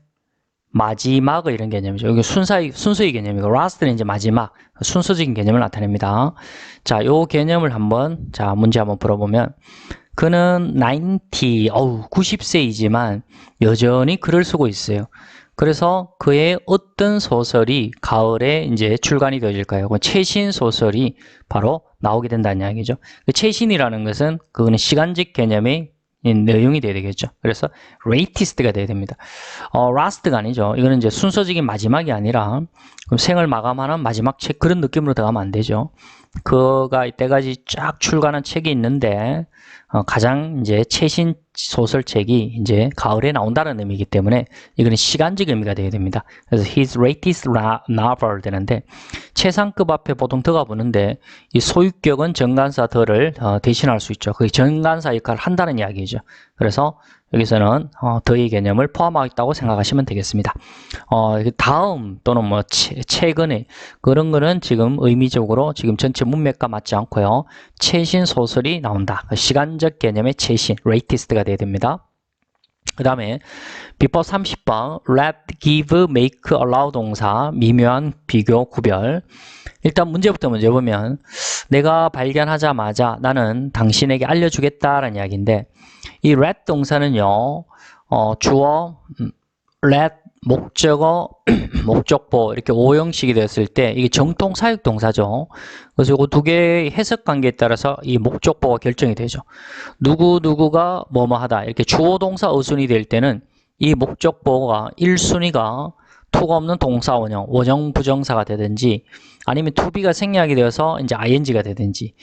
마지막의 이런 개념이죠. 여기 순서의 개념이고, last는 이제 마지막, 순서적인 개념을 나타냅니다. 자, 요 개념을 한번, 자, 문제 한번 풀어보면, 그는 90세이지만 여전히 글을 쓰고 있어요. 그래서 그의 어떤 소설이 가을에 이제 출간이 되어질까요? 최신 소설이 바로 나오게 된다는 이야기죠. 최신이라는 것은 그거는 시간적 개념의 내용이 돼야 되겠죠. 그래서 latest가 돼야 됩니다. last가 아니죠. 이거는 이제 순서적인 마지막이 아니라 그럼 생을 마감하는 마지막 책 그런 느낌으로 들어가면 안 되죠. 그가 이때까지 쫙 출간한 책이 있는데 가장 이제 최신 소설책이 이제 가을에 나온다는 의미이기 때문에 이거는 시간적 의미가 되어야 됩니다. 그래서 his latest novel 되는데 최상급 앞에 보통 더가 붙는데 이 소유격은 정관사 더를 대신할 수 있죠. 그게 정관사 역할을 한다는 이야기죠. 그래서 여기서는 더의 개념을 포함하고 있다고 생각하시면 되겠습니다. 다음 또는 뭐 최근에 그런 거는 지금 의미적으로 지금 전체 문맥과 맞지 않고요. 최신 소설이 나온다. 시간적 개념의 최신, latest가 돼야 됩니다. 그 다음에 비법 30번 let, give, make, allow 동사 미묘한 비교, 구별. 일단 문제부터 먼저 보면 내가 발견하자마자 나는 당신에게 알려주겠다라는 이야기인데 이 let 동사는요 주어 let 목적어 목적보 이렇게 오형식이 됐을 때 이게 정통 사역 동사죠. 그래서 이거 두 개의 해석 관계에 따라서 이 목적보가 결정이 되죠. 누구누구가 뭐뭐 하다 이렇게 주어 동사 어순이 될 때는 이 목적보가 1순위가 to가 없는 동사 원형, 원형 부정사가 되든지, 아니면 to be가 생략이 되어서 이제 ing가 되든지,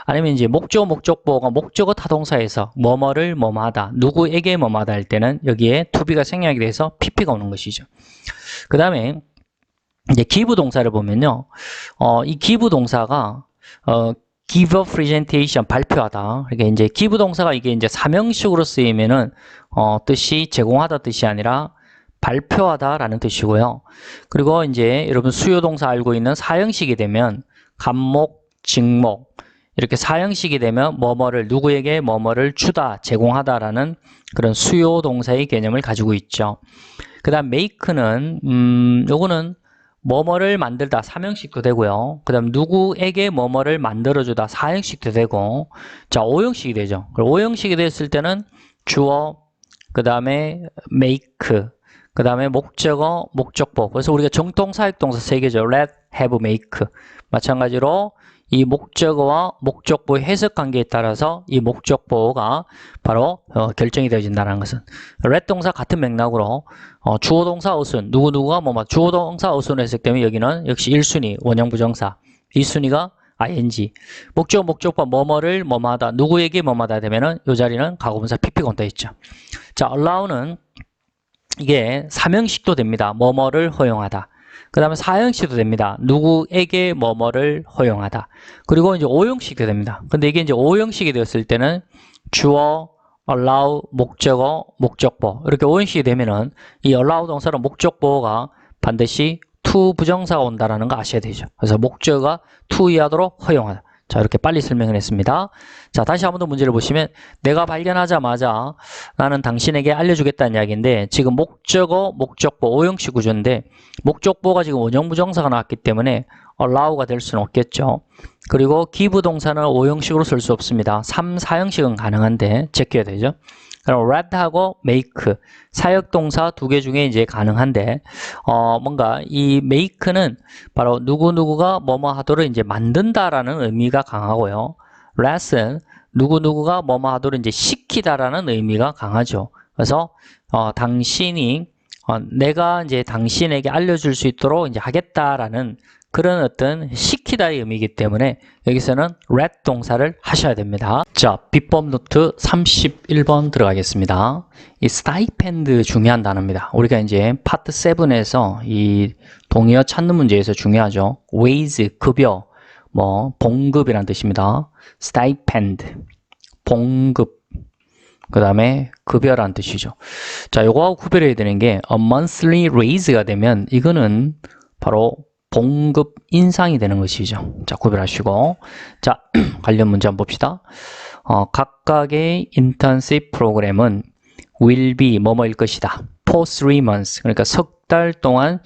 아니면 이제 목적어, 목적보호가 목적어 타동사에서 뭐뭐를 뭐뭐하다, 누구에게 뭐뭐하다 할 때는 여기에 to be가 생략이 돼서 pp가 오는 것이죠. 그 다음에 이제 give 동사를 보면요, 이 give 동사가 give a presentation, 발표하다. 그러니까 이제 give 동사가 이게 이제 사명식으로 쓰이면은 뜻이 제공하다 뜻이 아니라 발표하다라는 뜻이고요. 그리고 이제 여러분 수요 동사 알고 있는 사형식이 되면 간목, 직목 이렇게 사형식이 되면 뭐뭐를 누구에게 뭐뭐를 주다, 제공하다라는 그런 수요 동사의 개념을 가지고 있죠. 그다음 make는 요거는 뭐뭐를 만들다, 삼형식도 되고요. 그 다음 누구에게 뭐뭐를 만들어주다, 사형식도 되고, 자, 오형식이 되죠. 오형식이 됐을 때는 주어, 그 다음에 make, 그 다음에 목적어, 목적보. 그래서 우리가 정통 사역동사 세 개죠. let, have, make. 마찬가지로 이 목적어와 목적보 해석 관계에 따라서 이 목적보가 바로 결정이 되어진다는 것은 let 동사 같은 맥락으로 주어 동사 어순 누구누구가 뭐뭐 주어 동사 어순으로 해석되면 여기는 역시 1순위 원형 부정사 2순위가 ing 목적어 목적보 뭐뭐를 뭐뭐하다 누구에게 뭐뭐하다 되면은 이 자리는 가고분사 pp가 온다 있죠. 자 allow는 이게 삼형식도 됩니다. 뭐뭐를 허용하다. 그 다음에 사형식도 됩니다. 누구에게 뭐뭐를 허용하다. 그리고 이제 오형식도 됩니다. 근데 이게 이제 오형식이 되었을 때는 주어, allow, 목적어, 목적보 이렇게 오형식이 되면은 이 allow 동사는 목적보가 반드시 to 부정사가 온다라는 거 아셔야 되죠. 그래서 목적어가 to 이하도록 허용하다. 자, 이렇게 빨리 설명을 했습니다. 자, 다시 한 번 더 문제를 보시면 내가 발견하자마자 나는 당신에게 알려주겠다는 이야기인데 지금 목적어, 목적보, 오형식 구조인데 목적보가 지금 원형 부정사가 나왔기 때문에 allow가 될 수는 없겠죠. 그리고 give 동사는 오형식으로 쓸 수 없습니다. 3, 4형식은 가능한데 제껴야 되죠. 그럼 read하고 make 사역동사 두 개 중에 이제 가능한데 뭔가 이 make는 바로 누구누구가 뭐뭐 하도록 이제 만든다라는 의미가 강하고요. let은 누구누구가 뭐뭐 하도록 이제 시키다라는 의미가 강하죠. 그래서 당신이 내가 이제 당신에게 알려줄 수 있도록 이제 하겠다라는 그런 어떤 시키다의 의미이기 때문에 여기서는 let 동사를 하셔야 됩니다. 자, 비법 노트 31번 들어가겠습니다. 이 stipend 중요한 단어입니다. 우리가 이제 파트 7에서 이 동의어 찾는 문제에서 중요하죠. wage, 급여, 뭐 봉급이라는 뜻입니다. stipend, 봉급. 그 다음에 급여라는 뜻이죠. 자, 요거하고 구별해야 되는 게 a monthly raise가 되면 이거는 바로 봉급 인상이 되는 것이죠. 자, 구별하시고. 자, 관련 문제 한번 봅시다. 각각의 인턴십 프로그램은 will be 뭐뭐일 것이다. for 3 months. 그러니까 석 달 동안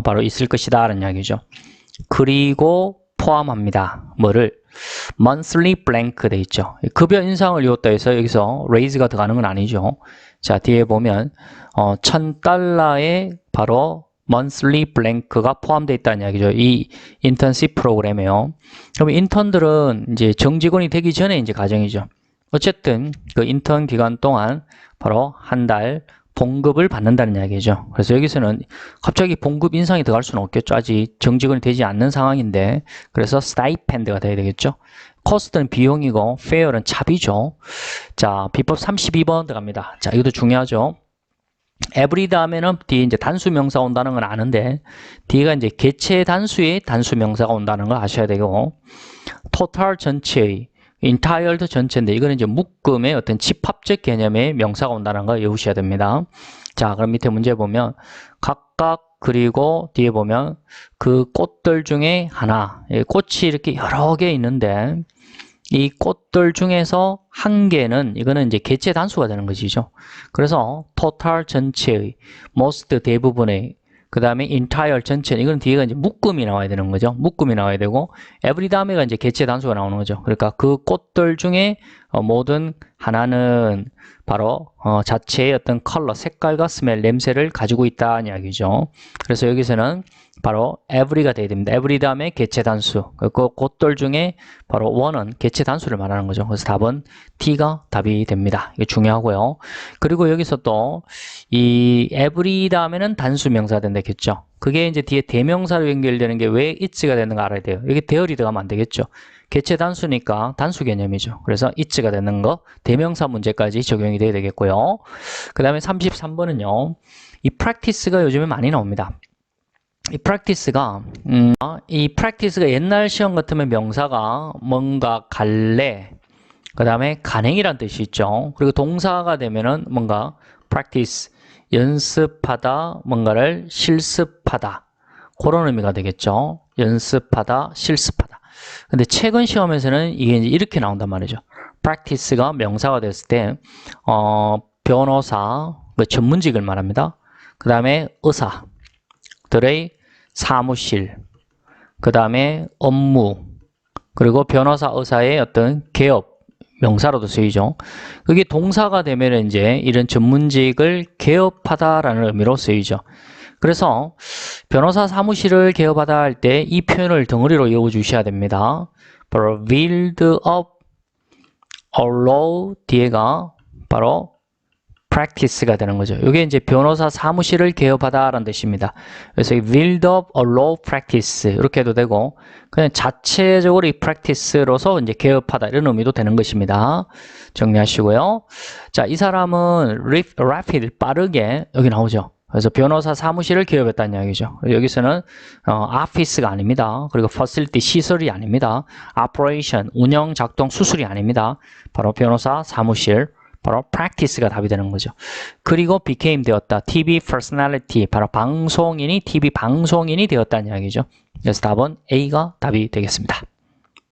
바로 있을 것이다. 라는 이야기죠. 그리고 포함합니다. 뭐를? monthly blank 돼 있죠. 급여 인상을 이뤘다 해서 여기서 raise가 들어가는 건 아니죠. 자, 뒤에 보면 $1,000에 바로 monthly blank가 포함되어 있다는 이야기죠. 이 인턴십 프로그램에요. 그럼 인턴들은 이제 정직원이 되기 전에 이제 과정이죠. 어쨌든 그 인턴 기간 동안 바로 한 달 봉급을 받는다는 이야기죠. 그래서 여기서는 갑자기 봉급 인상이 들어갈 수는 없겠죠. 아직 정직원이 되지 않는 상황인데 그래서 stipend가 돼야 되겠죠. 코스트는 비용이고 fare는 차비죠. 자, 비법 32번 들어갑니다. 자, 이것도 중요하죠. every 다음에는 뒤에 이제 단수 명사 온다는 건 아는데 뒤가 이제 개체 단수의 단수 명사가 온다는 걸 아셔야 되고 total 전체의 entire 전체인데 이거는 이제 묶음의 어떤 집합적 개념의 명사가 온다는 걸 외우셔야 됩니다. 자, 그럼 밑에 문제 보면 각각 그리고 뒤에 보면 그 꽃들 중에 하나 꽃이 이렇게 여러 개 있는데 이 꽃들 중에서 한 개는 이거는 이제 개체 단수가 되는 것이죠. 그래서 total 전체의 most 대부분의 그 다음에 entire 전체 이건 뒤에가 이제 묶음이 나와야 되는 거죠. 묶음이 나와야 되고 every 다음에가 이제 개체 단수가 나오는 거죠. 그러니까 그 꽃들 중에 모든 하나는 바로 자체의 어떤 컬러, 색깔과 스멜, 냄새를 가지고 있다는 이야기죠. 그래서 여기서는 바로 every가 돼야 됩니다. every 다음에 개체 단수. 그 그것들 중에 바로 one은 개체 단수를 말하는 거죠. 그래서 답은 T가 답이 됩니다. 이게 중요하고요. 그리고 여기서 또 이 every 다음에는 단수 명사가 된다겠죠. 그게 이제 뒤에 대명사로 연결되는 게 왜 it가 되는가 알아야 돼요. 여기 대열이 들어가면 안 되겠죠. 개체 단수니까 단수 개념이죠. 그래서 it가 되는 거 대명사 문제까지 적용이 돼야 되겠고요. 그 다음에 33번은요. 이 practice가 요즘에 많이 나옵니다. 이 practice가 옛날 시험 같으면 명사가 뭔가 갈래, 그 다음에 간행이란 뜻이 있죠. 그리고 동사가 되면은 뭔가 practice, 연습하다, 뭔가를 실습하다, 그런 의미가 되겠죠. 연습하다, 실습하다. 근데 최근 시험에서는 이게 이제 이렇게 나온단 말이죠. practice가 명사가 됐을 때 변호사, 전문직을 말합니다. 그 다음에 의사들의 사무실, 그 다음에 업무, 그리고 변호사, 의사의 어떤 개업, 명사로도 쓰이죠. 그게 동사가 되면 이제 이런 전문직을 개업하다라는 의미로 쓰이죠. 그래서 변호사 사무실을 개업하다 할 때 이 표현을 덩어리로 외워주셔야 됩니다. 바로 build up a law 뒤에가 바로 practice가 되는 거죠. 이게 이제 변호사 사무실을 개업하다라는 뜻입니다. 그래서 이 build up a law practice 이렇게 해도 되고 그냥 자체적으로 이 practice로서 이제 개업하다 이런 의미도 되는 것입니다. 정리하시고요. 자, 이 사람은 rapid 빠르게 여기 나오죠. 그래서 변호사 사무실을 개업했다는 이야기죠. 여기서는 office가 아닙니다. 그리고 facility 시설이 아닙니다. operation 운영 작동 수술이 아닙니다. 바로 변호사 사무실, 바로 practice가 답이 되는 거죠. 그리고 became 되었다. TV personality 바로 방송인이 TV 방송인이 되었다는 이야기죠. 그래서 답은 A가 답이 되겠습니다.